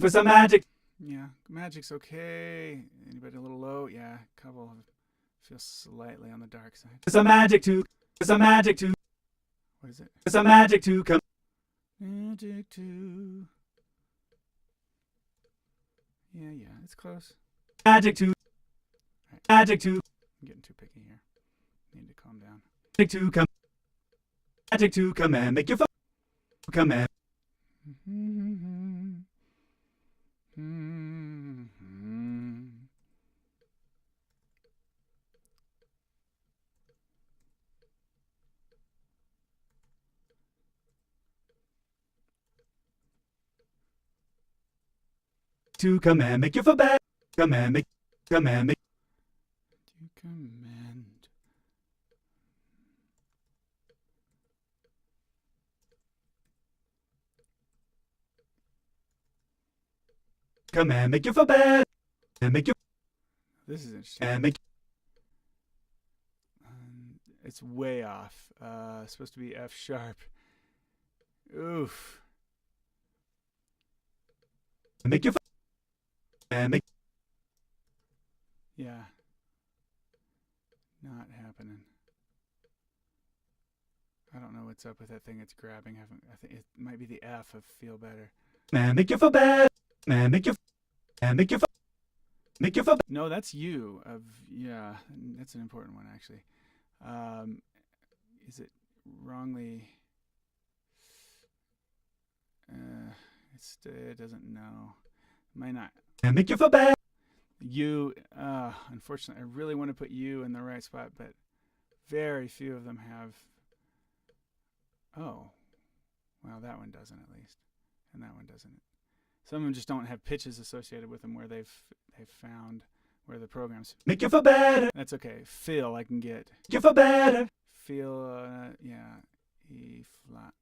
B: For some magic.
A: Yeah, magic's okay. Anybody a little low? Yeah, a couple feels slightly on the dark side.
B: For some magic to. For some magic to.
A: What is it?
B: For some magic to come.
A: Magic to. Yeah, it's close.
B: Magic to.
A: Right.
B: Magic to.
A: I'm getting too picky here. Need to calm down.
B: Magic to come. Magic to come and make your phone. Come and. To come and make you feel bad. Come and make. Come and make.
A: To command.
B: Come and make you feel bad. And make you.
A: This is interesting.
B: And make.
A: It's way off. Supposed to be F sharp. Oof.
B: Make you. And make.
A: Yeah. Not happening. I don't know what's up with that thing it's grabbing. I think it might be the F of feel better.
B: Man, make you feel bad. Man, make you. And make you. Make you feel bad.
A: No, that's you. Yeah, that's an important one actually. Is it wrongly? It doesn't know. Might not.
B: And make you feel bad.
A: You, unfortunately, I really want to put you in the right spot, but very few of them have. Oh, well, that one doesn't at least, and that one doesn't. Some of them just don't have pitches associated with them where they've found where the programs.
B: Make you feel better.
A: That's okay. Feel I can get.
B: Make you feel better.
A: Feel, yeah, E flat.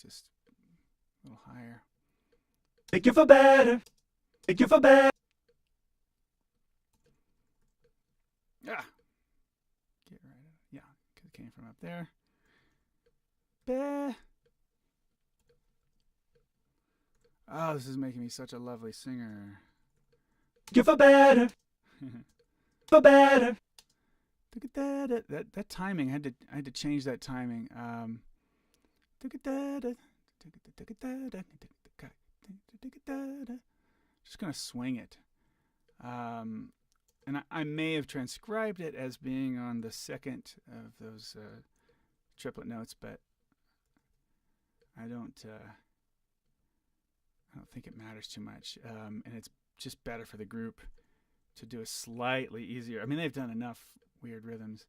A: Just a little higher.
B: Make you feel better. Make you feel better.
A: there. Bah. Oh, this is making me such a lovely singer.
B: You for better, for better.
A: That timing, I had to change that timing. Just gonna swing it. And I may have transcribed it as being on the second of those triplet notes, but I don't think it matters too much. And it's just better for the group to do a slightly easier. I mean, they've done enough weird rhythms.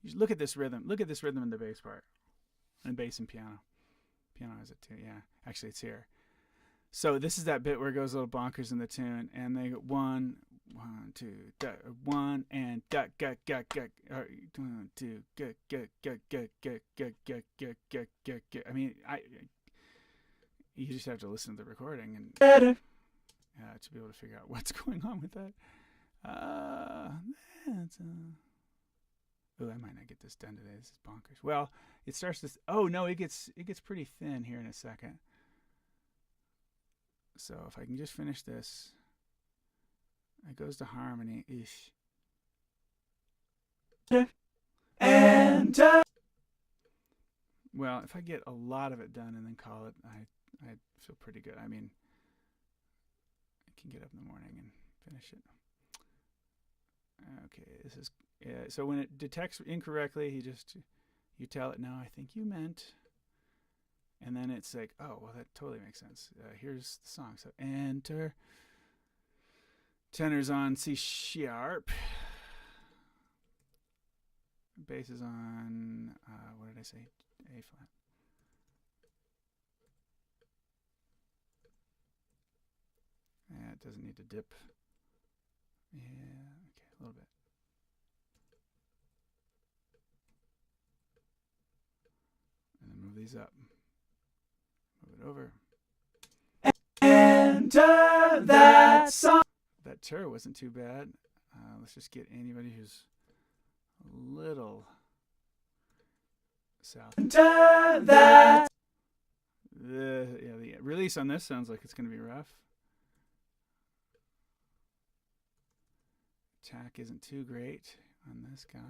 A: You look at this rhythm. Look at this rhythm in the bass part, and bass and piano. Piano has it too. Yeah, actually, it's here. So this is that bit where it goes a little bonkers in the tune, and they go 1, 2, 1 and gut. 1, 2, gut. I mean, you just have to listen to the recording and to be able to figure out what's going on with that. I might not get this done today. This is bonkers. Well, it starts this. Oh no, it gets pretty thin here in a second. So if I can just finish this, it goes to harmony. Ish.
B: And
A: well, if I get a lot of it done and then call it, I feel pretty good. I mean, I can get up in the morning and finish it. Okay, this is so when it detects incorrectly, you tell it, no, I think you meant, and then it's like, oh, well, that totally makes sense. Here's the song. So enter, tenor's on C sharp, bass is on what did I say? A flat. Yeah, it doesn't need to dip. Yeah, okay, a little bit. And then move these up. Move it over.
B: enter that song.
A: That tur wasn't too bad. Let's just get anybody who's a little south.
B: Enter that.
A: The release on this sounds like it's going to be rough. Attack isn't too great on this guy.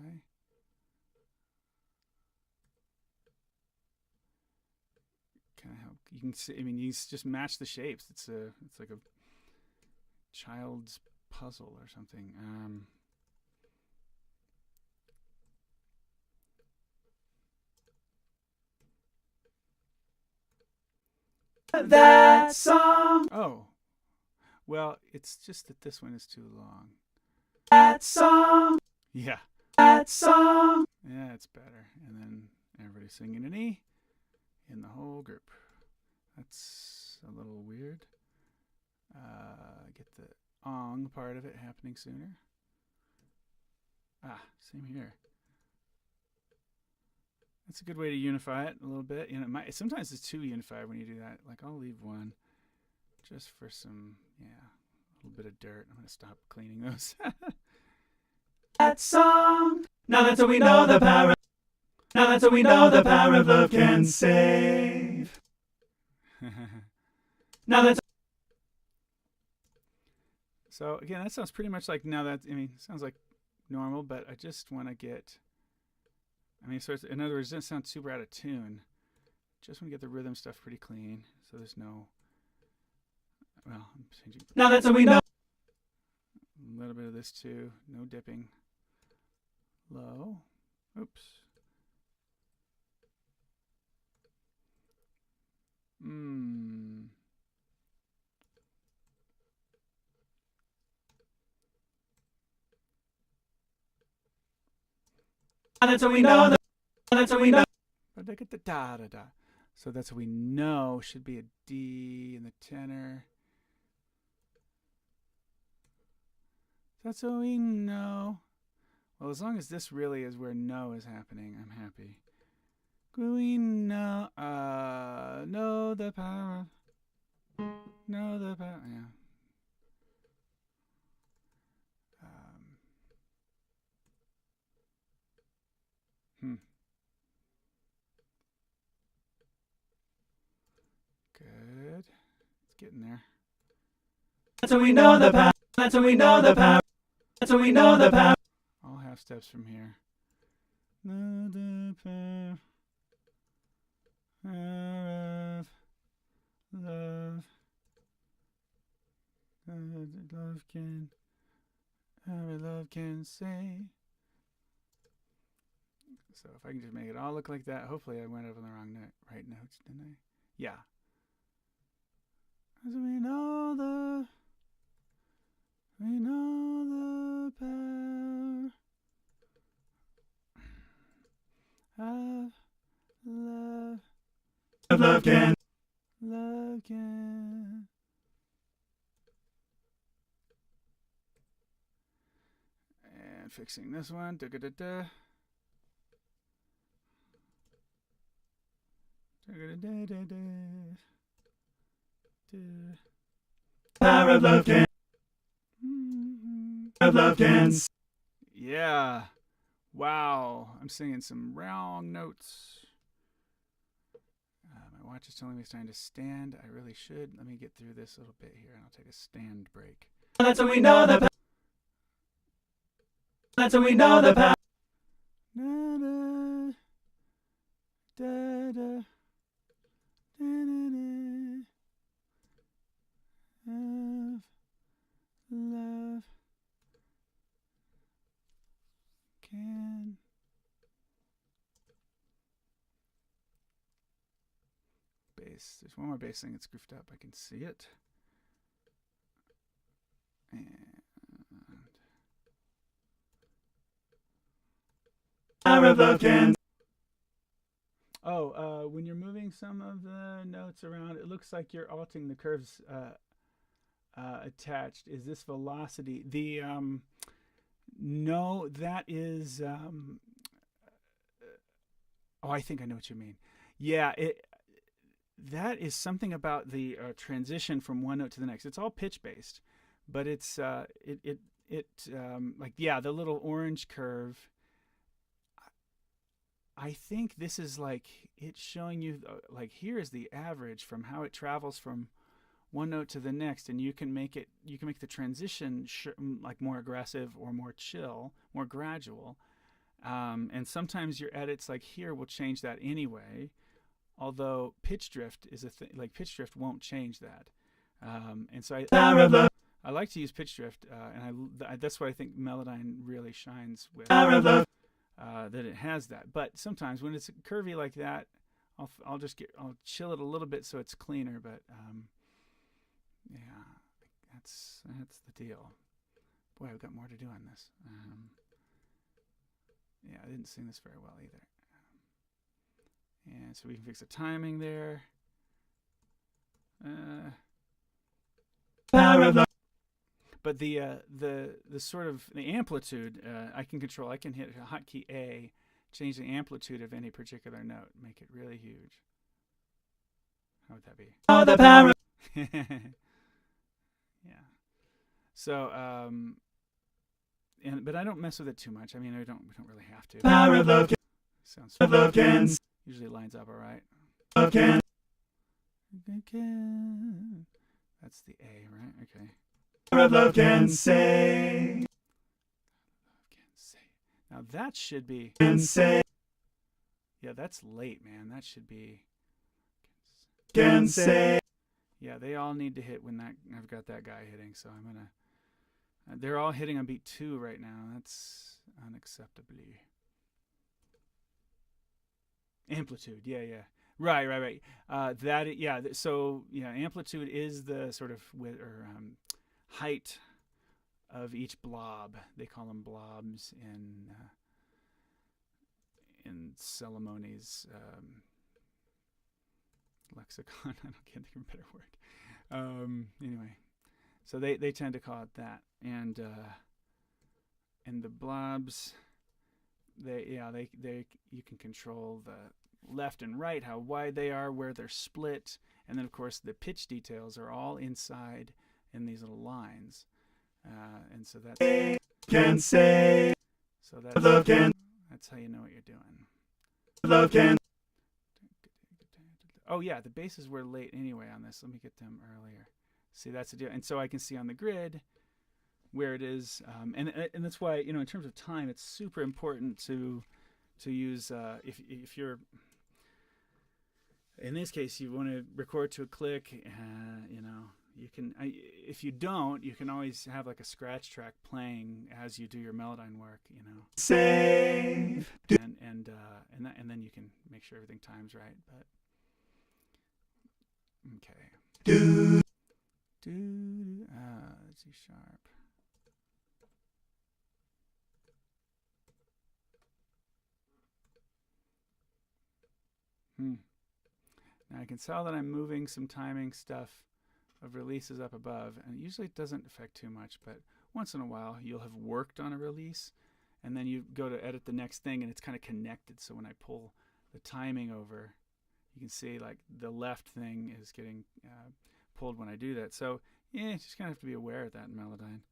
A: Kind of help. You can see. I mean, you just match the shapes. It's like a child's puzzle or something.
B: That song.
A: Oh, well, it's just that this one is too long.
B: That song.
A: Yeah.
B: That song.
A: Yeah, it's better. And then everybody singing an E in the whole group. That's a little weird. Get the ong part of it happening sooner. Same here. That's a good way to unify it a little bit. You know, sometimes it's too unified when you do that. Like, I'll leave one just for some, a little bit of dirt. I'm going to stop cleaning those.
B: That song. Now that's how we know the power. Now that's how we know the power of love can save. Now that's.
A: So again, that sounds pretty much like sounds like normal, but I just want to get. So in other words, it doesn't sound super out of tune. Just want to get the rhythm stuff pretty clean, so there's no. Well, I'm changing.
B: Now that's how we know.
A: A little bit of this too. No dipping. Low. Oops.
B: That's how we know. That's how we know.
A: But I get the da da da. So that's what we know should be a D in the tenor. That's what we know. Well, as long as this really is where no is happening, I'm happy. We know, know the power. Know the power. Yeah.
B: That's how we know the power. That's how we know the power. That's how we know the power.
A: All half steps from here. Know the power of love. Love can, our love can say. So if I can just make it all look like that, hopefully I went over the wrong note, right notes, didn't I? Yeah. As we know the power of love.
B: Love can.
A: Love can. And fixing this one. Da da da da.
B: Power of love can. Of love can.
A: Yeah. Wow. I'm singing some wrong notes. My watch is telling me it's time to stand. I really should. Let me get through this little bit here and I'll take a stand break.
B: That's how we know the power. That's how we know the power.
A: Da da da da. Of love can. Bass. There's one more bass thing that's goofed up. I can see it. And
B: Power of love can.
A: when you're moving some of the notes around, it looks like you're altering the curves attached. Is this velocity? The no, that is. I think I know what you mean. Yeah, that is something about the transition from one note to the next. It's all pitch based, but it's like, yeah, the little orange curve. I think this is like it's showing you like here is the average from how it travels from one note to the next, and you can make the transition like more aggressive or more chill, more gradual. And sometimes your edits like here will change that anyway. Although pitch drift is a thing, like pitch drift won't change that. And so I like to use pitch drift, and that's what I think Melodyne really shines with. That it has that. But sometimes when it's curvy like that, I'll chill it a little bit so it's cleaner. But yeah, that's the deal. Boy, I've got more to do on this. Yeah, I didn't sing this very well either. And so we can fix the timing there. But the sort of the amplitude I can control. I can hit a hotkey A, change the amplitude of any particular note, make it really huge. How would that be?
B: Oh, the power.
A: Yeah. So but I don't mess with it too much. I mean, we don't really have to.
B: Power of love.
A: Sounds
B: Of love can.
A: usually lines up all right.
B: Love can.
A: That's the A, right? Okay.
B: Power of love can say.
A: Now that should be.
B: Can say.
A: Yeah, that's late, man. That should be.
B: Can say.
A: Yeah, they all need to hit when I've got that guy hitting. So I'm gonna. They're all hitting on beat 2 right now. That's unacceptably. Amplitude, yeah. Right. So amplitude is the sort of width or height of each blob. They call them blobs in Solomone's lexicon. I can't think of a better word. Anyway, so they tend to call it that, and the blobs. You can control the left and right, how wide they are, where they're split, and then of course the pitch details are all inside in these little lines, and so that's
B: Can say.
A: so that's how you know what you're doing.
B: Love can.
A: Oh yeah, the basses were late anyway on this. Let me get them earlier. See, that's the deal. And so I can see on the grid where it is, and that's why, you know, in terms of time, it's super important to use if you're, in this case, you want to record to a click. You know, you can. If you don't, you can always have like a scratch track playing as you do your Melodyne work. You know,
B: Save.
A: and then you can make sure everything times right. But okay. C sharp. Now I can tell that I'm moving some timing stuff of releases up above, and usually it doesn't affect too much, but once in a while you'll have worked on a release, and then you go to edit the next thing, and it's kind of connected. So when I pull the timing over, you can see like the left thing is getting pulled when I do that. So yeah, you just kind of have to be aware of that in Melodyne,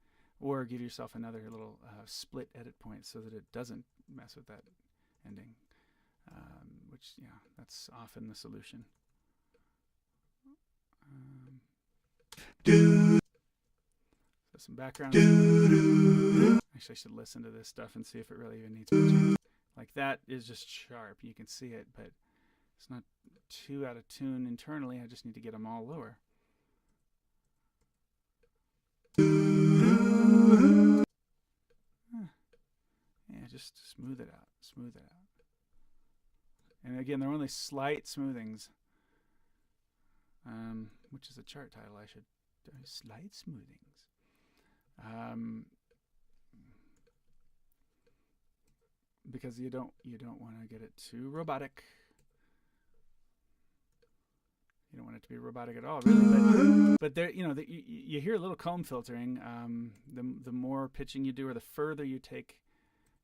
A: or give yourself another little split edit point so that it doesn't mess with that ending. Which, yeah, that's often the solution. So some background. Actually, I should listen to this stuff and see if it really even needs pitching. Like that is just sharp. You can see it, but it's not too out of tune internally. I just need to get them all lower. Yeah, just smooth it out. Smooth it out. And again, they're only slight smoothings, which is a chart title. I should do slight smoothings. Because you don't want to get it too robotic. You don't want it to be robotic at all, really. But there, you know, you hear a little comb filtering. The more pitching you do, or the further you take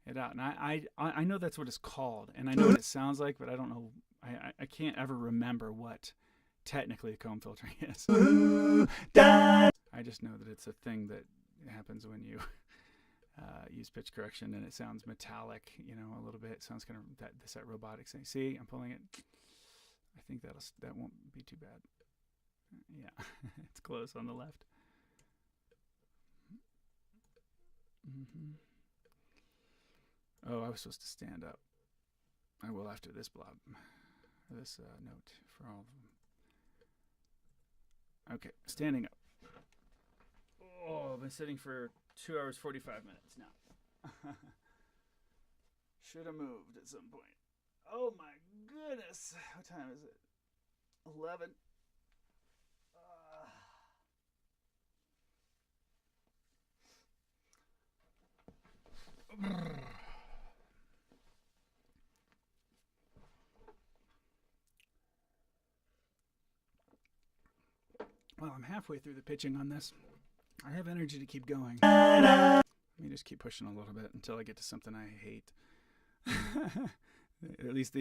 A: it out, and I know that's what it's called, and I know what it sounds like, but I don't know. I can't ever remember what technically comb filtering is. I just know that it's a thing that happens when you use pitch correction, and it sounds metallic, you know, a little bit. It sounds kind of that robotic thing. See, I'm pulling it. I think that won't be too bad. Yeah, it's close on the left. Oh, I was supposed to stand up. I will after this blob, this note for all of them. Okay, standing up. Oh, I've been sitting for 2 hours 45 minutes now. Should have moved at some point. Oh my goodness! What time is it? 11. Well, I'm halfway through the pitching on this. I have energy to keep going. Let me just keep pushing a little bit until I get to something I hate. At least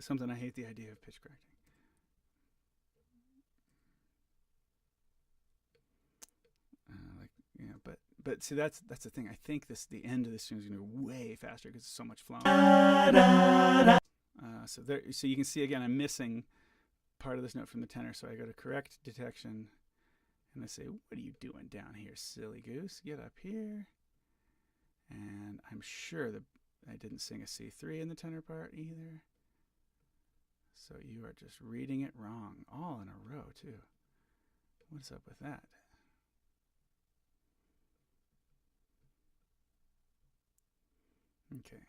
A: something I hate the idea of pitch correcting. But see, that's the thing. I think the end of this tune is going to be way faster because it's so much flowing. So you can see again, I'm missing part of this note from the tenor. So I go to correct detection, and I say, "What are you doing down here, silly goose? Get up here." And I'm sure that I didn't sing a C3 in the tenor part either. So you are just reading it wrong, all in a row too. What's up with that? Okay.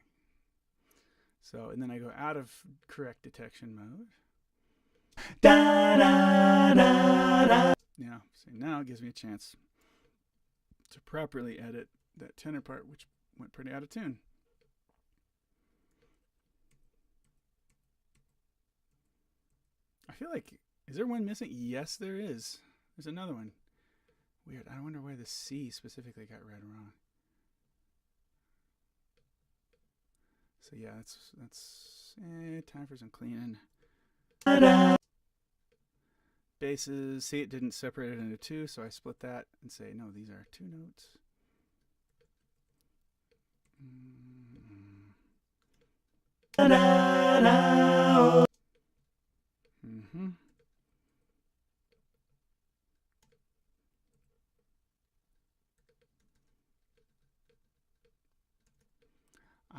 A: So, and then I go out of correct detection mode. Yeah, so now it gives me a chance to properly edit that tenor part, which went pretty out of tune. I feel like, is there one missing? Yes, there is. There's another one. Weird. I wonder why the C specifically got read wrong. So yeah, that's time for some cleaning. Basses, see, it didn't separate it into two, so I split that and say, no, these are two notes.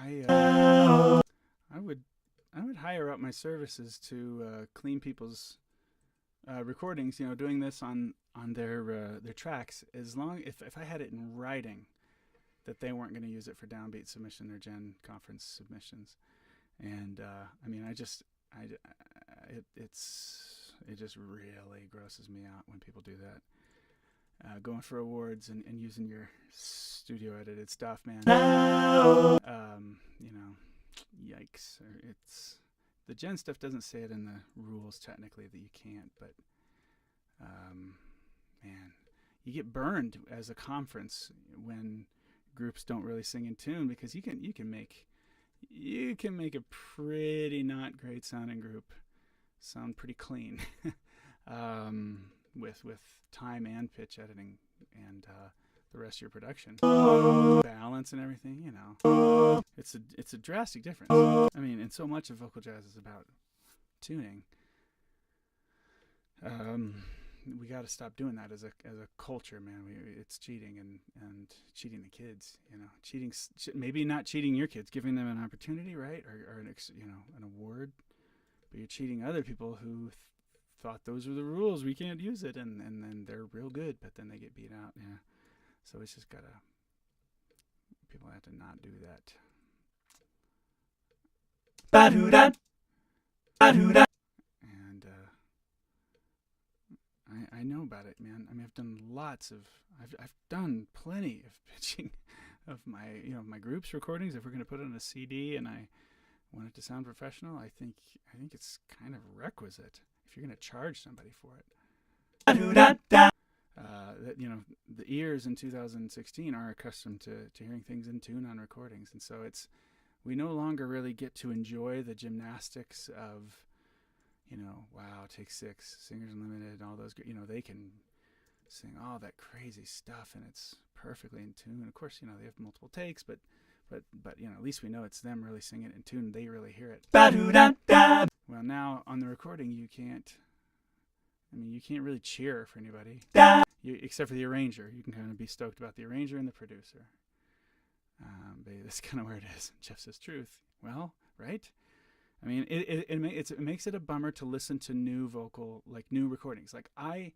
A: I would hire out my services to clean people's recordings. You know, doing this on their tracks, as long if I had it in writing that they weren't going to use it for downbeat submission or Gen conference submissions. And I mean, it just really grosses me out when people do that. Going for awards and using your studio edited stuff, man. You know, yikes. It's the Gen stuff doesn't say it in the rules technically that you can't, but man, you get burned as a conference when groups don't really sing in tune, because you can make a pretty not great sounding group sound pretty clean with time and pitch editing and the rest of your production, balance and everything. You know, it's a drastic difference. I mean, and so much of vocal jazz is about tuning. We got to stop doing that as a culture, man. It's cheating and cheating the kids. You know, cheating. Maybe not cheating your kids, giving them an opportunity, right, or an award, but you're cheating other people who thought those were the rules. We can't use it, and then they're real good, but then they get beat out. Yeah, so it's just people have to not do that. And I know about it, man. I mean, I've done plenty of pitching of my group's recordings. If we're going to put it on a CD and I want it to sound professional, I think it's kind of requisite if you're going to charge somebody for it. That, you know, the ears in 2016 are accustomed to hearing things in tune on recordings, and so we no longer really get to enjoy the gymnastics of, you know, wow, Take Six, Singers Unlimited, all those, you know, they can sing all that crazy stuff and it's perfectly in tune. Of course, you know, they have multiple takes, but you know, at least we know it's them really singing it in tune. They really hear it. Well, now on the recording, you can't really cheer for anybody, except for the arranger. You can kind of be stoked about the arranger and the producer. But that's kind of where it is. Jeff says truth. Well, right? I mean, it makes it a bummer to listen to new recordings. Like I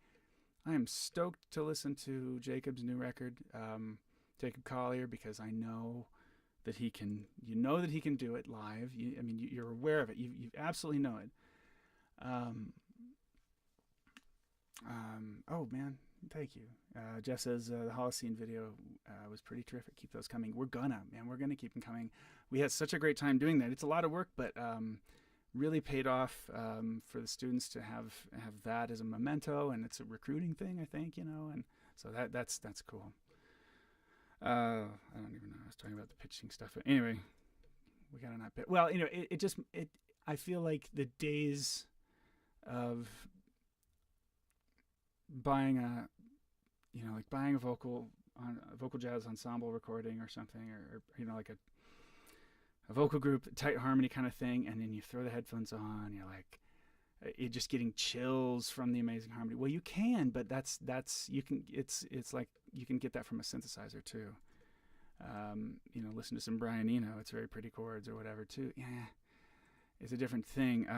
A: am stoked to listen to Jacob's new record, Jacob Collier, because I know that he can. You know that he can do it live. You're aware of it. You absolutely know it. Oh man, thank you. Jeff says the Holocene video was pretty terrific. Keep those coming. We're gonna keep them coming. We had such a great time doing that. It's a lot of work, but really paid off for the students to have that as a memento, and it's a recruiting thing, I think, you know, and so that's cool. I don't even know. I was talking about the pitching stuff, but anyway, we gotta not pitch. Well, you know, I feel like the days of buying a vocal jazz ensemble recording or something, or you know, like a vocal group, tight harmony kind of thing, and then you throw the headphones on, you're like, you're just getting chills from the amazing harmony. Well, you can, but it's like you can get that from a synthesizer too. You know, listen to some Brian Eno, it's very pretty chords or whatever too. Yeah, it's a different thing.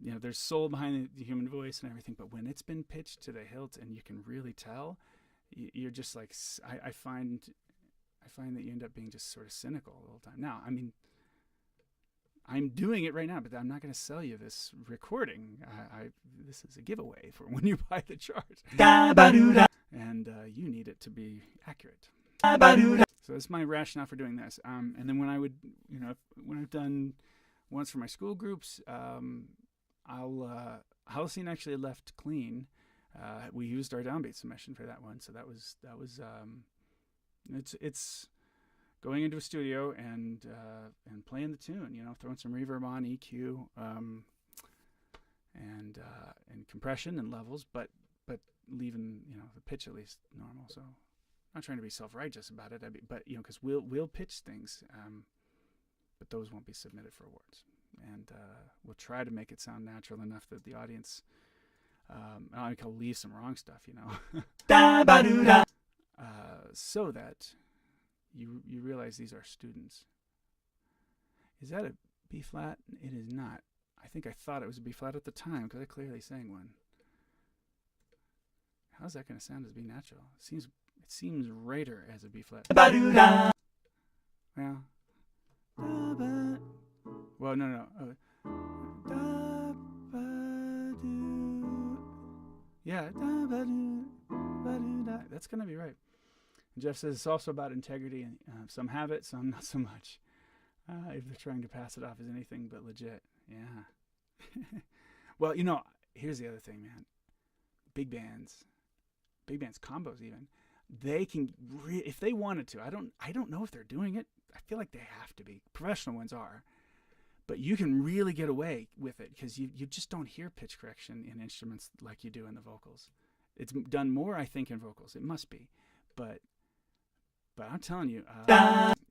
A: You know, there's soul behind the human voice and everything, but when it's been pitched to the hilt and you can really tell, you're just like, I find that you end up being just sort of cynical the whole time. Now, I mean, I'm doing it right now, but I'm not going to sell you this recording. This is a giveaway for when you buy the chart. And you need it to be accurate. So that's my rationale for doing this. And then when I've done once for my school groups, Holocene actually left clean. We used our downbeat submission for that one, so that was it's going into a studio and playing the tune, you know, throwing some reverb on, EQ, and compression and levels, but leaving, you know, the pitch at least normal. So I'm not trying to be self-righteous about it, but you know, because we'll pitch things, but those won't be submitted for awards, and we'll try to make it sound natural enough that the audience, I can leave some wrong stuff, you know, so that you realize these are students. Is that a B flat? It is not. I think I thought it was a B flat at the time because I clearly sang one. How's that going to sound as B natural? It seems righter as a B flat. Well, no. Yeah, that's going to be right. And Jeff says it's also about integrity, and some have it, some not so much. If they're trying to pass it off as anything but legit. Yeah. Well, here's the other thing, man. Big bands combos even, they can if they wanted to. I don't know if they're doing it. I feel like they have to be. Professional ones are. But you can really get away with it because you just don't hear pitch correction in instruments like you do in the vocals. It's done more, I think, in vocals. It must be. But I'm telling you,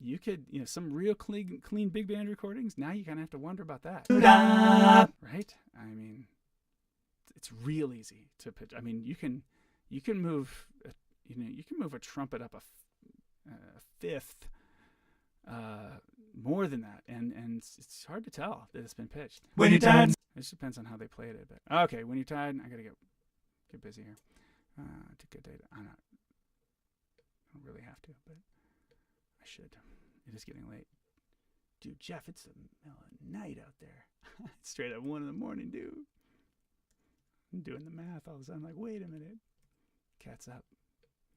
A: you could, some real clean big band recordings, now you kind of have to wonder about that. Right? I mean, it's real easy to pitch. I mean, you can move, you can move a trumpet up a fifth, more than that, and it's hard to tell that it's been pitched.
B: When you're tired.
A: It just depends on how they played it. But okay, when you're tired, I gotta get busy here. To get data. I don't really have to, but I should. It is getting late. Dude, Jeff, it's the middle of the night out there. It's straight up 1 a.m, dude. I'm doing the math all of a sudden. I'm like, wait a minute. Cat's up.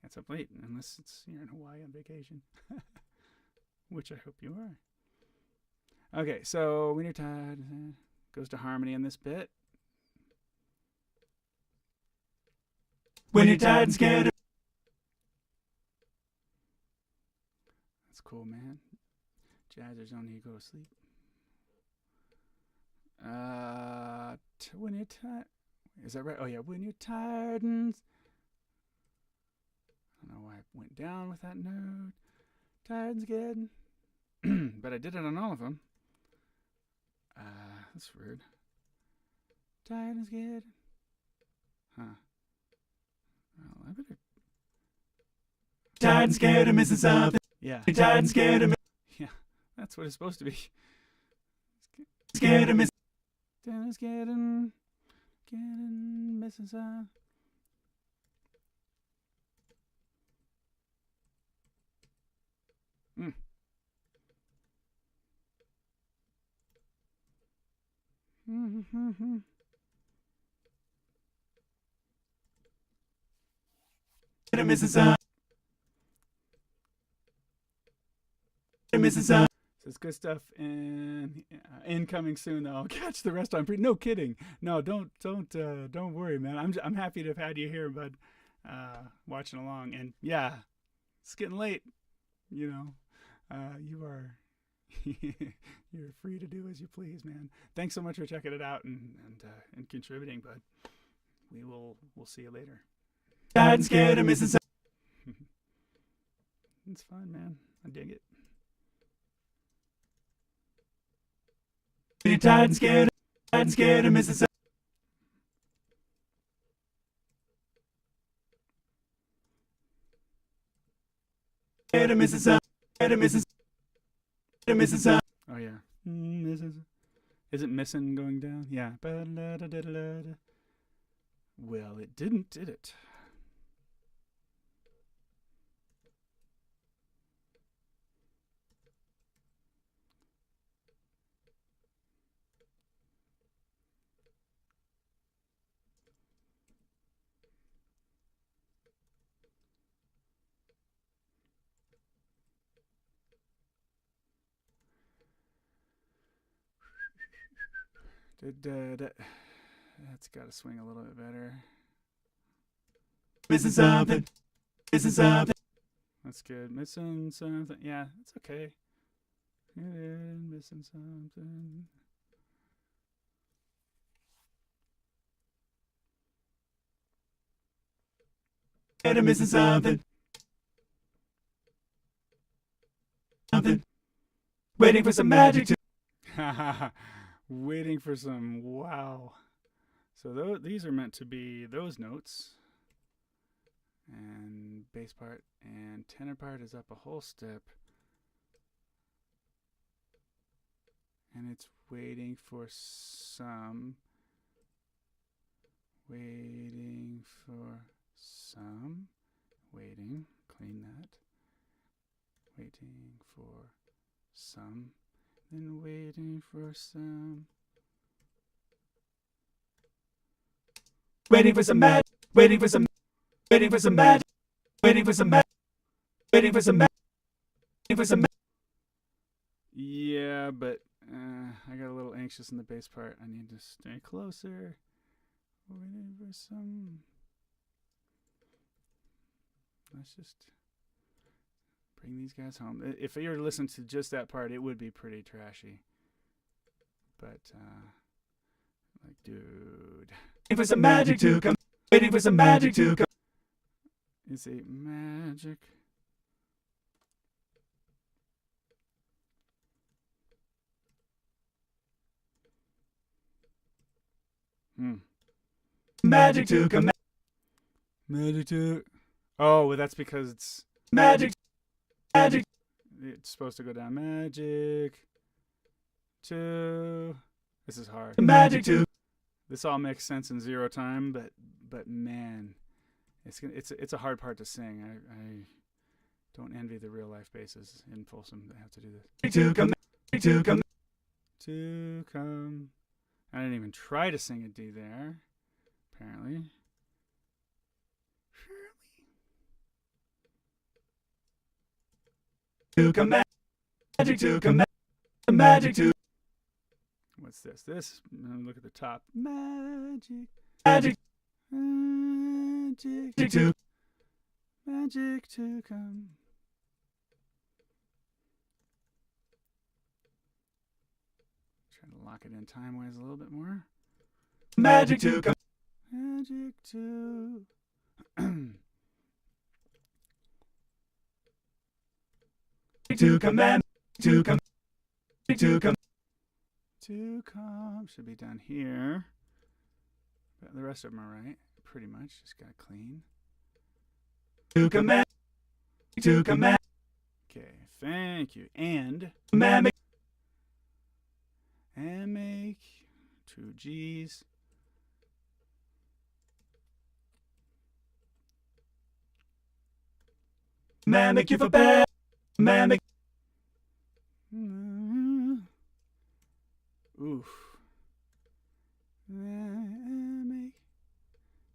A: Cat's up late, unless you're in Hawaii on vacation. Which I hope you are. Okay, so when you're tired, goes to harmony in this bit.
B: When you're tired and scared.
A: That's cool, man. Jazzers don't need to go to sleep. When you're tired. Is that right? Oh, yeah. When you're tired and... I don't know why I went down with that note. Tired and scared. But I did it on all of them. That's rude. Tired and scared. Huh. Well, I better...
B: Tired and scared of missing something.
A: Yeah.
B: You're tired and scared of
A: Yeah, that's what it's supposed to be.
B: scared of missing.
A: Tired and scared and missing something.
B: Missing something. Missing something.
A: So it's good stuff, and incoming soon. Though I'll catch the rest on. No kidding. No, don't worry, man. I'm happy to have had you here, bud, watching along. And yeah, it's getting late. You are you're free to do as you please, man. Thanks so much for checking it out and contributing, bud. We'll see you later.
B: Tired and scared of missing something.
A: It's fun, man. I dig it.
B: You're tired and scared of missing something. Scared of missing something. Scared of missing something.
A: Oh yeah. Isn't missing going down? Yeah. Well, it didn't, did it? That's got to swing a little bit better.
B: Missing something. Missing something.
A: That's good. Missing something. Yeah, it's okay. Missing something.
B: Missing something. Something. Waiting for some magic to.
A: Waiting for some wow. So these are meant to be those notes. And bass part and tenor part is up a whole step. and it's waiting for some. Waiting for some. Waiting. Clean that. Waiting for some. Then waiting for some.
B: Waiting for some magic. Waiting for some. Waiting for some magic. Waiting for some magic. Waiting for some magic. Waiting for some.
A: Yeah, but I got a little anxious in the bass part. I need to stay closer. Waiting for some. Let's just bring these guys home. If you were to listen to just that part, it would be pretty trashy. But, like, dude.
B: Waiting for some magic to come. Waiting for some magic to come.
A: You see, magic.
B: Magic to come.
A: Magic to. Oh, well, that's because it's
B: Magic. Magic.
A: it's supposed to go down. Magic to. This is hard.
B: Magic to.
A: This all makes sense in 0 time, but man, it's a hard part to sing. I don't envy the real life basses in Folsom that have to do this.
B: To come. To come.
A: To come. I didn't even try to sing a D there. Apparently.
B: To come. Magic to come. Magic to.
A: What's this? Look at the top. Magic.
B: Magic.
A: Magic
B: to.
A: Magic to come. Try to lock it in time-wise a little bit more.
B: Magic to come.
A: Magic to.
B: To come. To come. To come.
A: To come. Should be down here. But the rest of them are right. Pretty much. Just got to clean.
B: To come. To come.
A: Okay. Thank you. And
B: Magic.
A: make 2 G's.
B: Make you for bad. Make.
A: Oof.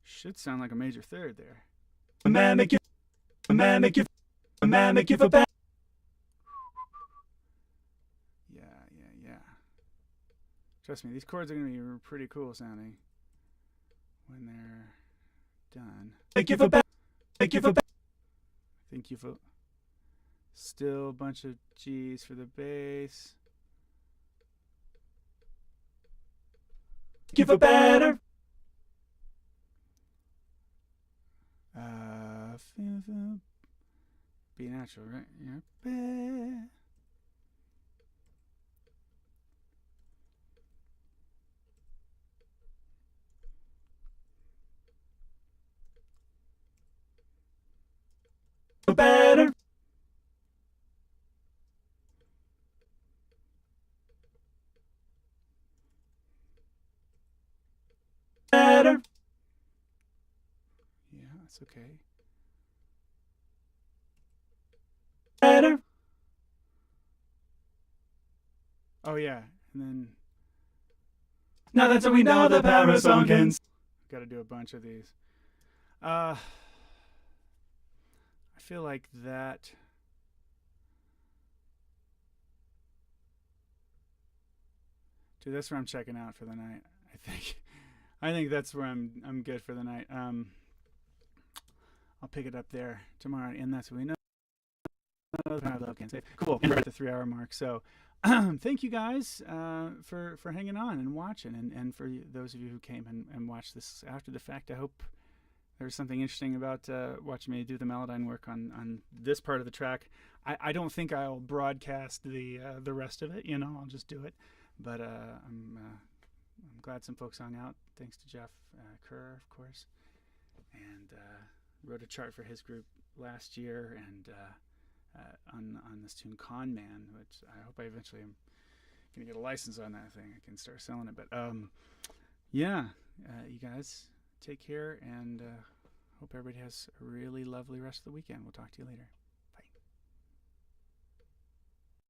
A: Should sound like a major third there.
B: Make you. Make you. Make you for bad.
A: Yeah. Trust me, these chords are going to be pretty cool sounding when they're done.
B: Make you for bad. Make you for bad.
A: Thank you for. Still a bunch of G's for the bass.
B: Make you for better.
A: B natural, right? Yeah.
B: Better. Better.
A: Yeah, that's okay.
B: Better.
A: Oh yeah, and then
B: Now that's how we know the Parasong can.
A: got to do a bunch of these. I feel like that. Dude, that's where I'm checking out for the night. I think that's where I'm good for the night. I'll pick it up there tomorrow, and that's what we know. Cool. We're at the 3-hour mark. So, thank you guys for hanging on and watching, and for those of you who came and watched this after the fact. I hope there's something interesting about watching me do the Melodyne work on this part of the track. I don't think I'll broadcast the rest of it. I'll just do it. But I'm glad some folks hung out. Thanks to Jeff Kerr, of course, and wrote a chart for his group last year, and on this tune Con Man, which I hope I eventually gonna get a license on that thing. I can start selling it. But yeah, you guys take care, and hope everybody has a really lovely rest of the weekend. We'll talk to you later.